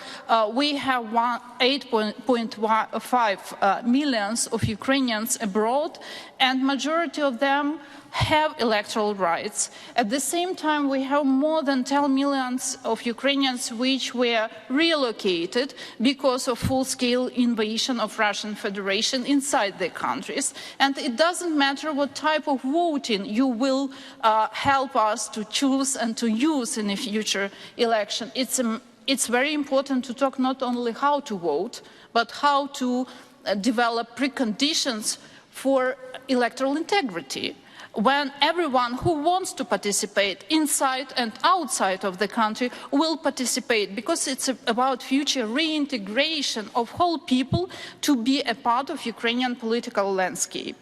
we have 8.5 million of Ukrainians abroad, and majority of them have electoral rights. At the same time, we have more than 10 million of Ukrainians which were relocated because of full-scale invasion of Russian Federation inside their countries. And it doesn't matter what type of voting you will help us to choose and to use in a future election. It's very important to talk not only how to vote, but how to develop preconditions for electoral integrity. when everyone who wants to participate inside and outside of the country will participate, because it's about future reintegration of whole people to be a part of Ukrainian political landscape.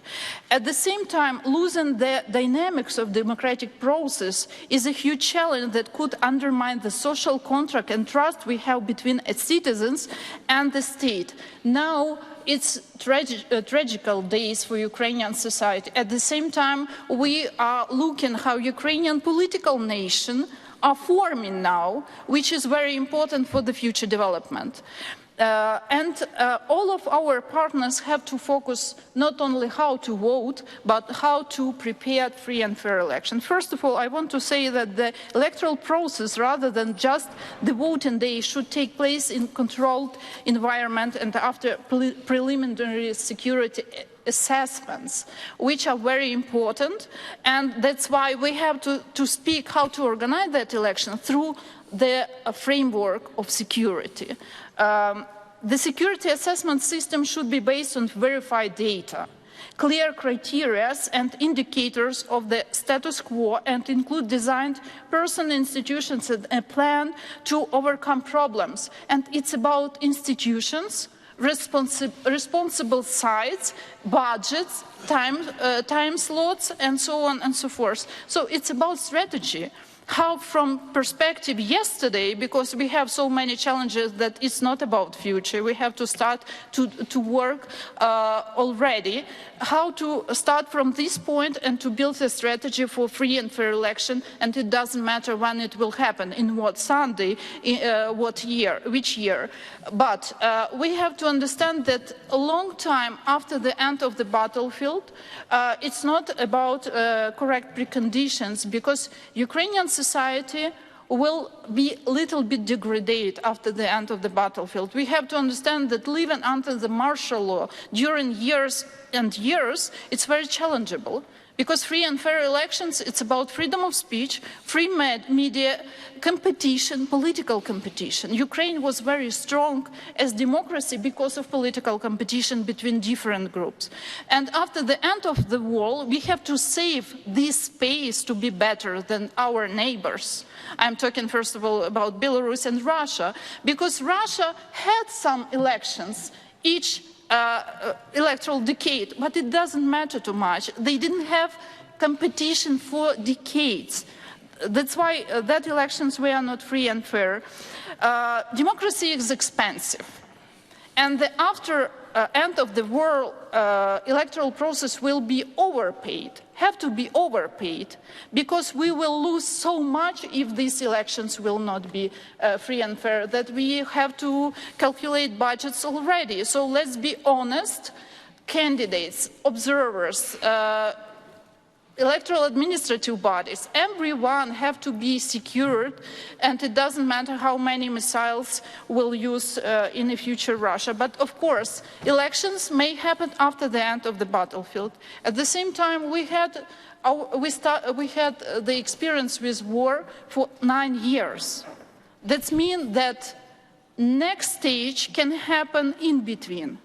At the same time, losing the dynamics of democratic process is a huge challenge that could undermine the social contract and trust we have between citizens and the state. Now, it's tragical days for Ukrainian society. At the same time, we are looking how Ukrainian political nation are forming now, which is very important for the future development. All of our partners have to focus not only how to vote, but how to prepare free and fair election. First of all, I want to say that the electoral process, rather than just the voting day, should take place in controlled environment and after preliminary security assessments, which are very important. And that's why we have to speak how to organize that election through the framework of security. The security assessment system should be based on verified data, clear criteria and indicators of the status quo, and include designed person, institutions, and a plan to overcome problems. And it's about institutions, responsible sites, budgets, time slots, and so on and so forth. So it's about strategy. How from perspective yesterday, because we have so many challenges that it's not about future, we have to start to work already, how to start from this point and to build a strategy for free and fair election, and it doesn't matter when it will happen, in what Sunday, what year, which year. But we have to understand that a long time after the end of the battlefield, it's not about correct preconditions, because Ukrainian society will be a little bit degraded after the end of the battlefield. We have to understand that living under the martial law during years and years, it's very challengeable. Because free and fair elections, it's about freedom of speech, free media, competition, political competition. Ukraine was very strong as democracy because of political competition between different groups. And after the end of the war, we have to save this space to be better than our neighbors. I'm talking first of all about Belarus and Russia, because Russia had some elections, each electoral decade, but it doesn't matter too much. They didn't have competition for decades. That's why that elections were not free and fair. Democracy is expensive. And after end of the war, electoral process will be overpaid, have to be overpaid, because we will lose so much if these elections will not be free and fair, that we have to calculate budgets already. So let's be honest, candidates, observers, electoral administrative bodies, everyone have to be secured, and it doesn't matter how many missiles will use in the future Russia. But of course, elections may happen after the end of the battlefield. At the same time, we had the experience with war for 9 years. That means that next stage can happen in between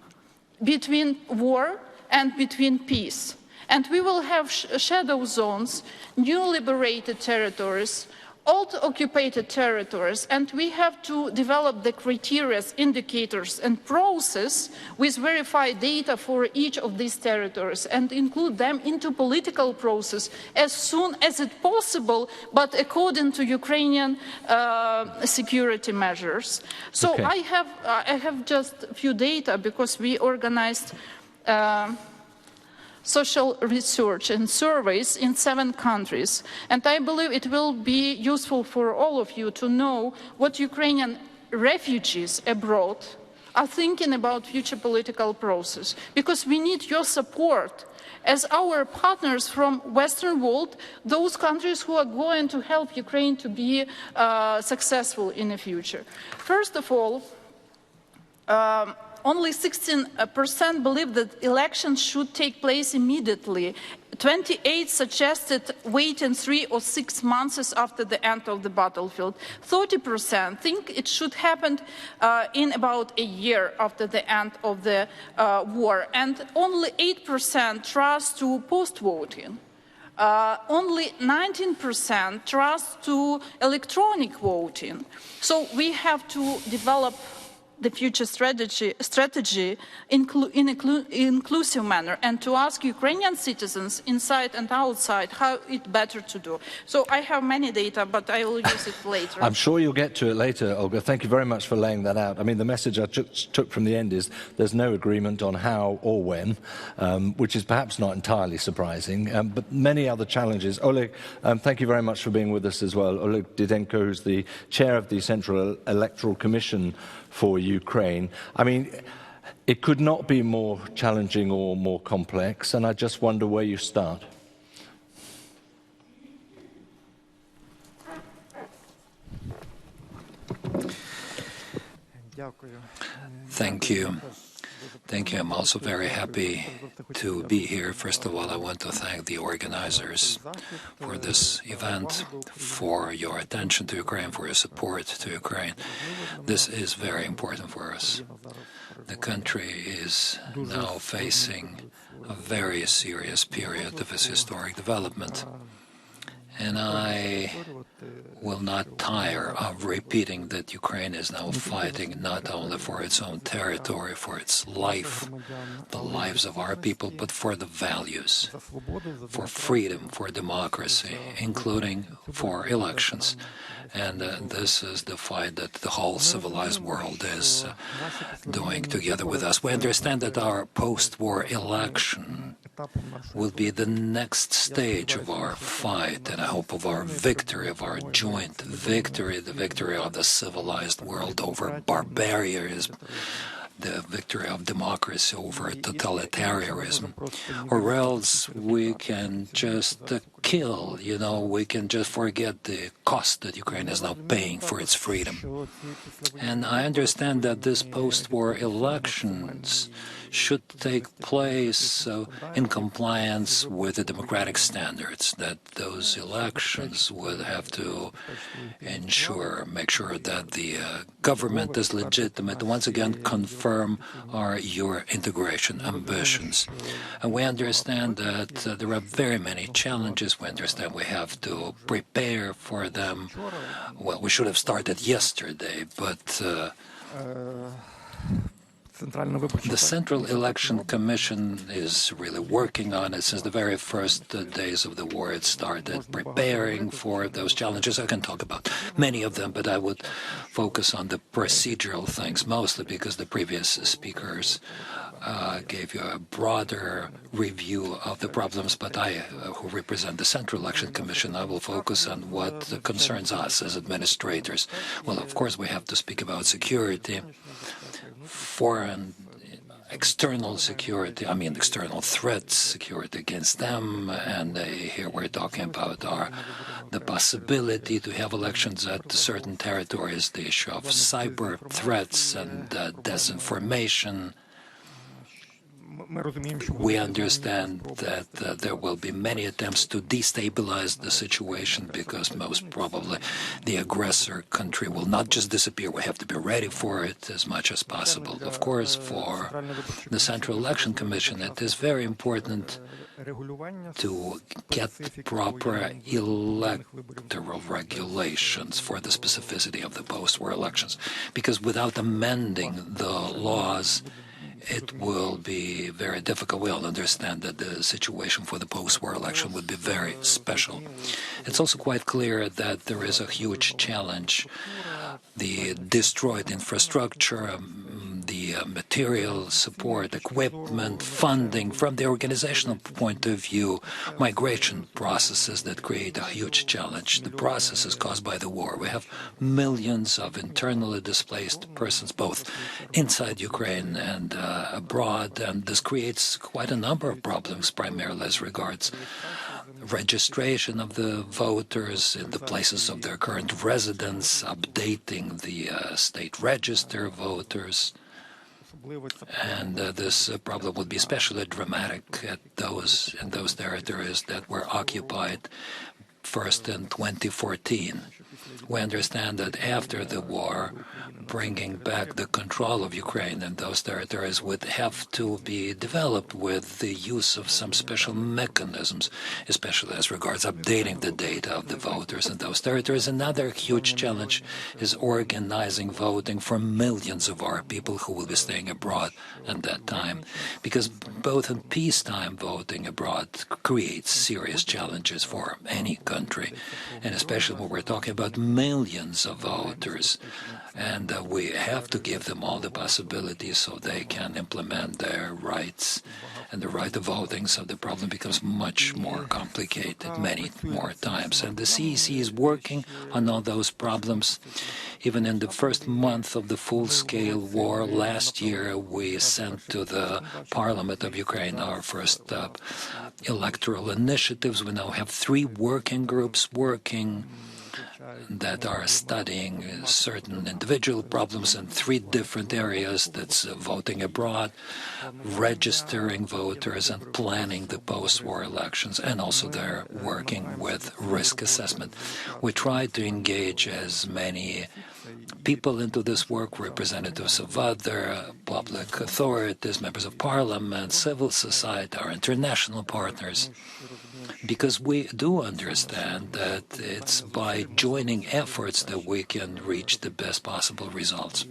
war and between peace. And we will have shadow zones, new liberated territories, old occupied territories, and we have to develop the criteria, indicators, and process with verified data for each of these territories and include them into political process as soon as it's possible, but according to Ukrainian security measures. So okay. I have just a few data, because we organized social research and surveys in 7 countries. And I believe it will be useful for all of you to know what Ukrainian refugees abroad are thinking about future political process, because we need your support as our partners from Western world, those countries who are going to help Ukraine to be successful in the future. First of all, only 16% believe that elections should take place immediately. 28 suggested waiting 3 or 6 months after the end of the battlefield. 30% think it should happen in about a year after the end of the war. And only 8% trust to post-voting. only 19% trust to electronic voting. So we have to develop the future strategy in inclusive manner, and to ask Ukrainian citizens inside and outside how it's better to do. So I have many data, but I will use it later. I'm sure you'll get to it later, Olga. Thank you very much for laying that out. I mean, the message I took from the end is there's no agreement on how or when, which is perhaps not entirely surprising, but many other challenges. Oleg, thank you very much for being with us as well. Oleg Didenko, who's the chair of the Central Electoral Commission for Ukraine. I mean, it could not be more challenging or more complex, and I just wonder where you start. Thank you. Thank you. I'm also very happy to be here. First of all, I want to thank the organizers for this event, for your attention to Ukraine, for your support to Ukraine. This is very important for us. The country is now facing a very serious period of its historic development. And I will not tire of repeating that Ukraine is now fighting not only for its own territory, for its life, the lives of our people, but for the values, for freedom, for democracy, including for elections. And this is the fight that the whole civilized world is doing together with us. We understand that our post-war election will be the next stage of our fight, and I hope of our victory, of our joint victory, the victory of the civilized world over barbarism, the victory of democracy over totalitarianism, or else we can just kill, we can just forget the cost that Ukraine is now paying for its freedom. And I understand that this post-war elections should take place in compliance with the democratic standards, that those elections would have to make sure that the government is legitimate, once again confirm your integration ambitions. And we understand that there are very many challenges. We understand we have to prepare for them. Well, we should have started yesterday, but the Central Election Commission is really working on it since the very first days of the war. It started preparing for those challenges. I can talk about many of them, but I would focus on the procedural things, mostly because the previous speakers gave you a broader review of the problems, but I, who represent the Central Election Commission, I will focus on what concerns us as administrators. Well, of course, we have to speak about security, foreign, external security, external threats, security against them, and here we're talking about the possibility to have elections at certain territories, the issue of cyber threats and disinformation. We understand that there will be many attempts to destabilize the situation because most probably the aggressor country will not just disappear. We have to be ready for it as much as possible. Of course, for the Central Election Commission, it is very important to get proper electoral regulations for the specificity of the post-war elections, because without amending the laws, it will be very difficult. We all understand that the situation for the post-war election would be very special. It's also quite clear that there is a huge challenge. The destroyed infrastructure, the material support, equipment, funding, from the organizational point of view, migration processes that create a huge challenge. The processes caused by the war. We have millions of internally displaced persons, both inside Ukraine and abroad, and this creates quite a number of problems, primarily as regards registration of the voters in the places of their current residence, updating the state register of voters. And this problem would be especially dramatic in those territories that were occupied first in 2014. We understand that after the war, bringing back the control of Ukraine and those territories would have to be developed with the use of some special mechanisms, especially as regards updating the data of the voters in those territories. Another huge challenge is organizing voting for millions of our people who will be staying abroad at that time, because both in peacetime voting abroad creates serious challenges for any country, and especially when we're talking about millions of voters. And we have to give them all the possibilities so they can implement their rights and the right of voting, so the problem becomes much more complicated many more times. And the CEC is working on all those problems. Even in the first month of the full-scale war last year, we sent to the Parliament of Ukraine our first electoral initiatives. We now have 3 working groups working that are studying certain individual problems in 3 different areas. That's voting abroad, registering voters, and planning the post-war elections. And also they're working with risk assessment. We try to engage as many people into this work, representatives of other public authorities, members of parliament, civil society, our international partners, because we do understand that it's by joining efforts that we can reach the best possible results.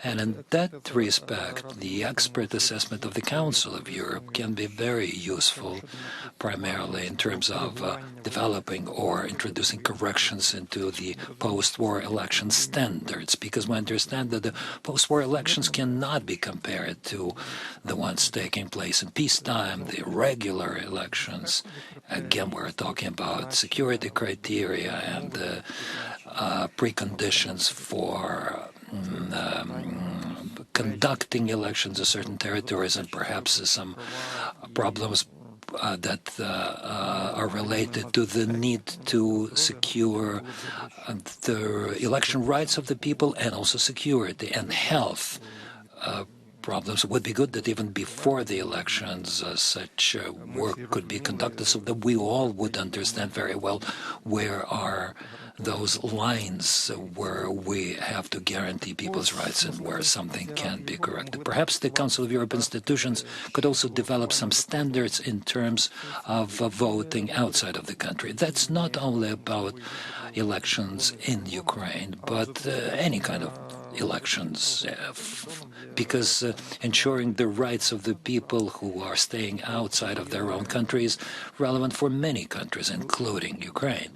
And in that respect, the expert assessment of the Council of Europe can be very useful, primarily in terms of developing or introducing corrections into the post-war election standards, because we understand that the post-war elections cannot be compared to the ones taking place in peacetime, the regular elections. Again, we're talking about security criteria and preconditions for conducting elections in certain territories, and perhaps some problems that are related to the need to secure the election rights of the people, and also security and health problems. It would be good that even before the elections such work could be conducted, so that we all would understand very well where are those lines where we have to guarantee people's rights and where something can be corrected. Perhaps the Council of Europe institutions could also develop some standards in terms of voting outside of the country. That's not only about elections in Ukraine, but any kind of elections, because ensuring the rights of the people who are staying outside of their own country is relevant for many countries, including Ukraine.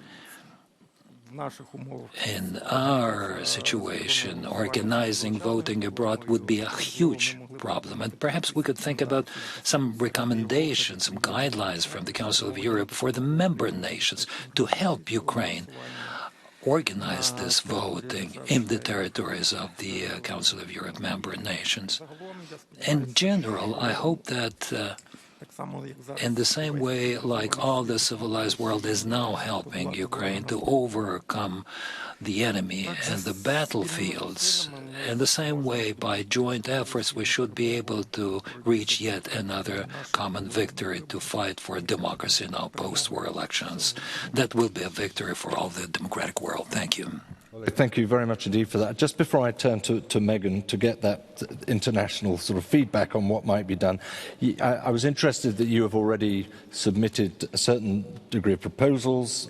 In our situation, organizing voting abroad would be a huge problem, and perhaps we could think about some recommendations, some guidelines from the Council of Europe for the member nations to help Ukraine organize this voting in the territories of the Council of Europe member nations. In general, I hope that in the same way like all the civilized world is now helping Ukraine to overcome the enemy and the battlefields, in the same way, by joint efforts, we should be able to reach yet another common victory to fight for democracy in our post-war elections. That will be a victory for all the democratic world. Thank you. Thank you very much indeed for that. Just before I turn to Megan to get that international sort of feedback on what might be done, I was interested that you have already submitted a certain degree of proposals.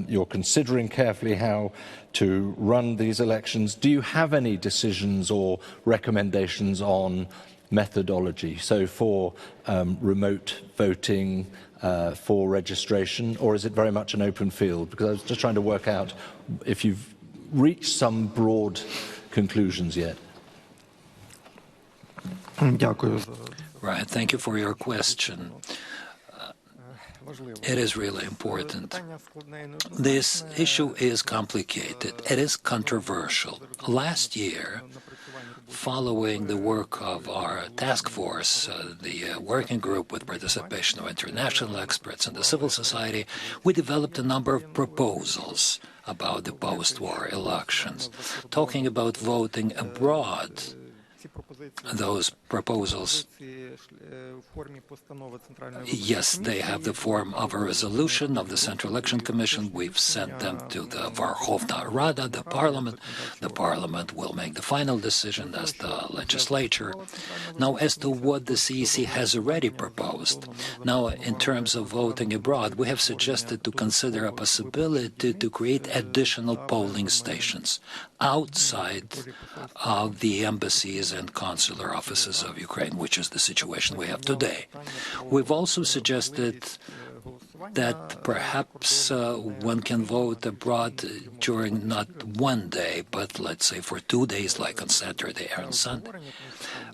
You're considering carefully how to run these elections. Do you have any decisions or recommendations on methodology? So for remote voting, for registration, or is it very much an open field? Because I was just trying to work out if you've reached some broad conclusions yet. Right, thank you for your question. It is really important. This issue is complicated. It is controversial. Last year, following the work of our task force, the working group with participation of international experts and the civil society, we developed a number of proposals about the post-war elections, talking about voting abroad those proposals, yes, they have the form of a resolution of the Central Election Commission. We've sent them to the Verkhovna Rada, the Parliament. The Parliament will make the final decision as the legislature. Now, as to what the CEC has already proposed, now in terms of voting abroad, we have suggested to consider a possibility to create additional polling stations outside of the embassies and consular offices of Ukraine, which is the situation we have today. We've also suggested that perhaps one can vote abroad during not one day, but let's say for 2 days, like on Saturday or on Sunday.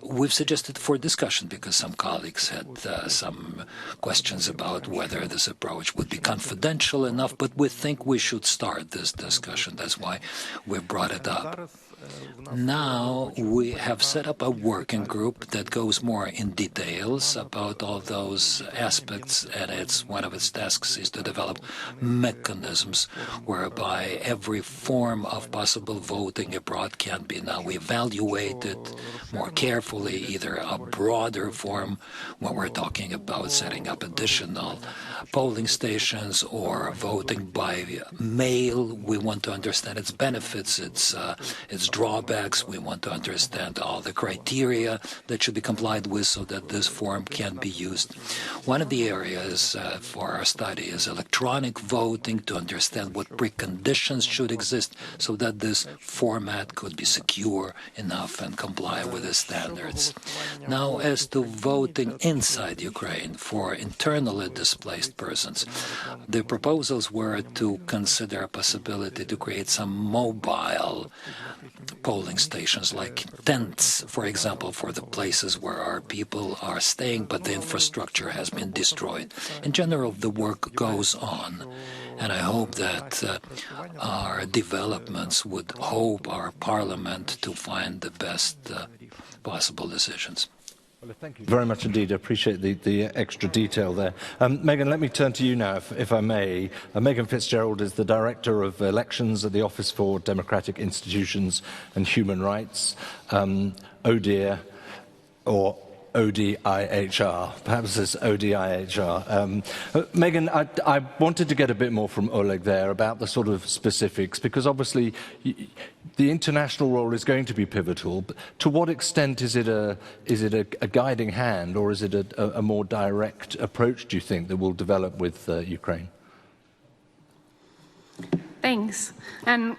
We've suggested for discussion because some colleagues had some questions about whether this approach would be confidential enough, but we think we should start this discussion. That's why we've brought it up. Now we have set up a working group that goes more in details about all those aspects, and one of its tasks is to develop mechanisms whereby every form of possible voting abroad can be now evaluated more carefully, either a broader form when we're talking about setting up additional polling stations or voting by mail. We want to understand its benefits, its drawbacks. We want to understand all the criteria that should be complied with so that this form can be used. One of the areas for our study is electronic voting, to understand what preconditions should exist so that this format could be secure enough and comply with the standards. Now, as to voting inside Ukraine for internally displaced persons, the proposals were to consider a possibility to create some mobile polling stations, like tents, for example, for the places where our people are staying, but the infrastructure has been destroyed. In general, the work goes on, and I hope that our developments would help our parliament to find the best possible decisions. Well, thank you very much indeed. I appreciate the extra detail there. Megan, let me turn to you now, if I may. Megan Fitzgerald is the Director of Elections at the Office for Democratic Institutions and Human Rights, ODIHR, or ODIHR. Perhaps it's ODIHR. Megan, I wanted to get a bit more from Oleg there about the sort of specifics, because obviously the international role is going to be pivotal. But to what extent is it a guiding hand, or is it a more direct approach, do you think, that will develop with Ukraine? Thanks. And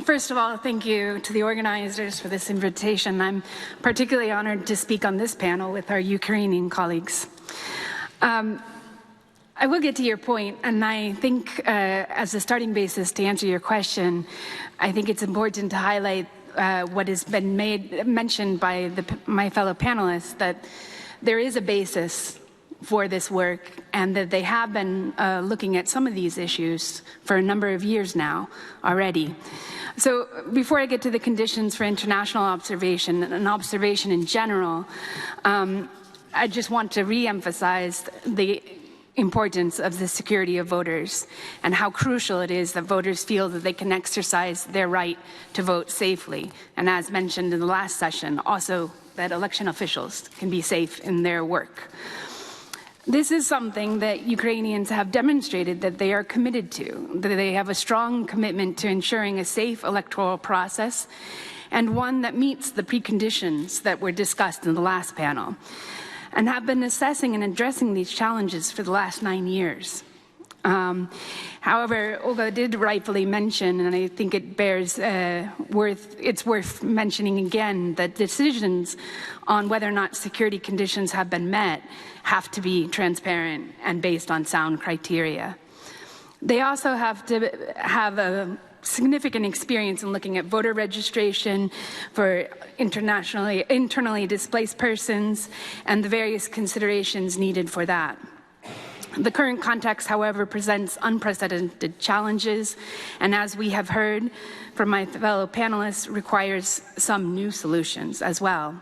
first of all, thank you to the organizers for this invitation. I'm particularly honored to speak on this panel with our Ukrainian colleagues. I will get to your point, and I think as a starting basis to answer your question, I think it's important to highlight what has been mentioned by my fellow panelists, that there is a basis for this work, and that they have been looking at some of these issues for a number of years now already. So before I get to the conditions for international observation and observation in general, I just want to re-emphasize the importance of the security of voters and how crucial it is that voters feel that they can exercise their right to vote safely. And as mentioned in the last session, also that election officials can be safe in their work. This is something that Ukrainians have demonstrated that they are committed to, that they have a strong commitment to ensuring a safe electoral process, and one that meets the preconditions that were discussed in the last panel, and have been assessing and addressing these challenges for the last 9 years. However, Olga did rightfully mention, and I think it bears it's worth mentioning again, that decisions on whether or not security conditions have been met have to be transparent and based on sound criteria. They also have to have a significant experience in looking at voter registration for internally displaced persons and the various considerations needed for that. The current context, however, presents unprecedented challenges, and as we have heard from my fellow panelists, requires some new solutions as well.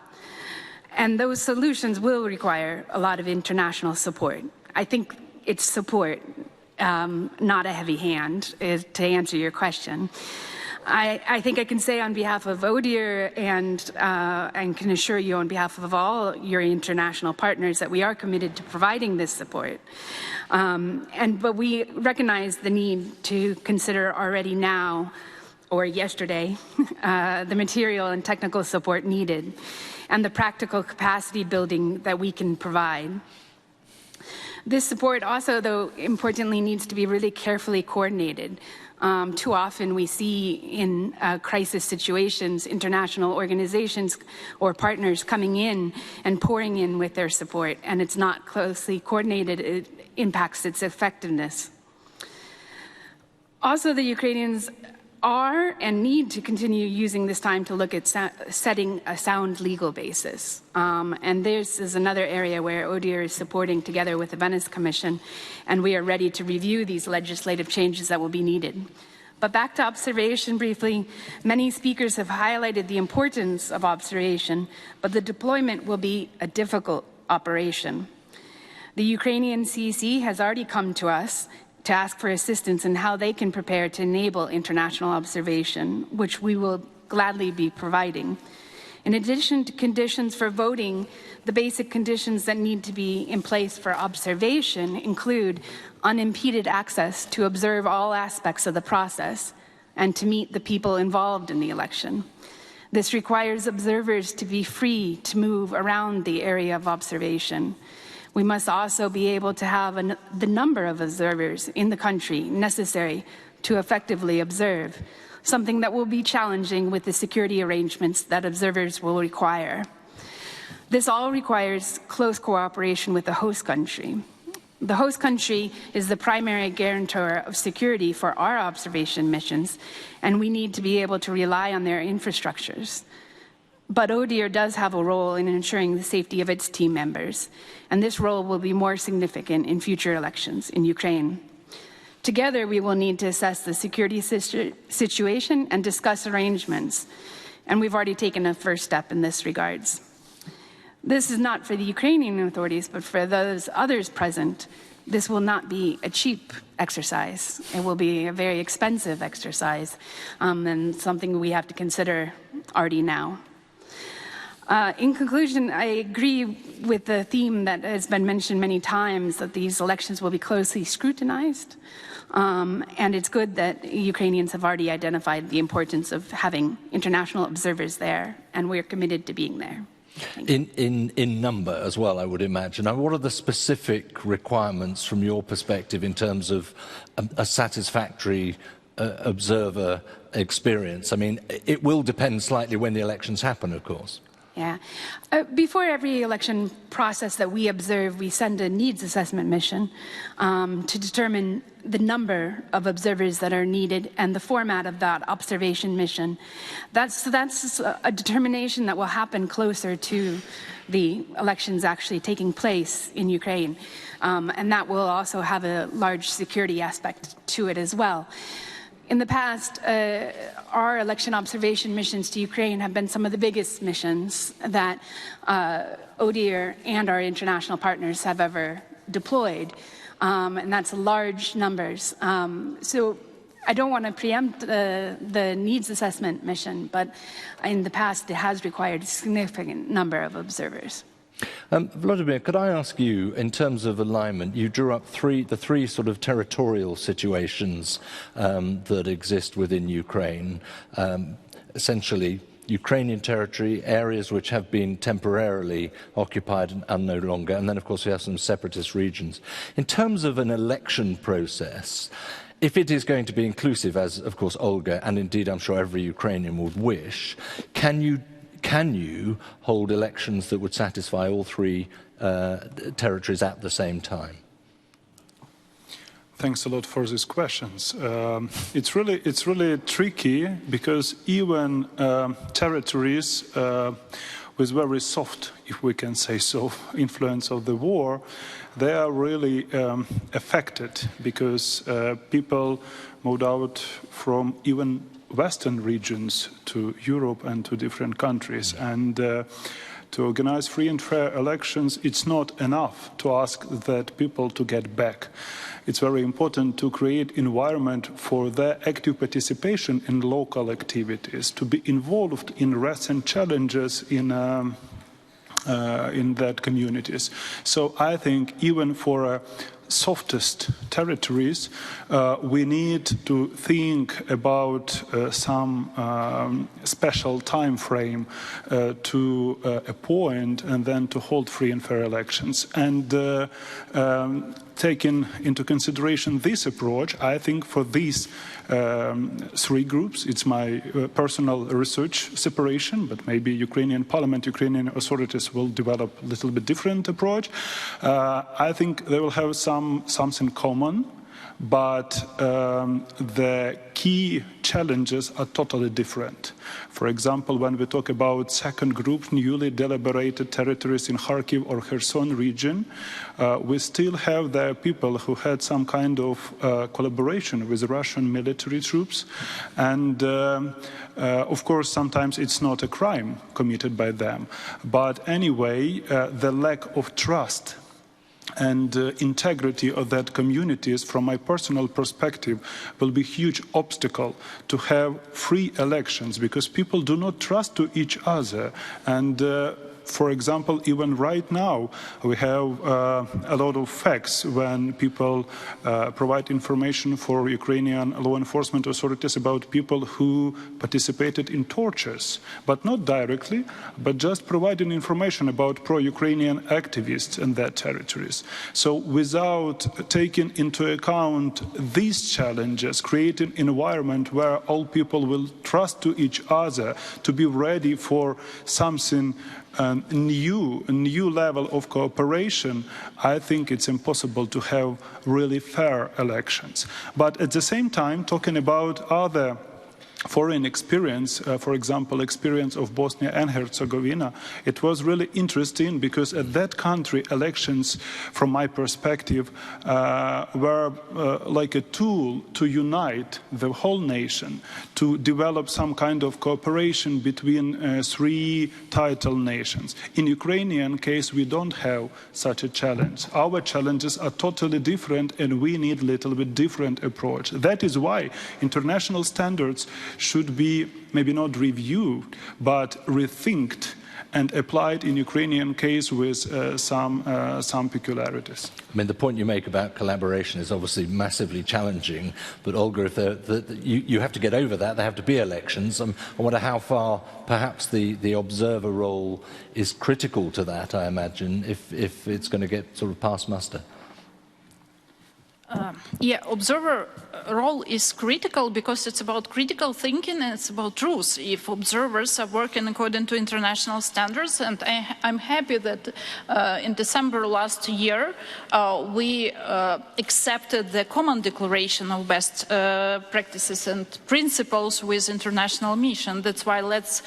And those solutions will require a lot of international support. I think it's support, not a heavy hand, to answer your question. I think I can say on behalf of ODIHR and can assure you on behalf of all your international partners that we are committed to providing this support. But we recognize the need to consider already now or yesterday the material and technical support needed and the practical capacity building that we can provide. This support also, though, importantly needs to be really carefully coordinated. Too often we see in crisis situations, international organizations or partners coming in and pouring in with their support, and it's not closely coordinated. It impacts its effectiveness. Also, the Ukrainians are and need to continue using this time to look at setting a sound legal basis. And this is another area where ODIHR is supporting together with the Venice Commission, and we are ready to review these legislative changes that will be needed. But back to observation briefly, many speakers have highlighted the importance of observation, but the deployment will be a difficult operation. The Ukrainian CEC has already come to us to ask for assistance in how they can prepare to enable international observation, which we will gladly be providing. In addition to conditions for voting, the basic conditions that need to be in place for observation include unimpeded access to observe all aspects of the process and to meet the people involved in the election. This requires observers to be free to move around the area of observation. We must also be able to have the number of observers in the country necessary to effectively observe, something that will be challenging with the security arrangements that observers will require. This all requires close cooperation with the host country. The host country is the primary guarantor of security for our observation missions, and we need to be able to rely on their infrastructures. But ODIHR does have a role in ensuring the safety of its team members, and this role will be more significant in future elections in Ukraine. Together, we will need to assess the security situation and discuss arrangements, and we've already taken a first step in this regards. This is not for the Ukrainian authorities, but for those others present. This will not be a cheap exercise. It will be a very expensive exercise, and something we have to consider already now. In conclusion, I agree with the theme that has been mentioned many times, that these elections will be closely scrutinized, and it's good that Ukrainians have already identified the importance of having international observers there, and we're committed to being there. In number as well, I would imagine. Now, what are the specific requirements from your perspective in terms of a satisfactory observer experience? I mean, it will depend slightly when the elections happen, of course. Yeah. Before every election process that we observe, we send a needs assessment mission to determine the number of observers that are needed and the format of that observation mission. That's a determination that will happen closer to the elections actually taking place in Ukraine. And that will also have a large security aspect to it as well. In the past, our election observation missions to Ukraine have been some of the biggest missions that ODIHR and our international partners have ever deployed, and that's large numbers. So I don't want to preempt the needs assessment mission, but in the past it has required a significant number of observers. Vladimir, could I ask you, in terms of alignment, you drew up the three sort of territorial situations that exist within Ukraine, essentially Ukrainian territory, areas which have been temporarily occupied and are no longer, and then of course we have some separatist regions. In terms of an election process, if it is going to be inclusive, as of course Olga and indeed I'm sure every Ukrainian would wish, can you hold elections that would satisfy all three territories at the same time? Thanks a lot for these questions. It's really tricky because even territories with very soft, if we can say so, influence of the war, they are really affected because people moved out from even Western regions to Europe and to different countries. And to organize free and fair elections, it's not enough to ask that people to get back. It's very important to create environment for their active participation in local activities, to be involved in recent challenges in that communities. So I think even for softest territories, we need to think about some special time frame to appoint and then to hold free and fair elections. And taking into consideration this approach, I think for these three groups, it's my personal research separation, but maybe Ukrainian parliament, Ukrainian authorities will develop a little bit different approach. I think they will have something common, but the key challenges are totally different. For example, when we talk about second group, newly deliberated territories in Kharkiv or Kherson region, we still have there people who had some kind of collaboration with Russian military troops. And of course, sometimes it's not a crime committed by them. But anyway, the lack of trust and integrity of that communities, from my personal perspective, will be a huge obstacle to have free elections, because people do not trust to each other. And for example, even right now, we have a lot of facts when people provide information for Ukrainian law enforcement authorities about people who participated in tortures, but not directly, but just providing information about pro-Ukrainian activists in their territories. So without taking into account these challenges, creating an environment where all people will trust to each other, to be ready for something a new level of cooperation, I think it's impossible to have really fair elections. But at the same time, talking about other foreign experience, for example, experience of Bosnia and Herzegovina, it was really interesting because at that country, elections, from my perspective, were like a tool to unite the whole nation, to develop some kind of cooperation between three title nations. In Ukrainian case, we don't have such a challenge. Our challenges are totally different, and we need a little bit different approach. That is why international standards should be maybe not reviewed, but rethinked and applied in Ukrainian case with some peculiarities. I mean, the point you make about collaboration is obviously massively challenging, but Olga, if you have to get over that, there have to be elections. I wonder how far perhaps the observer role is critical to that, I imagine, if it's going to get sort of past muster. Yeah, observer role is critical because it's about critical thinking and it's about truth. If observers are working according to international standards, and I'm happy that in December last year we accepted the common declaration of best practices and principles with international mission. That's why let's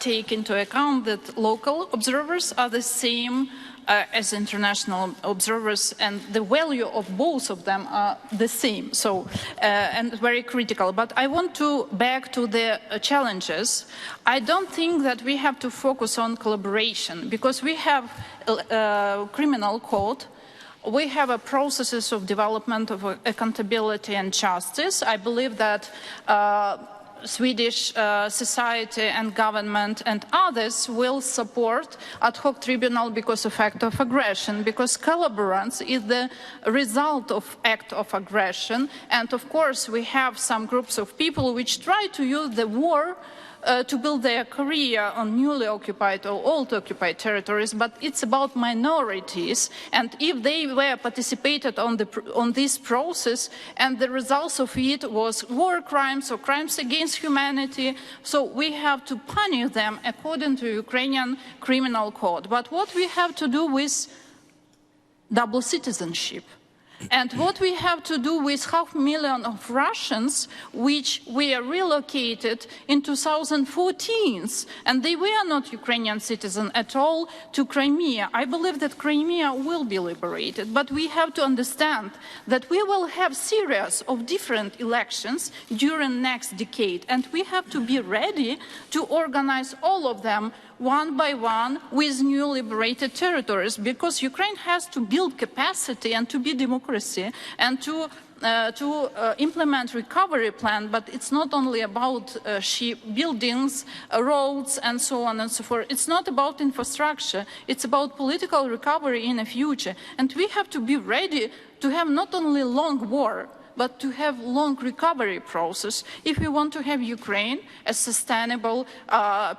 take into account that local observers are the same as international observers, and the value of both of them are the same, so and very critical. But I want to back to the challenges. I don't think that we have to focus on collaboration, because we have a criminal code, we have a processes of development of accountability and justice. I believe that Swedish society and government and others will support ad hoc tribunal because of act of aggression, because collaborance is the result of act of aggression. And of course we have some groups of people which try to use the war to build their career on newly occupied or old occupied territories, but it's about minorities, and if they were participated on this process and the results of it was war crimes or crimes against humanity, so we have to punish them according to Ukrainian criminal code. But what we have to do with double citizenship? And what we have to do with 500,000 of Russians, which were relocated in 2014, and they were not Ukrainian citizens at all, to Crimea. I believe that Crimea will be liberated, but we have to understand that we will have series of different elections during next decade, and we have to be ready to organize all of them one by one with new liberated territories, because Ukraine has to build capacity and to be democracy and to implement recovery plan, but it's not only about buildings, roads, and so on and so forth. It's not about infrastructure. It's about political recovery in the future. And we have to be ready to have not only long war, but to have long recovery process if we want to have Ukraine a sustainable,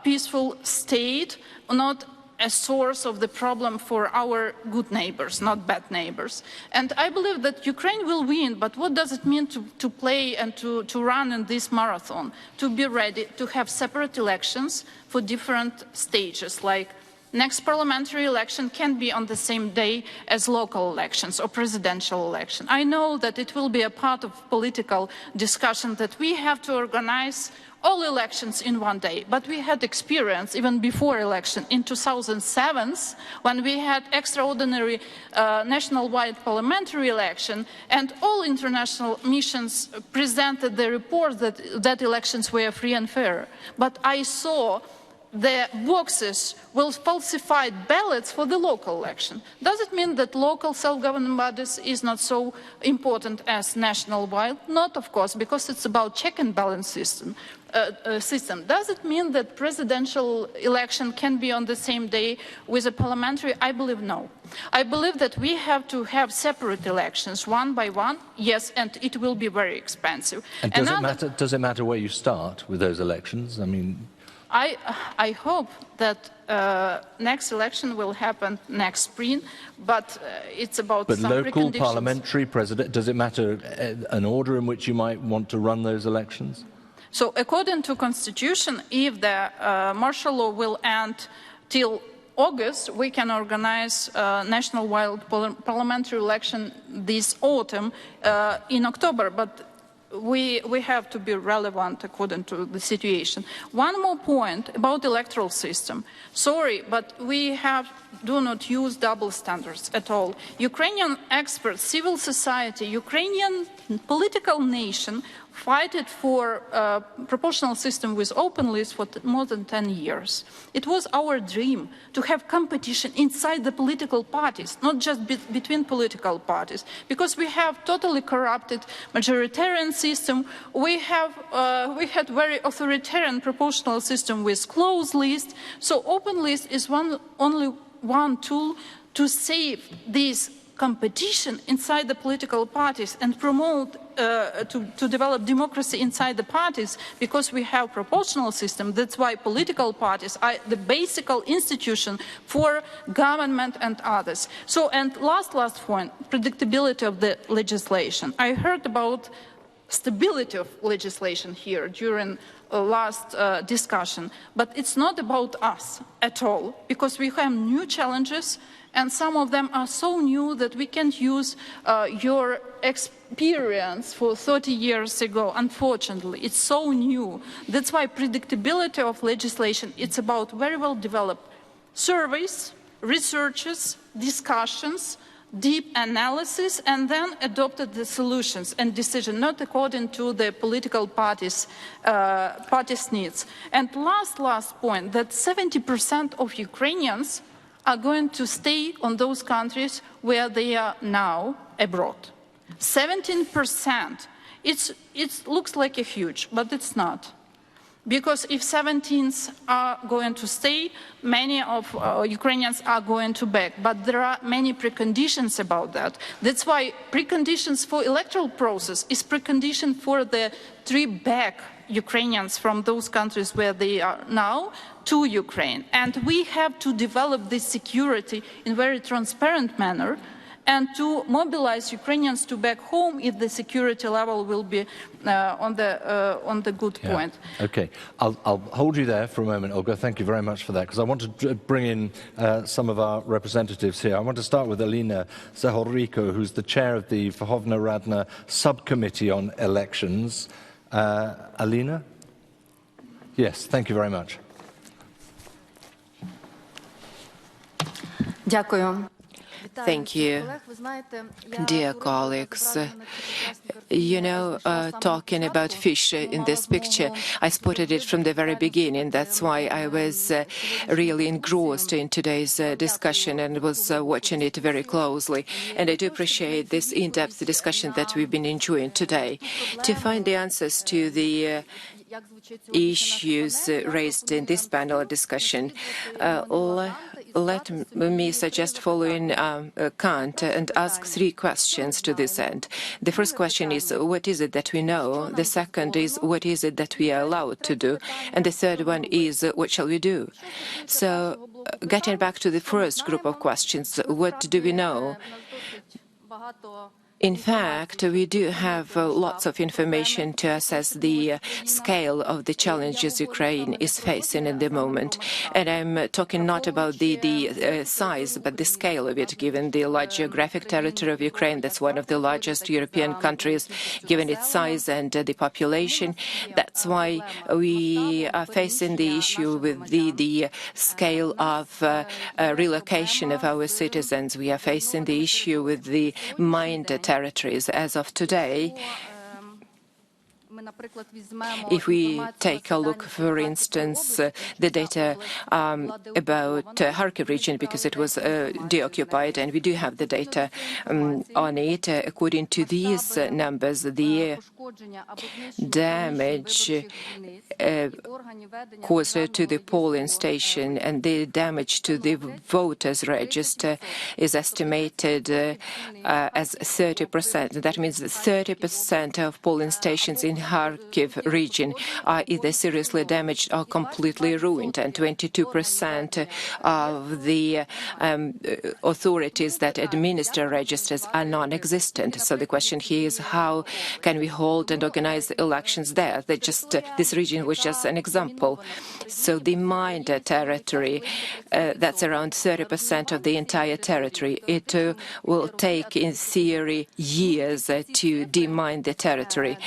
peaceful state, not a source of the problem for our good neighbors, not bad neighbors. And I believe that Ukraine will win, but what does it mean to play and to run in this marathon? To be ready to have separate elections for different stages, like next parliamentary election can be on the same day as local elections or presidential election. I know that it will be a part of political discussion that we have to organize all elections in one day, but we had experience even before election in 2007 when we had extraordinary national-wide parliamentary election, and all international missions presented the report that elections were free and fair. But I saw the boxes will falsify ballots for the local election. Does it mean that local self-governing bodies is not so important as national-wide? Not, of course, because it's about check and balance system. Does it mean that presidential election can be on the same day with a parliamentary? I believe no. I believe that we have to have separate elections, one by one, yes, and it will be very expensive. And does it matter where you start with those elections? I mean, I hope that next election will happen next spring, but it's about some local, preconditions. parliamentary, president, does it matter an order in which you might want to run those elections? So according to Constitution, if the martial law will end till August, we can organize national-wide parliamentary election this autumn in October, but we have to be relevant according to the situation. One more point about electoral system. Sorry, but we do not use double standards at all. Ukrainian experts, civil society, Ukrainian political nation fight for a proportional system with open lists for more than 10 years. It was our dream to have competition inside the political parties, not just between political parties, because we have totally corrupted majoritarian system. We had very authoritarian proportional system with closed list. So open list is only one tool to save this competition inside the political parties and promote to develop democracy inside the parties, because we have proportional system. That's why political parties are the basic institution for government and others. So, and last point, predictability of the legislation. I heard about stability of legislation here during last discussion, but it's not about us at all, because we have new challenges, and some of them are so new that we can't use your experience for 30 years ago. Unfortunately, it's so new. That's why predictability of legislation, it's about very well developed surveys, researches, discussions, deep analysis, and then adopted the solutions and decision, not according to the political parties' needs. And last point, that 70% of Ukrainians are going to stay on those countries where they are now abroad. 17%. It looks like a huge, but it's not. Because if 17s are going to stay, many of Ukrainians are going to back. But there are many preconditions about that. That's why preconditions for electoral process is precondition for the trip back Ukrainians from those countries where they are now to Ukraine. And we have to develop this security in a very transparent manner and to mobilize Ukrainians to back home if the security level will be on the good point. Okay, I'll hold you there for a moment, Olga. Thank you very much for that, because I want to bring in some of our representatives here. I want to start with Alina Zahoriko, who's the chair of the Verkhovna Rada subcommittee on elections. Alina? Yes, thank you very much. Thank you. Dear colleagues, talking about fish in this picture, I spotted it from the very beginning. That's why I was really engrossed in today's discussion and was watching it very closely. And I do appreciate this in-depth discussion that we've been enjoying today. To find the answers to the issues raised in this panel discussion, let me suggest following Kant and ask 3 questions to this end. The first question is, what is it that we know? The second is, what is it that we are allowed to do? And the third one is, what shall we do? So, getting back to the first group of questions, what do we know? In fact, we do have lots of information to assess the scale of the challenges Ukraine is facing at the moment. And I'm talking not about the size, but the scale of it, given the large geographic territory of Ukraine. That's one of the largest European countries, given its size and the population. That's why we are facing the issue with the scale of relocation of our citizens. We are facing the issue with the mined territories as of today. If we take a look, for instance, the data about Kharkiv region, because it was deoccupied, and we do have the data on it, according to these numbers, the damage caused to the polling station and the damage to the voters' register is estimated as 30%. That means that 30% of polling stations in Kharkiv region are either seriously damaged or completely ruined, and 22% of the authorities that administer registers are non-existent. So the question here is, how can we hold and organize elections there? This region was just an example. So the mined territory, that's around 30% of the entire territory. It will take, in theory, years to demine the territory.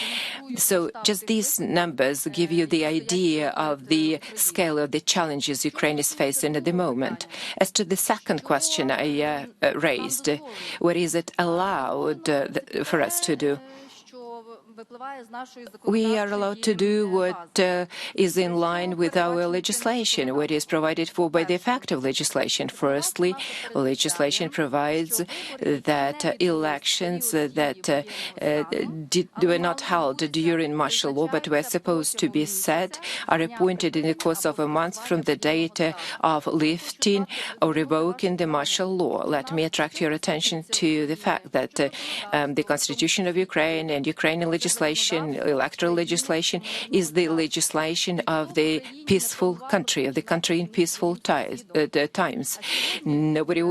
So just these numbers give you the idea of the scale of the challenges Ukraine is facing at the moment. As to the second question I raised, what is it allowed for us to do? We are allowed to do what is in line with our legislation, what is provided for by the effective legislation. Firstly, legislation provides that elections that were not held during martial law but were supposed to be set are appointed in the course of a month from the date of lifting or revoking the martial law. Let me attract your attention to the fact that the Constitution of Ukraine and Ukrainian electoral legislation is the legislation of the peaceful country, of the country in peaceful times. Nobody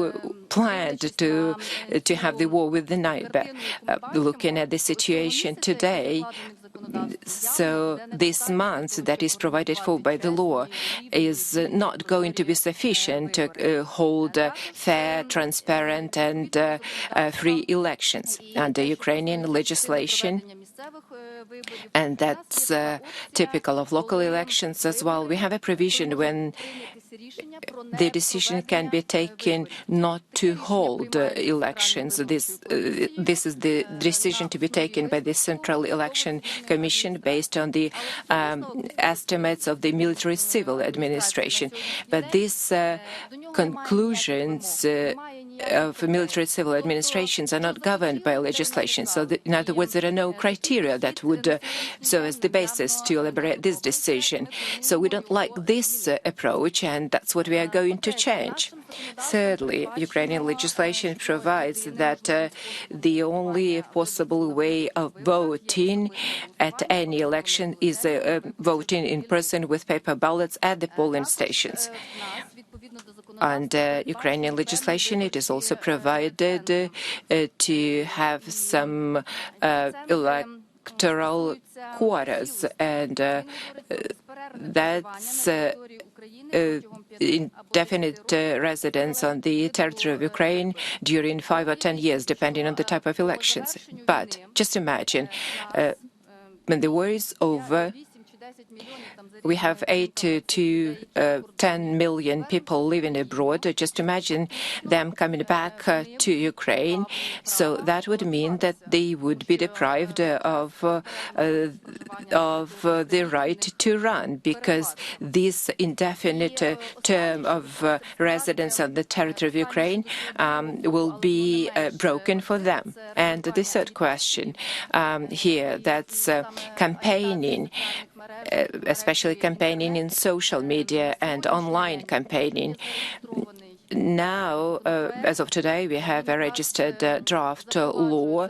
planned to have the war with the neighbor. Looking at the situation today, so this month that is provided for by the law is not going to be sufficient to hold fair, transparent and free elections under Ukrainian legislation. And that's typical of local elections as well. We have a provision when the decision can be taken not to hold elections. This is the decision to be taken by the Central Election Commission based on the estimates of the military civil administration. But these conclusions of military civil administrations are not governed by legislation. So, in other words, there are no criteria that would serve as the basis to elaborate this decision. So we don't like this approach, and that's what we are going to change. Thirdly, Ukrainian legislation provides that the only possible way of voting at any election is voting in person with paper ballots at the polling stations. Under Ukrainian legislation, it is also provided to have some electoral quotas, and that's indefinite residence on the territory of Ukraine during 5 or 10 years, depending on the type of elections. But just imagine, when the war is over, we have 8 to 10 million people living abroad. Just imagine them coming back to Ukraine. So that would mean that they would be deprived of the right to run, because this indefinite term of residence on the territory of Ukraine will be broken for them. And the third question here, that's campaigning, especially campaigning in social media and online campaigning. Now, as of today, we have a registered draft law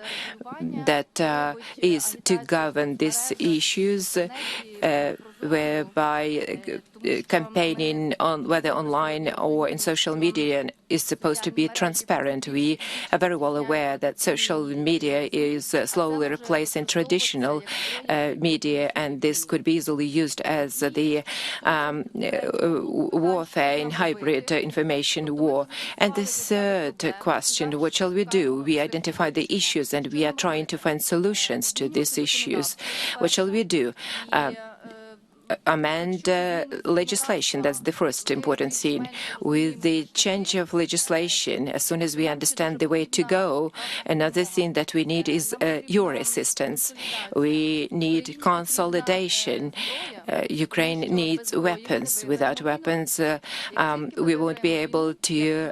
that is to govern these issues, whereby campaigning on whether online or in social media is supposed to be transparent. We are very well aware that social media is slowly replacing traditional media, and this could be easily used as the warfare in hybrid information war. And the third question, what shall we do? We identify the issues and we are trying to find solutions to these issues. What shall we do? Amend legislation. That's the first important thing. With the change of legislation, as soon as we understand the way to go, another thing that we need is your assistance. We need consolidation. Ukraine needs weapons. Without weapons, we won't be able to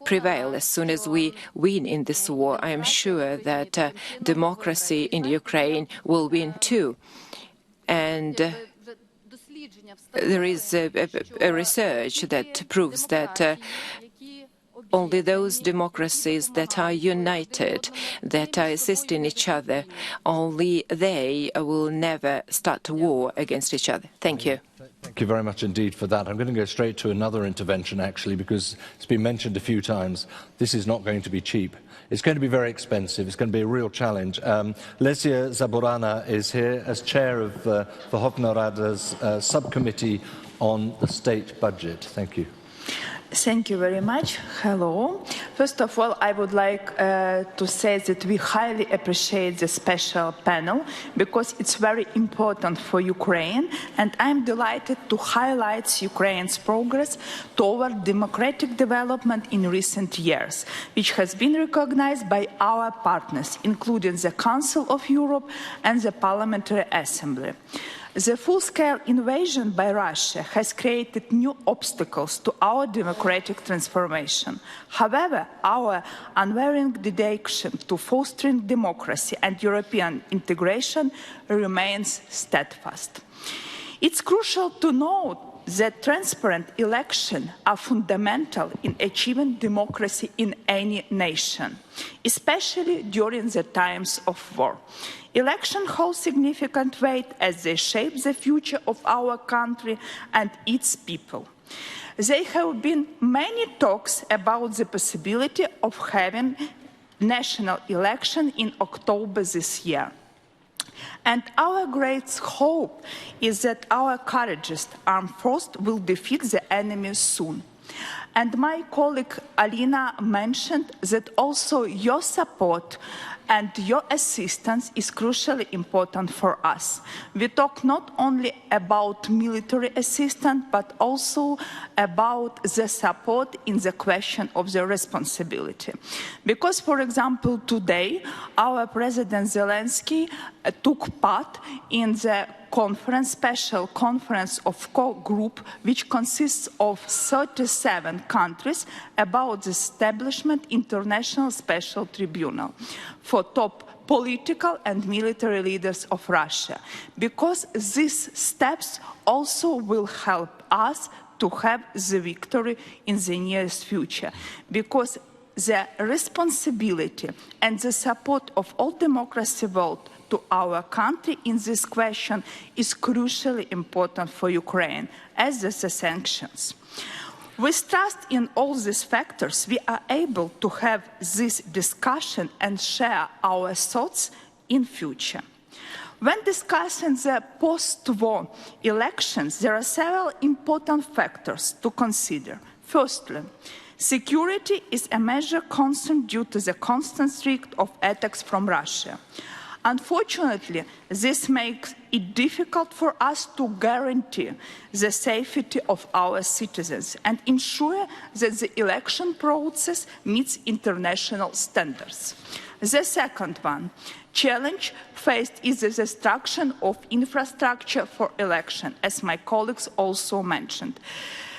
prevail. As soon as we win in this war, I am sure that democracy in Ukraine will win too. And there is a research that proves that only those democracies that are united, that are assisting each other, only they will never start war against each other. Thank you. Thank you very much indeed for that. I'm going to go straight to another intervention, actually, because it's been mentioned a few times. This is not going to be cheap. It's going to be very expensive. It's going to be a real challenge. Lesia Zaborana is here as chair of Verkhovna Rada's subcommittee on the state budget. Thank you. Thank you very much. Hello. First of all, I would like to say that we highly appreciate the special panel because it's very important for Ukraine, and I'm delighted to highlight Ukraine's progress toward democratic development in recent years, which has been recognized by our partners, including the Council of Europe and the Parliamentary Assembly. The full-scale invasion by Russia has created new obstacles to our democratic transformation. However, our unwavering dedication to fostering democracy and European integration remains steadfast. It's crucial to note that transparent elections are fundamental in achieving democracy in any nation, especially during the times of war. Elections hold significant weight as they shape the future of our country and its people. There have been many talks about the possibility of having national election in October this year. And our great hope is that our courageous armed forces will defeat the enemy soon. And my colleague Alina mentioned that also your support and your assistance is crucially important for us. We talk not only about military assistance, but also about the support in the question of the responsibility. Because, for example, today, our President Zelensky took part in the special conference of co-group, which consists of 37 countries, about the establishment international special tribunal for top political and military leaders of Russia, because these steps also will help us to have the victory in the nearest future, because the responsibility and the support of all democracy world to our country in this question is crucially important for Ukraine, as is the sanctions. With trust in all these factors, we are able to have this discussion and share our thoughts in future. When discussing the post-war elections, there are several important factors to consider. Firstly, security is a major concern due to the constant threat of attacks from Russia. Unfortunately, this makes it difficult for us to guarantee the safety of our citizens and ensure that the election process meets international standards. The second one, challenge faced is the destruction of infrastructure for election, as my colleagues also mentioned.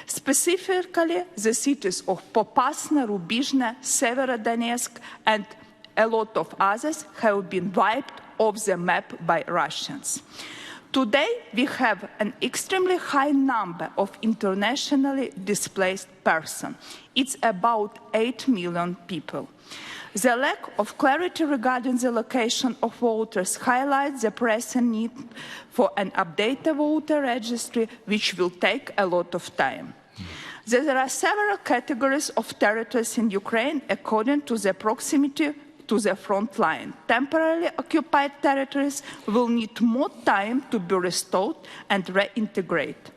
Specifically, the cities of Popasna, Rubizhne, Severodonetsk, and a lot of others have been wiped off the map by Russians. Today, we have an extremely high number of internationally displaced persons. It's about 8 million people. The lack of clarity regarding the location of voters highlights the pressing need for an updated voter registry, which will take a lot of time. There are several categories of territories in Ukraine according to the proximity to the front line. Temporarily occupied territories will need more time to be restored and reintegrated.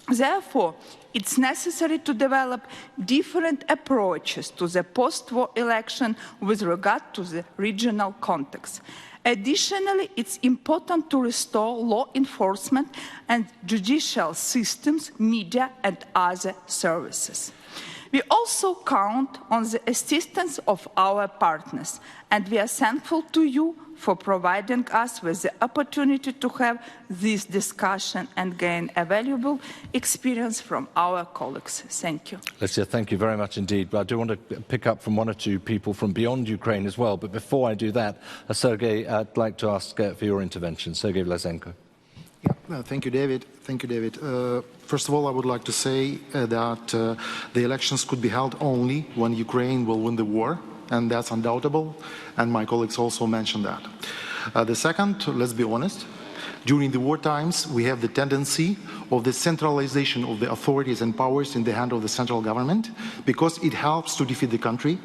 Therefore, it's necessary to develop different approaches to the post-war election with regard to the regional context. Additionally, it's important to restore law enforcement and judicial systems, media, and other services. We also count on the assistance of our partners, and we are thankful to you for providing us with the opportunity to have this discussion and gain a valuable experience from our colleagues. Thank you. Alicia, thank you very much indeed. But I do want to pick up from one or two people from beyond Ukraine as well. But before I do that, Sergei, I'd like to ask for your intervention. Sergei Vlasenko. Yeah, thank you, David. Thank you, David. First of all, I would like to say that the elections could be held only when Ukraine will win the war, and that's undoubtable, and my colleagues also mentioned that. The second, let's be honest, during the war times, we have the tendency of the centralization of the authorities and powers in the hand of the central government, because it helps to defeat the country,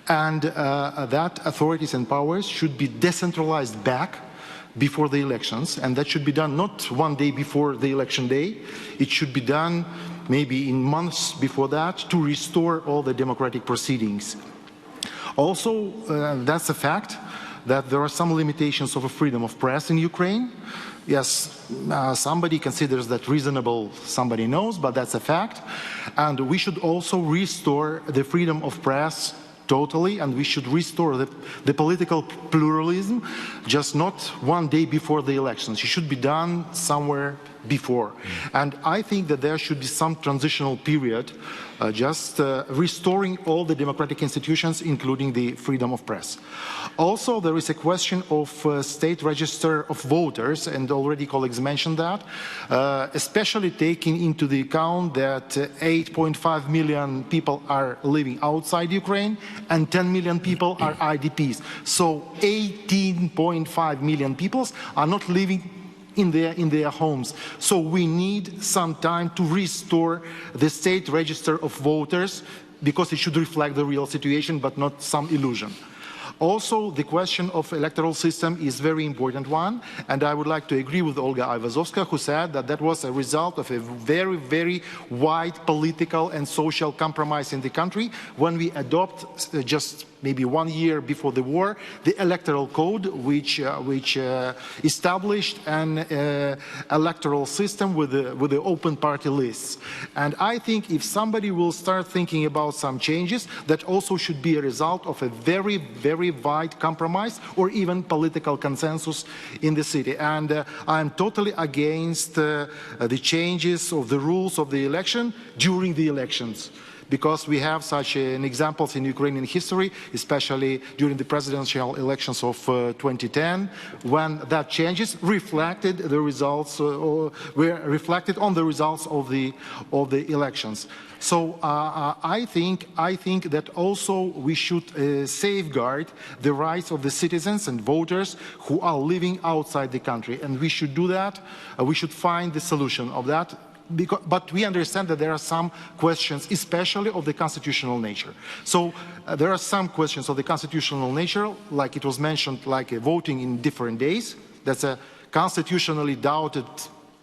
and that authorities and powers should be decentralized back before the elections, and that should be done not one day before the election day. It should be done maybe in months before that to restore all the democratic proceedings. Also, that's a fact that there are some limitations of freedom of press in Ukraine. Yes, somebody considers that reasonable, somebody knows, but that's a fact. And we should also restore the freedom of press totally, and we should restore the political pluralism, just not one day before the elections. It should be done somewhere before. And I think that there should be some transitional period, just restoring all the democratic institutions, including the freedom of press. Also, there is a question of state register of voters, and already colleagues mentioned that, especially taking into the account that 8.5 million people are living outside Ukraine and 10 million people are IDPs. So 18.5 million people are not living in their homes. So we need some time to restore the state register of voters, because it should reflect the real situation, but not some illusion. Also, the question of electoral system is a very important one, and I would like to agree with Olga Ivazovska, who said that that was a result of a very, very wide political and social compromise in the country when we adopt just maybe 1 year before the war, the electoral code, which established an electoral system with the open party lists. And I think if somebody will start thinking about some changes, that also should be a result of a very, very wide compromise or even political consensus in the city. And I'm totally against the changes of the rules of the election during the elections, because we have such examples in Ukrainian history, especially during the presidential elections of 2010, when that changes reflected the results, or were reflected on the results of the elections. So I think that also we should safeguard the rights of the citizens and voters who are living outside the country, and we should do that. We should find the solution of that. But we understand that there are some questions, especially of the constitutional nature. So there are some questions of the constitutional nature, like it was mentioned, like voting in different days. That's a constitutionally doubted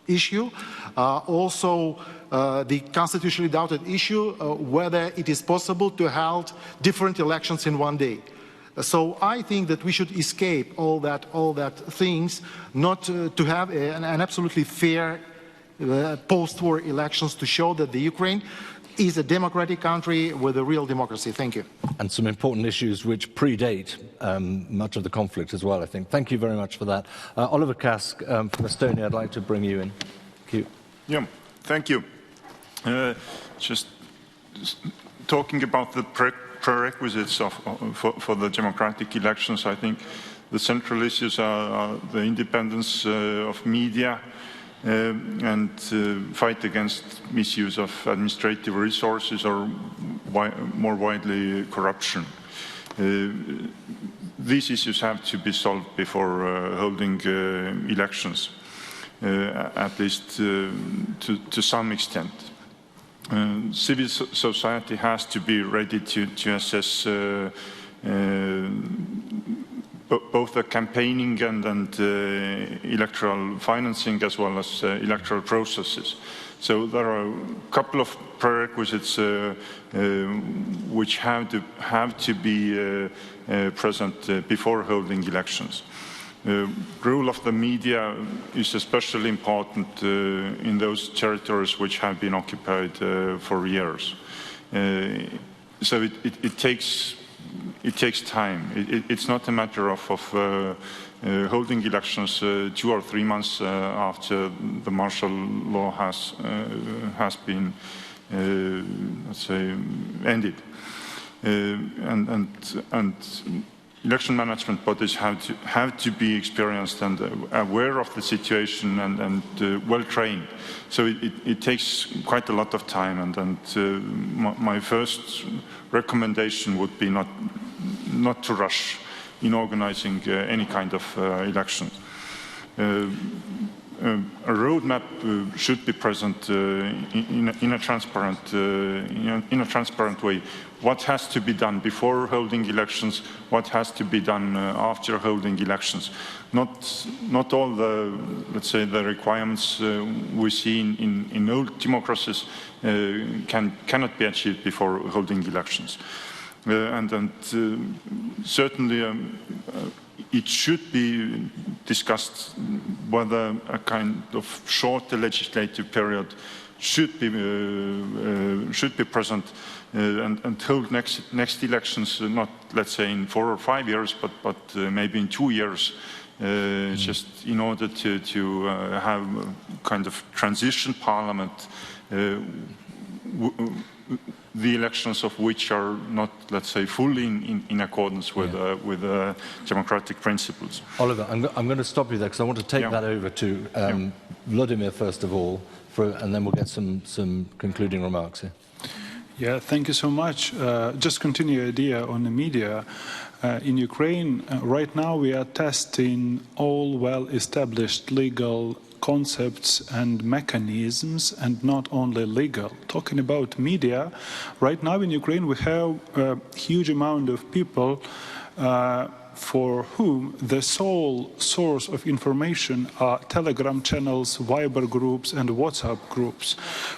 issue. Also, the constitutionally doubted issue, whether it is possible to hold different elections in one day. So I think that we should escape all that things, not to have an absolutely fair post-war elections to show that the Ukraine is a democratic country with a real democracy. Thank you. And some important issues which predate much of the conflict as well, I think. Thank you very much for that. Oliver Kask from Estonia, I'd like to bring you in. Thank you. Yeah, thank you. Just talking about the prerequisites for the democratic elections, I think the central issues are the independence of media, and fight against misuse of administrative resources or more widely corruption. These issues have to be solved before holding elections, at least to some extent. Civil society has to be ready to assess both the campaigning and electoral financing as well as electoral processes. So there are a couple of prerequisites which have to be present before holding elections. Rule of the media is especially important in those territories which have been occupied for years. So it takes time. It's not a matter of holding elections 2 or 3 months after the martial law has been, let's say, ended. And election management bodies have to be experienced and aware of the situation and well trained. So it takes quite a lot of time. And my first recommendation would be not to rush in organizing any kind of elections. A roadmap should be present in a transparent way. What has to be done before holding elections? What has to be done after holding elections? Not all the, let's say, the requirements we see in old democracies cannot be achieved before holding elections. And certainly it should be discussed whether a kind of short legislative period should be present and hold next elections, not, let's say, in 4 or 5 years, but maybe in 2 years, just in order to have a kind of transition parliament, the elections of which are not, let's say, fully in accordance with democratic principles. Oliver, I'm going to stop you there because I want to take that over to Vladimir first of all, and then we'll get some concluding remarks here. Yeah, thank you so much. Just continue the idea on the media. In Ukraine, right now we are testing all well-established legal concepts and mechanisms, and not only legal. Talking about media, right now in Ukraine we have a huge amount of people for whom the sole source of information are Telegram channels, Viber groups and WhatsApp groups.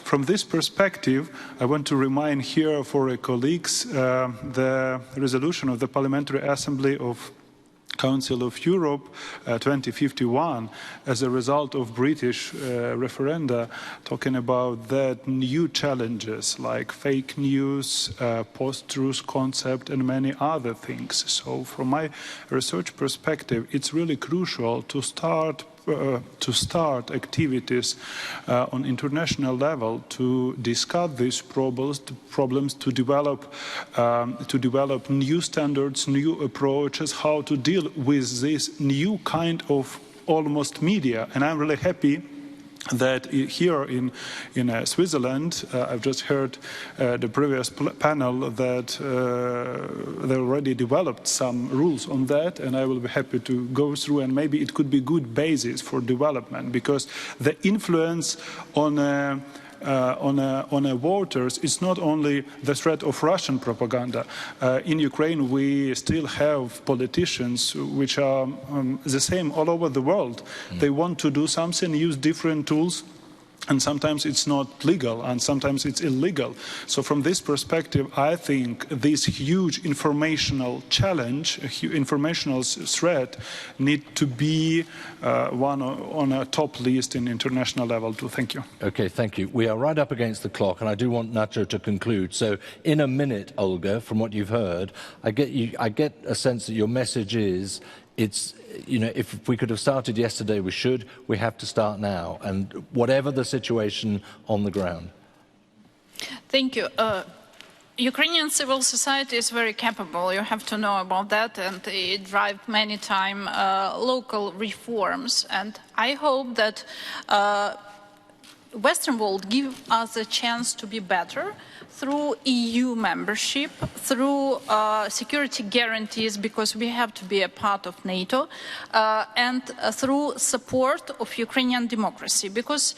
From this perspective, I want to remind here for our colleagues the resolution of the Parliamentary Assembly of Council of Europe 2051 as a result of British referenda, talking about that new challenges like fake news, post-truth concept and many other things. So from my research perspective, it's really crucial to start activities on international level to discuss these problems, to develop new standards, new approaches, how to deal with this new kind of almost media. And I'm really happy that here in Switzerland, I've just heard the previous panel that they already developed some rules on that, and I will be happy to go through, and maybe it could be good basis for development, because the influence on voters is not only the threat of Russian propaganda. In Ukraine, we still have politicians which are the same all over the world. They want to do something, use different tools And sometimes it's not legal, and sometimes it's illegal. So from this perspective, I think this huge informational challenge, informational threat, need to be one on a top list in international level too. Thank you. Okay, thank you. We are right up against the clock, and I do want Nacho to conclude. So in a minute, Olga, from what you've heard, I get a sense that your message is, if we could have started yesterday, we should. We have to start now, and whatever the situation on the ground. Thank you. Ukrainian civil society is very capable. You have to know about that, and it drives many times local reforms. And I hope that Western world give us a chance to be better through EU membership, through security guarantees, because we have to be a part of NATO, and through support of Ukrainian democracy, because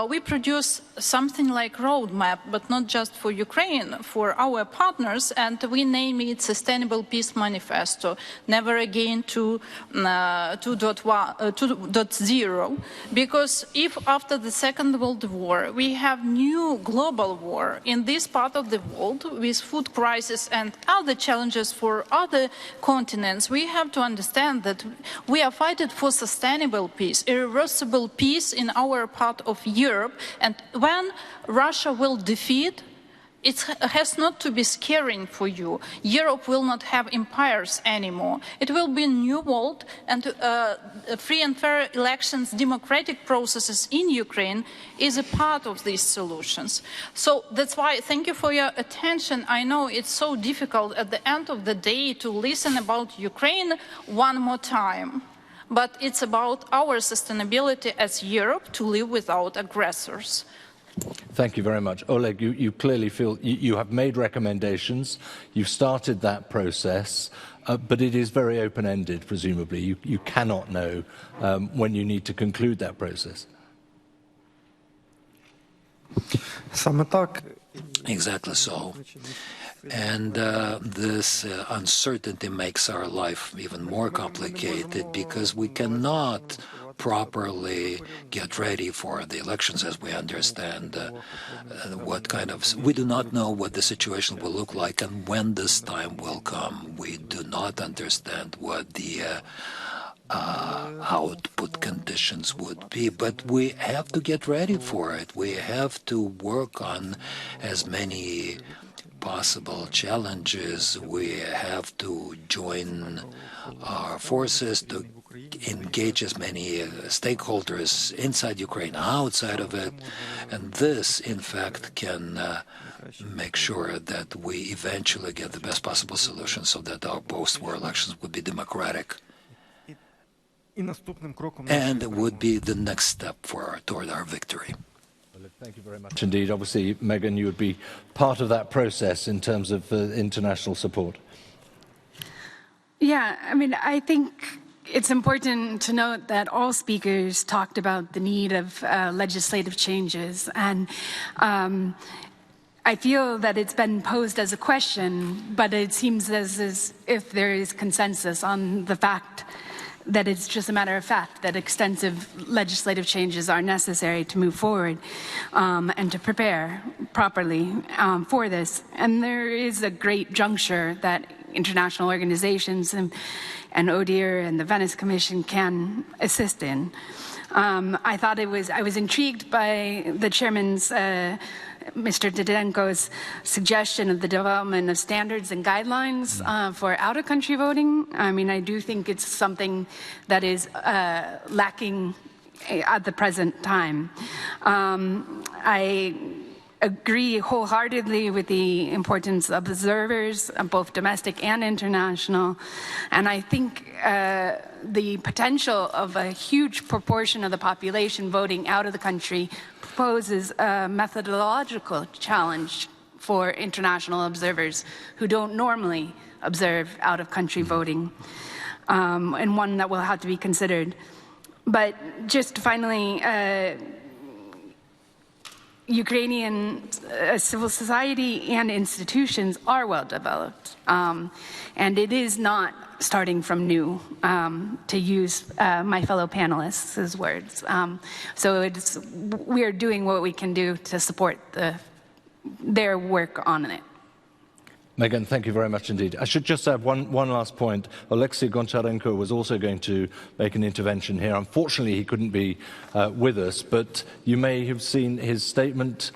we produce something like roadmap, but not just for Ukraine, for our partners, and we name it Sustainable Peace Manifesto, never again 2.0, because if after the Second World War we have new global war in this part of the world with food crisis and other challenges for other continents, we have to understand that we are fighting for sustainable peace, irreversible peace in our part of Europe, and when Russia will defeat, it has not to be scaring for you. Europe will not have empires anymore. It will be a new world, and free and fair elections, democratic processes in Ukraine is a part of these solutions. So that's why, thank you for your attention. I know it's so difficult at the end of the day to listen about Ukraine one more time, but it's about our sustainability as Europe to live without aggressors. Thank you very much. Oleg, you clearly feel you have made recommendations, you've started that process, but it is very open-ended, presumably. You cannot know when you need to conclude that process. Exactly so. And this uncertainty makes our life even more complicated because we cannot properly get ready for the elections as we understand we do not know what the situation will look like and when this time will come. We do not understand what the output conditions would be, but we have to get ready for it. We have to work on as many possible challenges. We have to join our forces to engage as many stakeholders inside Ukraine, outside of it, and this, in fact, can make sure that we eventually get the best possible solution so that our post-war elections would be democratic. And it would be the next step toward our victory. Thank you very much indeed. Obviously, Megan, you would be part of that process in terms of international support. Yeah, I mean, I think it's important to note that all speakers talked about the need of legislative changes, and I feel that it's been posed as a question, but it seems as if there is consensus on the fact that it's just a matter of fact that extensive legislative changes are necessary to move forward and to prepare properly for this. And there is a great juncture that international organizations and ODIHR and the Venice Commission can assist in. I was intrigued by the chairman's Mr. Didenko's suggestion of the development of standards and guidelines for out-of-country voting. I mean, I do think it's something that is lacking at the present time. I agree wholeheartedly with the importance of observers, both domestic and international, and I think the potential of a huge proportion of the population voting out of the country poses a methodological challenge for international observers who don't normally observe out-of-country voting, and one that will have to be considered. But just finally, Ukrainian civil society and institutions are well developed, and it is not starting from new, to use my fellow panelists' words. So we are doing what we can do to support their work on it. Megan, thank you very much indeed. I should just add one last point. Alexei Goncharenko was also going to make an intervention here. Unfortunately, he couldn't be with us, but you may have seen his statement,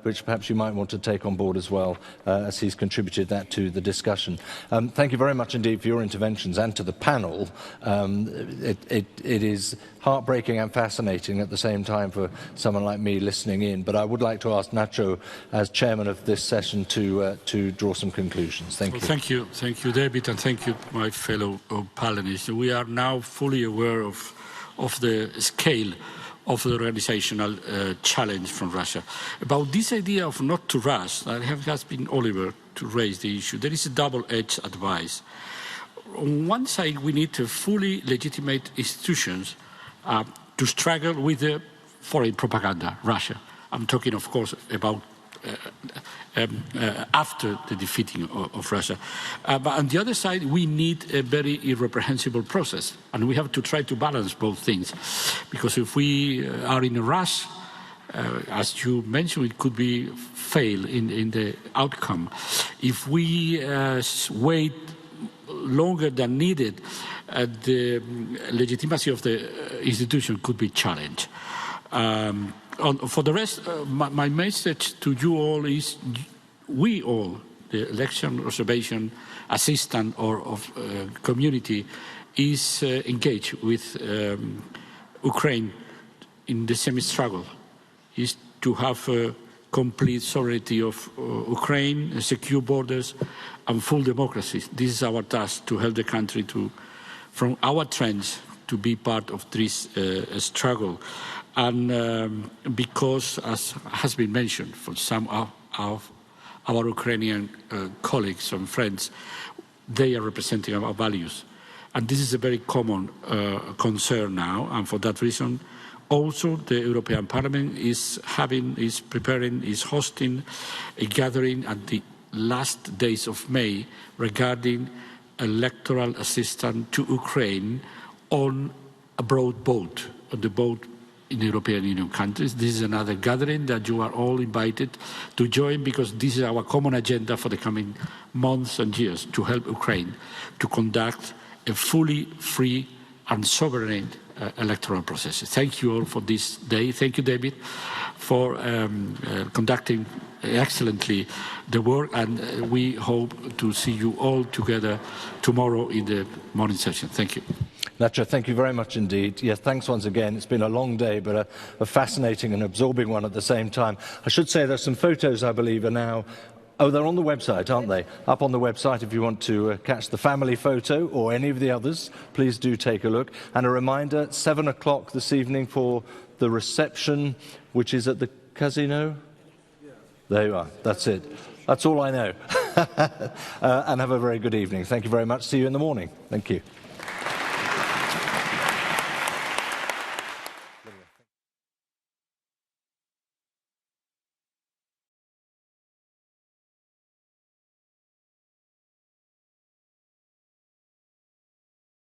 which perhaps you might want to take on board as well, as he's contributed that to the discussion. Thank you very much indeed for your interventions and to the panel. It is heartbreaking and fascinating at the same time for someone like me listening in, but I would like to ask Nacho, as chairman of this session, to draw some conclusions. Thank you. Thank you, David, and thank you, my fellow panelists. We are now fully aware of the scale of the organizational challenge from Russia. About this idea of not to rush, I have just been Oliver to raise the issue. There is a double-edged advice. On one side, we need to fully legitimate institutions to struggle with the foreign propaganda, Russia. I'm talking, of course, about after the defeating of Russia. But on the other side, we need a very irreprehensible process. And we have to try to balance both things. Because if we are in a rush, as you mentioned, it could be fail in the outcome. If we wait longer than needed, the legitimacy of the institution could be challenged. For the rest, my message to you all is we all, the election observation assistant or of community, is engaged with Ukraine in the same struggle, is to have complete sovereignty of Ukraine, secure borders and full democracies. This is our task, to help the country to, from our trench, to be part of this struggle. And because, as has been mentioned, for some of our Ukrainian colleagues and friends, they are representing our values. And this is a very common concern now, and for that reason, also the European Parliament is hosting a gathering at the last days of May regarding electoral assistance to Ukraine on a broad vote, on the vote in European Union countries. This is another gathering that you are all invited to join, because this is our common agenda for the coming months and years, to help Ukraine to conduct a fully free and sovereign electoral process. Thank you all for this day. Thank you, David, for conducting excellently the work, and we hope to see you all together tomorrow in the morning session. Thank you. Nacho, thank you very much indeed. Yes, thanks once again. It's been a long day, but a fascinating and absorbing one at the same time. I should say there's some photos, I believe, are now... Oh, they're on the website, aren't they? Up on the website, if you want to catch the family photo or any of the others, please do take a look. And a reminder, 7 o'clock this evening for the reception, which is at the casino. There you are. That's it. That's all I know. And have a very good evening. Thank you very much. See you in the morning. Thank you.